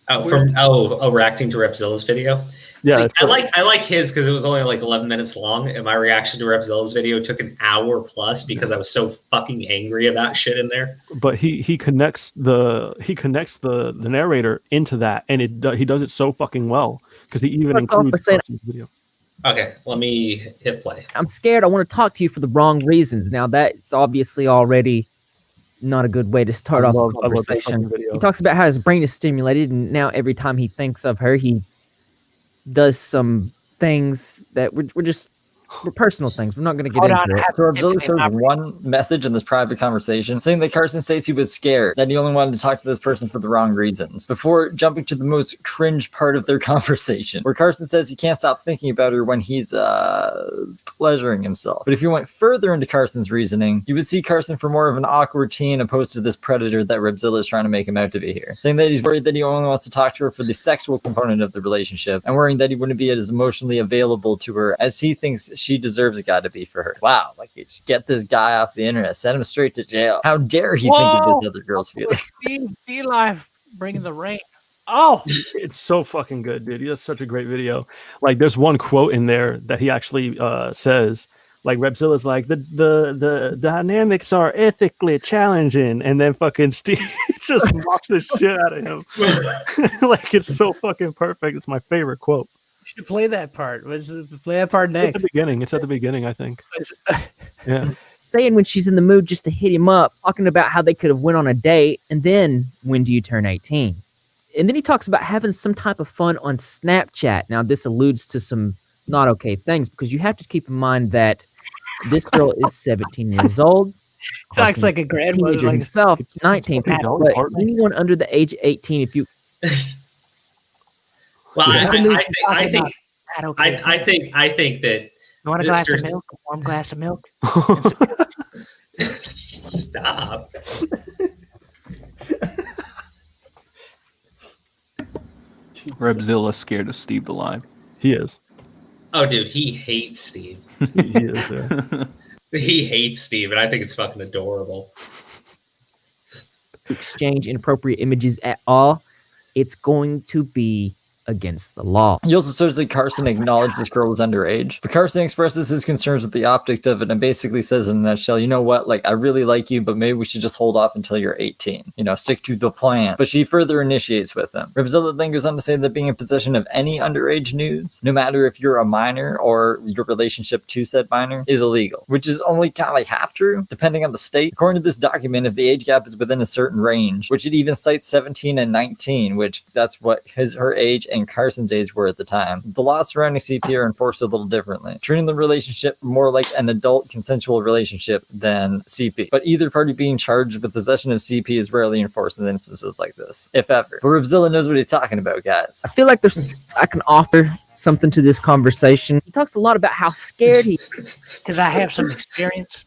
Reacting to Repzilla's video. Yeah, see, I like his because it was only like 11 minutes long, and my reaction to Repzilla's video took an hour plus because I was so fucking angry about shit in there. But he connects the narrator into that, and he does it so fucking well because he even includes the video. Okay, let me hit play. I'm scared. I want to talk to you for the wrong reasons. Now that's obviously already not a good way to start off the conversation. He talks about how his brain is stimulated, and now every time he thinks of her, he does some things that we're personal things. We're not going to get into it. So Repzilla showed one message in this private conversation saying that Carson states he was scared, that he only wanted to talk to this person for the wrong reasons, before jumping to the most cringe part of their conversation, where Carson says he can't stop thinking about her when he's pleasuring himself. But if you went further into Carson's reasoning, you would see Carson for more of an awkward teen opposed to this predator that Repzilla is trying to make him out to be here, saying that he's worried that he only wants to talk to her for the sexual component of the relationship, and worrying that he wouldn't be as emotionally available to her as he thinks she deserves a guy to be for her. Wow, like, it's get this guy off the internet, send him straight to jail. How dare he think of this other girl's feelings? DeLive bringing the rain. Oh, it's so fucking good, dude. That's such a great video. Like, there's one quote in there that he actually says, like, Repzilla's like, the dynamics are ethically challenging, and then fucking Steve just mocks the shit out of him. Like, it's so fucking perfect. It's my favorite quote. Should play that part. Play that part next. At the beginning. It's at the beginning, I think. Yeah. Saying when she's in the mood just to hit him up, talking about how they could have went on a date, and then when do you turn 18? And then he talks about having some type of fun on Snapchat. Now, this alludes to some not okay things, because you have to keep in mind that this girl is 17 years old. Talks like a grandmother, like himself, 19. But anyone under the age of 18, if you well, I think that you want a glass of milk, a warm glass of milk. Stop. Repzilla's scared of Steve DeLive. He is. Oh, dude, he hates Steve. He is. Yeah. He hates Steve, and I think it's fucking adorable. Exchange inappropriate images at all, it's going to be against the law. He also says that Carson acknowledged this girl was underage, but Carson expresses his concerns with the optics of it and basically says in a nutshell, you know what, like, I really like you, but maybe we should just hold off until you're 18. You know, stick to the plan. But she further initiates with him. Ripzilla then goes on to say that being in possession of any underage nudes, no matter if you're a minor or your relationship to said minor, is illegal, which is only kind of like half true, depending on the state. According to this document, if the age gap is within a certain range, which it even cites 17 and 19, which that's what her age and Carson's age were at the time, the laws surrounding CP are enforced a little differently, treating the relationship more like an adult consensual relationship than CP. But either party being charged with possession of CP is rarely enforced in instances like this, if ever. But Ripzilla knows what he's talking about, guys. I feel like I can offer something to this conversation. He talks a lot about how scared he is. Because I have some experience.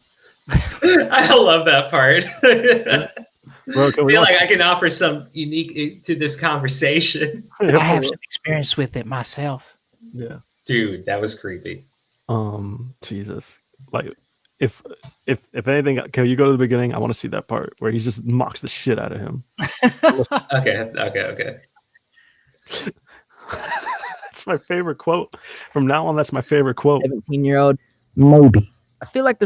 I love that part. Bro, I feel like I can offer some unique to this conversation. I have some experience with it myself. Yeah. Dude, that was creepy. Jesus. Like, if anything, can you go to the beginning? I want to see that part where he just mocks the shit out of him. Okay. That's my favorite quote. From now on, that's my favorite quote. 17-year-old Moby. I feel like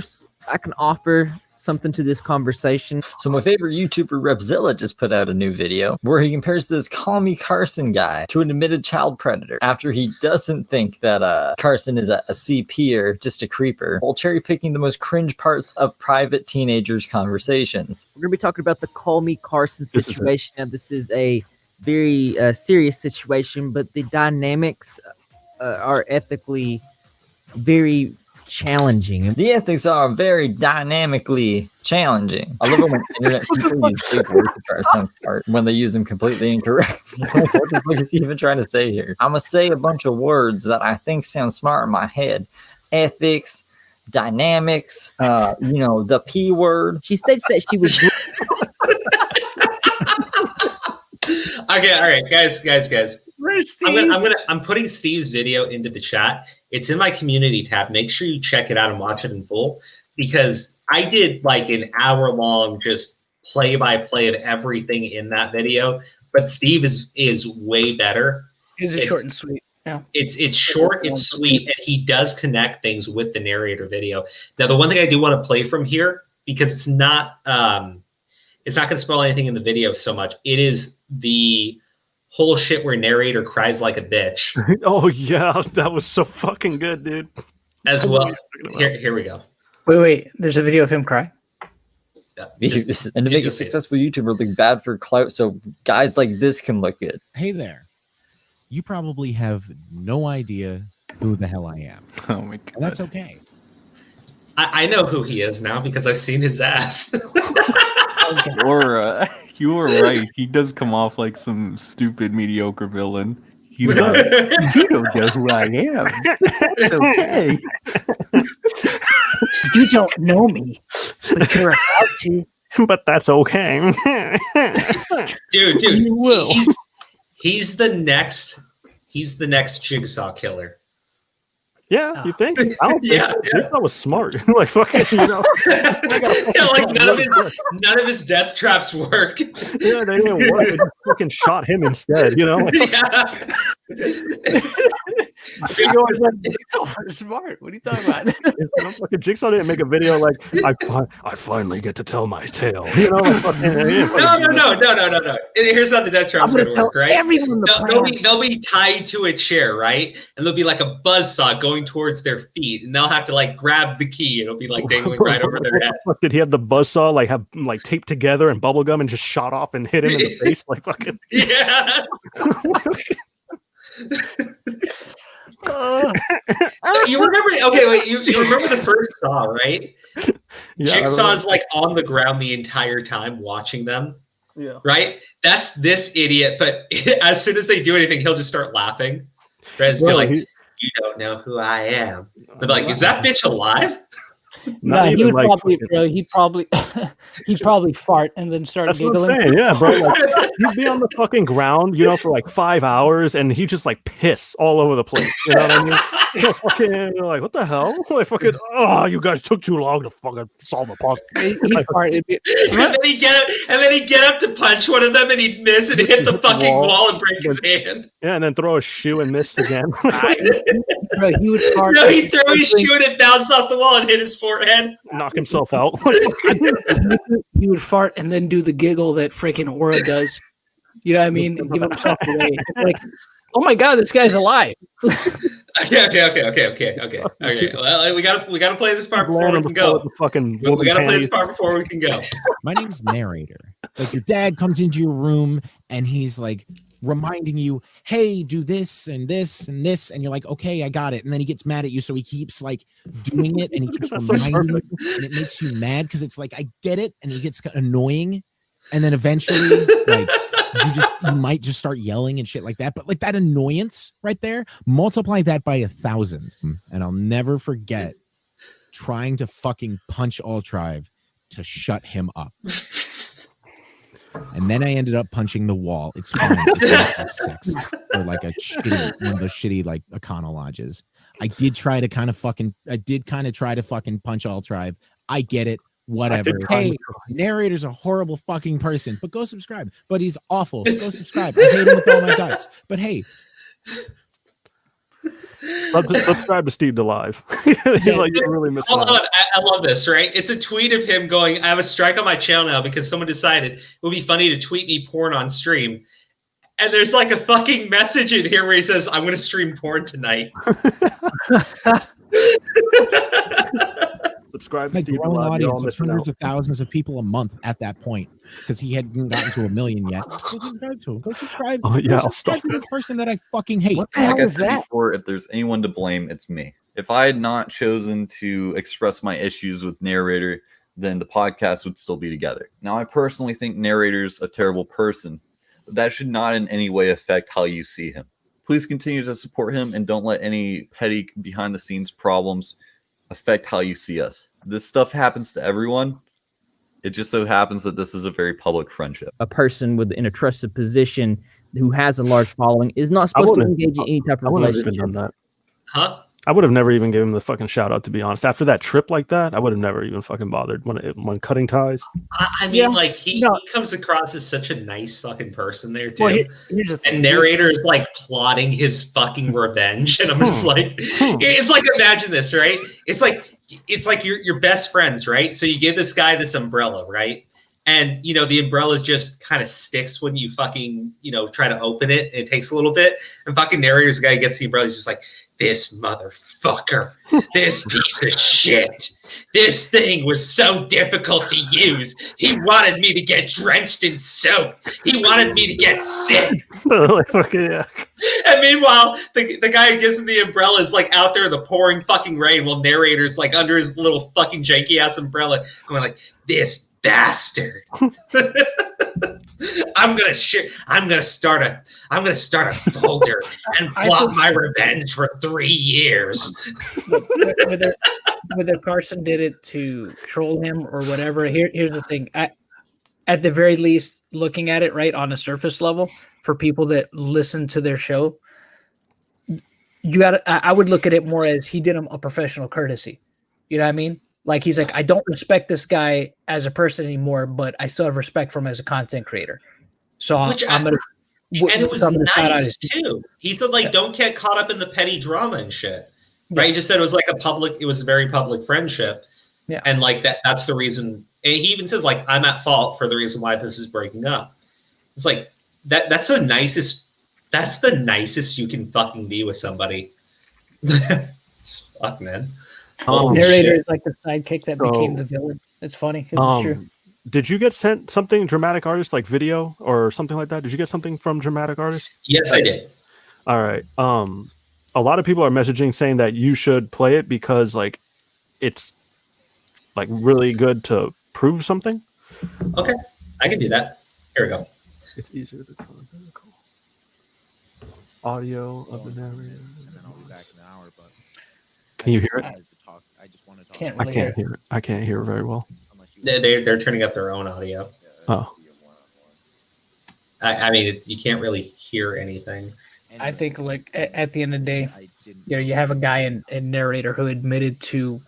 I can offer something to this conversation. So my favorite YouTuber, Ripzilla, just put out a new video where he compares this CallMeCarson guy to an admitted child predator after he doesn't think that Carson is a CP or just a creeper, while cherry picking the most cringe parts of private teenagers' conversations. We're going to be talking about the CallMeCarson situation. Now, this is a very serious situation, but the dynamics are ethically very challenging. The ethics are very dynamically challenging. I love it when internet people use fake words to try to sound smart when they use them completely incorrect. What the fuck is he even trying to say here? I'm gonna say a bunch of words that I think sound smart in my head. Ethics, dynamics, the P word. She states that she was Okay, all right, guys. I'm putting Steve's video into the chat. It's in my community tab. Make sure you check it out and watch it in full, because I did like an hour-long just play-by-play of everything in that video. But Steve is way better. It's short and sweet. Yeah, it's short, it's sweet, and he does connect things with the narrator video. Now, the one thing I do want to play from here, because it's not going to spoil anything in the video so much. It is the whole shit where narrator cries like a bitch. Oh yeah, that was so fucking good, dude. As well. Here we go. Wait. There's a video of him crying. Yeah, and to make a successful YouTuber look bad for clout, so guys like this can look good. Hey there. You probably have no idea who the hell I am. Oh my god. And that's okay. I know who he is now because I've seen his ass. Laura, you were right. He does come off like some stupid, mediocre villain. He's like, you don't know who I am. That's okay. You don't know me, but you're about to. But that's okay. Dude, You will. he's the next Jigsaw killer. Yeah, you think? I don't think Yeah, so. yeah. Jigsaw was smart. Like fucking, Yeah, like none of his death traps work. Yeah, they didn't work. They just fucking shot him instead. Like, Yeah. Smart. What are you talking about? fucking Jigsaw didn't make a video like I finally get to tell my tale. Like fucking, No. Here's how the death traps I'm gonna gonna work, tell right? everyone the plan. They'll be tied to a chair, right? And there'll be like a buzzsaw going towards their feet, and they'll have to like grab the key. It'll be like dangling right over their head. Did he have the buzzsaw have taped together and bubble gum and just shot off and hit him in the face like fucking? Yeah. You remember? Okay, wait. You remember the first Saw, right? Yeah, Jigsaw's like on the ground the entire time watching them. Yeah. Right. That's this idiot. But as soon as they do anything, he'll just start laughing. Right? Be like, you don't know who I am. They'll be like, is that bitch alive? No, he would probably, bro. He'd probably fart and then start That's giggling. what I'm saying, yeah, bro. Like, he'd be on the fucking ground, for like 5 hours, and he'd just like piss all over the place. You know what I mean? Fucking like, what the hell? Like, fucking, oh, you guys took too long to fucking solve the puzzle. And then he'd get up to punch one of them, and he'd miss and hit the fucking wall and break his hand. Yeah, and then throw a shoe and miss again. Bro, he would fart. No, he'd throw his shoe and it bounced off the wall and hit his forehead. Knock himself out. He would fart and then do the giggle that freaking Aura does. You know what I mean? Give himself away. Like, oh my god, this guy's alive. Okay. Well, we gotta play this part before we can go. We gotta play this part before we can go. My name's Narrator. Like, your dad comes into your room and he's like reminding you, hey, do this and this and this, and you're like, okay, I got it. And then he gets mad at you, so he keeps like doing it, and he keeps reminding you, and it makes you mad because it's like, I get it, and he gets annoying, and then eventually, like, you might just start yelling and shit like that. But like that annoyance right there, multiply that by 1,000, and I'll never forget trying to fucking punch Ultrive to shut him up. And then I ended up punching the wall. It's fine. It's 6 or like one of those shitty like Econo lodges. I did try to kind of fucking punch Ultrive. I get it. Whatever. Hey, Narrator's a horrible fucking person, but go subscribe. But he's awful. Go subscribe. I hate him with all my guts. But hey. Subscribe to Steve DeLive. Like, you're really missing out. Hold on. I love this, right? It's a tweet of him going, I have a strike on my channel now because someone decided it would be funny to tweet me porn on stream. And there's like a fucking message in here where he says, I'm going to stream porn tonight. Subscribe to like Steve growing DeLive. audience of hundreds of thousands of people a month at that point because he hadn't gotten to 1 million yet. Go subscribe to him. Go subscribe. Oh yeah, I'll stop the person that I fucking hate. What the hell is that? Before, if there's anyone to blame, it's me. If I had not chosen to express my issues with Narrator, then the podcast would still be together. Now, I personally think Narrator's a terrible person, but that should not in any way affect how you see him. Please continue to support him and don't let any petty behind-the-scenes problems affect how you see us. This stuff happens to everyone. It just so happens that this is a very public friendship. A person in a trusted position who has a large following is not supposed to engage in any type of relationship. Done that. Huh? I would have never even given him the fucking shout out, to be honest. After that trip like that, I would have never even fucking bothered when cutting ties. I mean, like, he comes across as such a nice fucking person there, too. Well, and Narrator is like plotting his fucking revenge. And I'm just like, it's like, imagine this, right? It's like your best friends, right? So you give this guy this umbrella, right? And, you know, the umbrella just kind of sticks when you fucking, you know, try to open it. And it takes a little bit. And fucking Narrator's guy gets the umbrella. He's just like, this motherfucker, this piece of shit. This thing was so difficult to use. He wanted me to get drenched in soap. He wanted me to get sick. And meanwhile, the guy who gives him the umbrella is like out there in the pouring fucking rain while Narrator's like under his little fucking janky ass umbrella going like, this bastard. I'm gonna start a folder and plot my revenge for 3 years. Whether Carson did it to troll him or whatever, here's the thing. At the very least, looking at it right on a surface level, for people that listen to their show, I would look at it more as he did him a professional courtesy. You know what I mean? Like, he's like, I don't respect this guy as a person anymore, but I still have respect for him as a content creator. So I'm gonna. And it was nice too. He said, like, don't get caught up in the petty drama and shit. Right? He just said it was like it was a very public friendship. Yeah. And like that's the reason. And he even says, like, I'm at fault for the reason why this is breaking up. It's like that's the nicest you can fucking be with somebody. Fuck, man. Narrator is like the sidekick that became the villain. It's funny. It's true. Did you get sent something, Dramatic Artist, like video or something like that? Did you get something from Dramatic Artist? Yes, I did. All right. A lot of people are messaging saying that you should play it because like it's like really good to prove something. Okay, I can do that. Here we go. It's easier to call. Audio of the narrator. And then I'll be back in an hour, but can you hear it? I just want to talk. Can't I really can't hear it. I can't hear it very well. They're turning up their own audio. Oh. I mean, you can't really hear anything. I think, like, at the end of the day, you have a guy in Narrator who admitted to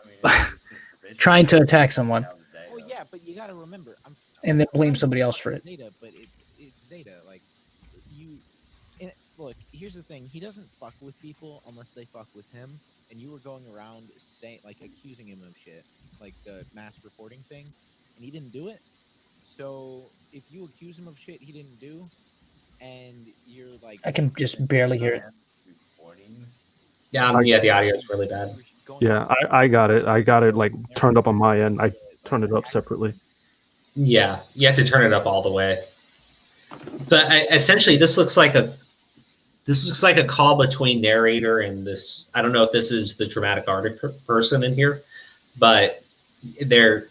trying to attack someone. Oh yeah, but you got to remember, and then blame somebody else for it. Zeta, but it's Zeta. Like look, here's the thing: he doesn't fuck with people unless they fuck with him. And you were going around saying, like, accusing him of shit, like the mass reporting thing, and he didn't do it. So if you accuse him of shit he didn't do, and you're like, I can just barely hear it. Yeah, the audio is really bad. Yeah, I got it. I got it like turned up on my end. I turned it up separately. Yeah, you have to turn it up all the way. But essentially, this looks like a call between Narrator and this. I don't know if this is the dramatic artist person in here, but basically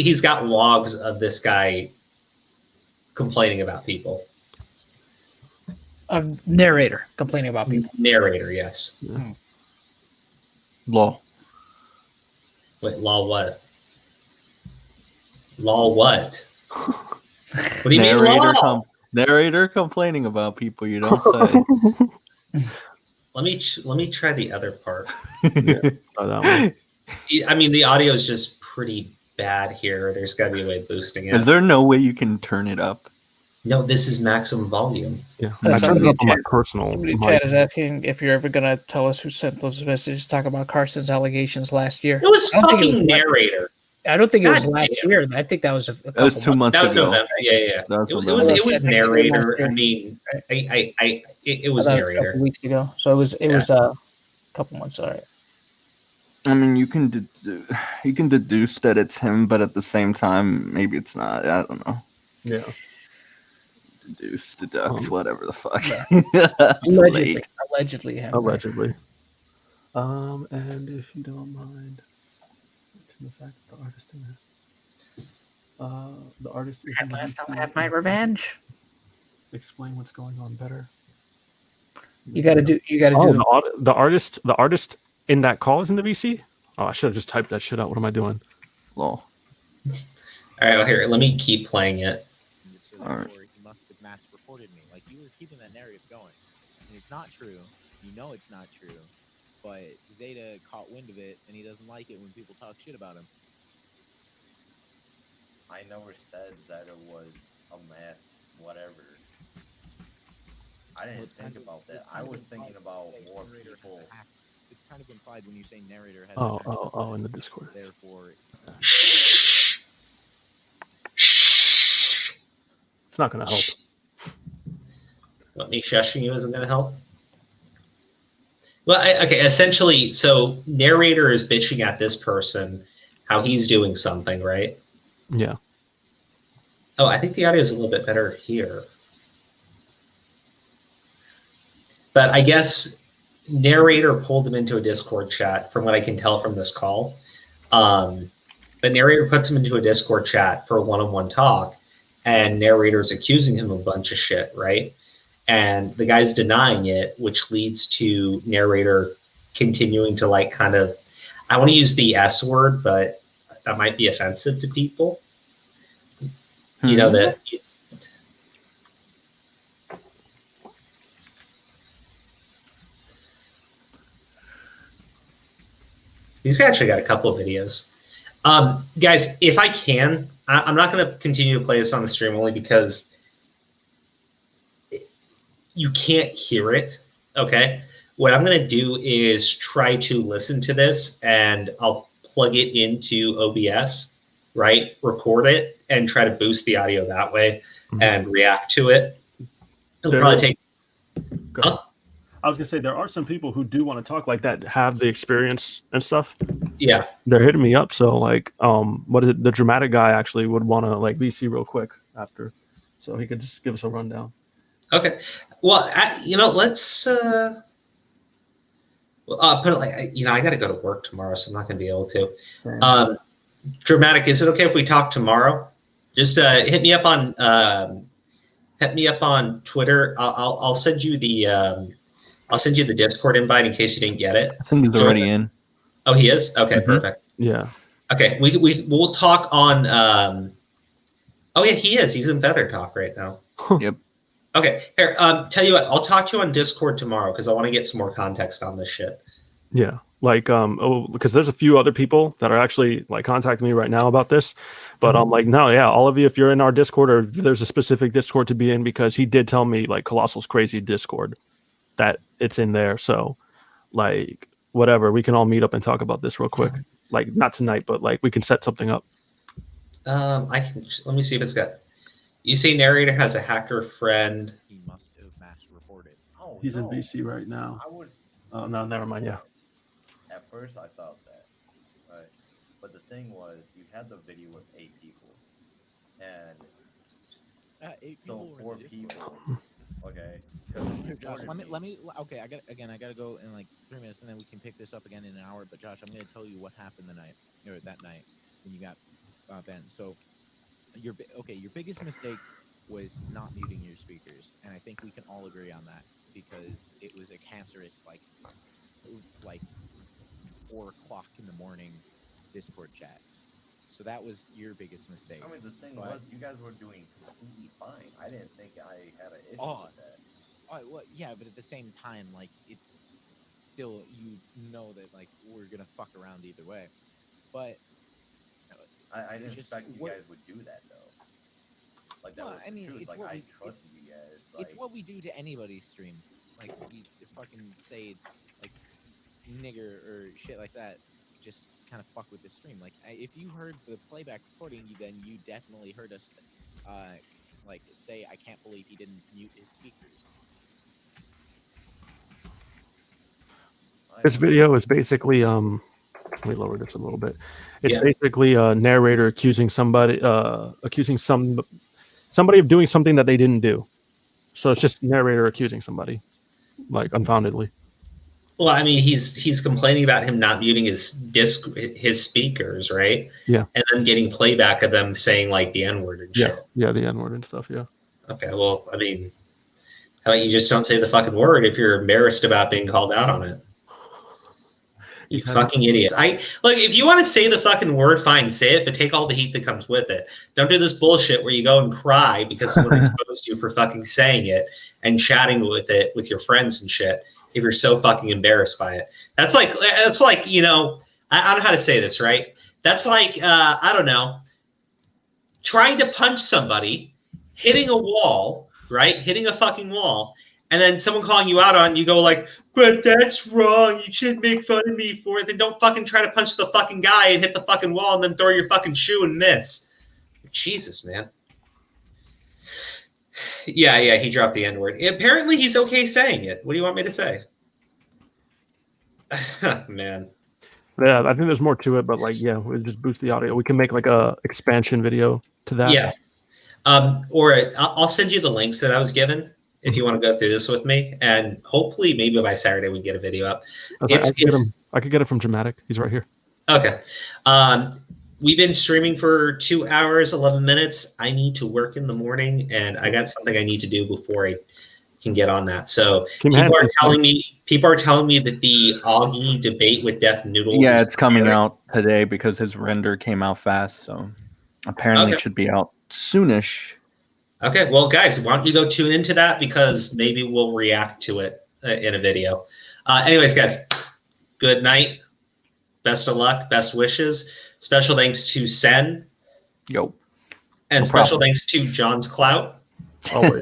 he's got logs of this guy complaining about people. Narrator complaining about people. Narrator, yes. Yeah. Law. Wait, law what? Law what? What do you mean law? Narrator complaining about people, you don't say. Let me try the other part. Yeah, try that one. I mean, the audio is just pretty bad here. There's got to be a way of boosting it. Is there no way you can turn it up? No, this is maximum volume. Yeah, I turned it up on my personal. Somebody chat is asking if you're ever gonna tell us who sent those messages. Talk about Carson's allegations last year. It was fucking Narrator. I don't think it was last year. I think that was a couple was 2 months That was ago. November. Yeah. It was Narrator. I mean, it was Narrator. A couple weeks ago, so it was a couple months. All right. I mean, you can deduce that it's him, but at the same time, maybe it's not. I don't know. Yeah. Deduct, whatever the fuck. Allegedly. And if you don't mind, the fact that the artist in there, the artist is. At last, I'll have my revenge. Explain what's going on better. You got to do. The artist in that call is in the VC. Oh, I should have just typed that shit out. What am I doing? Lol. All right, well, here, let me keep playing it. All right. He must have mass reported me. Like, you were keeping that narrative going, and it's not true. You know it's not true, but Zeta caught wind of it, and he doesn't like it when people talk shit about him. I never said Zeta was a mess, whatever. I didn't think about that. I was thinking about more people. It's kind of implied when you say Narrator has. Oh, in the Discord. Therefore, it's not going to help. What, me shushing you isn't going to help? Well, okay, essentially, so Narrator is bitching at this person, how he's doing something, right? Yeah. Oh, I think the audio is a little bit better here. But I guess Narrator pulled him into a Discord chat, from what I can tell from this call. But Narrator puts him into a Discord chat for a one-on-one talk, and Narrator's accusing him of a bunch of shit, right? And the guy's denying it, which leads to Narrator continuing to, like, kind of, I want to use the S word, but that might be offensive to people. You know, that he's actually got a couple of videos. Guys, if I can, I'm not going to continue to play this on the stream only because you can't hear it, okay? What I'm going to do is try to listen to this, and I'll plug it into OBS, right? Record it, and try to boost the audio that way and react to it. It'll probably take... I was gonna say there are some people who do want to talk like that, have the experience and stuff. Yeah, they're hitting me up. So like, what is it? The dramatic guy actually would want to like VC real quick after, so he could just give us a rundown. Okay, well, you know, let's put it like, you know, I got to go to work tomorrow, so I'm not gonna be able to. Dramatic, is it okay if we talk tomorrow? Just hit me up on Twitter. I'll send you the. I'll send you the Discord invite in case you didn't get it. I think he's already in. Oh, he is? Okay, perfect. Yeah. Okay, we'll talk on. Oh yeah, he is. He's in Feather Talk right now. Yep. Okay, here. Tell you what, I'll talk to you on Discord tomorrow because I want to get some more context on this shit. Yeah, like because there's a few other people that are actually like contacting me right now about this, but I'm like, no, yeah, all of you, if you're in our Discord or there's a specific Discord to be in, because he did tell me like Colossal's crazy Discord that it's in there. So like whatever, we can all meet up and talk about this real quick. Like not tonight, but like we can set something up. I can let me see if it's got. You say Narrator has a hacker friend. He must have mass reported. Oh, He's in no. BC right now. I was. Oh no, never mind. Yeah. At first, I thought that, right? But the thing was, you had the video with 8 people, and 8 so people 4 people. Okay. Josh, let me. Okay, I gotta go in like 3 minutes, and then we can pick this up again in an hour. But Josh, I'm gonna tell you what happened that night when you got Ben. So your biggest mistake was not muting your speakers, and I think we can all agree on that because it was a cancerous like 4 o'clock in the morning Discord chat. So that was your biggest mistake. I mean, the thing was, you guys were doing completely fine. I didn't think I had an issue with that. Well, yeah, but at the same time, like it's still, you know that like we're gonna fuck around either way. But I didn't expect you guys would do that though. Like that was the truth. Like I trusted you guys. Like, it's what we do to anybody's stream. Like we fucking say like nigger or shit like that. Just kind of fuck with the stream. Like if you heard the playback recording, then you definitely heard us like say, I can't believe he didn't mute his speakers. This video is basically let me lower this a little bit. It's basically a narrator accusing somebody somebody of doing something that they didn't do. So it's just narrator accusing somebody like unfoundedly. Well, I mean, he's complaining about him not muting his speakers, right? Yeah. And then getting playback of them saying like the N-word and shit. Yeah, the N-word and stuff, yeah. Okay, well, I mean, how about you just don't say the fucking word if you're embarrassed about being called out on it? You fucking idiots. Look, if you want to say the fucking word, fine, say it, but take all the heat that comes with it. Don't do this bullshit where you go and cry because someone exposed you for fucking saying it and chatting with it with your friends and shit. If you're so fucking embarrassed by it, that's like you know, I don't know how to say this, right? That's like I don't know, trying to punch somebody, hitting a wall, right? Hitting a fucking wall, and then someone calling you out on, you go like, but that's wrong. You shouldn't make fun of me for it. Then don't fucking try to punch the fucking guy and hit the fucking wall and then throw your fucking shoe and miss. Jesus, man. Yeah, he dropped the N-word. Apparently, he's okay saying it. What do you want me to say? Man. Yeah, I think there's more to it, but like, yeah, we'll just boost the audio. We can make like a expansion video to that. Yeah. Or I'll send you the links that I was given if you want to go through this with me. And hopefully, maybe by Saturday, we can get a video up. I could get it from Dramatic. He's right here. Okay. We've been streaming for 2 hours, 11 minutes. I need to work in the morning, and I got something I need to do before I can get on that. So people are telling me that the Augie debate with Death Noodles. Yeah, it's coming out today because his render came out fast. So apparently it should be out soonish. Okay, well, guys, why don't you go tune into that because maybe we'll react to it in a video. Anyways, guys, good night. Best of luck. Best wishes. Special thanks to Sen. Yo. And special thanks to John's Clout. Always.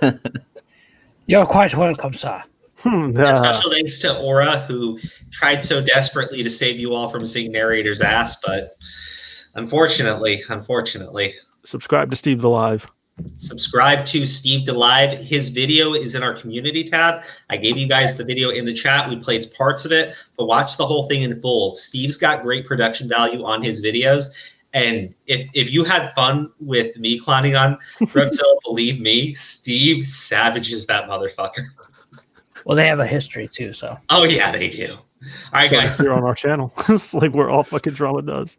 You're quite welcome, sir. And special thanks to Aura, who tried so desperately to save you all from seeing Narrator's ass, but unfortunately. Subscribe to Steve DeLive. Subscribe to Steve DeLive. His video is in our community tab. I gave you guys the video in the chat. We played parts of it, but watch the whole thing in full. Steve's got great production value on his videos. And if you had fun with me clowning on Rubzilla, believe me, Steve savages that motherfucker. Well, they have a history too, so. Oh, yeah, they do. All right, guys. Here on our channel. It's like where all fucking drama does.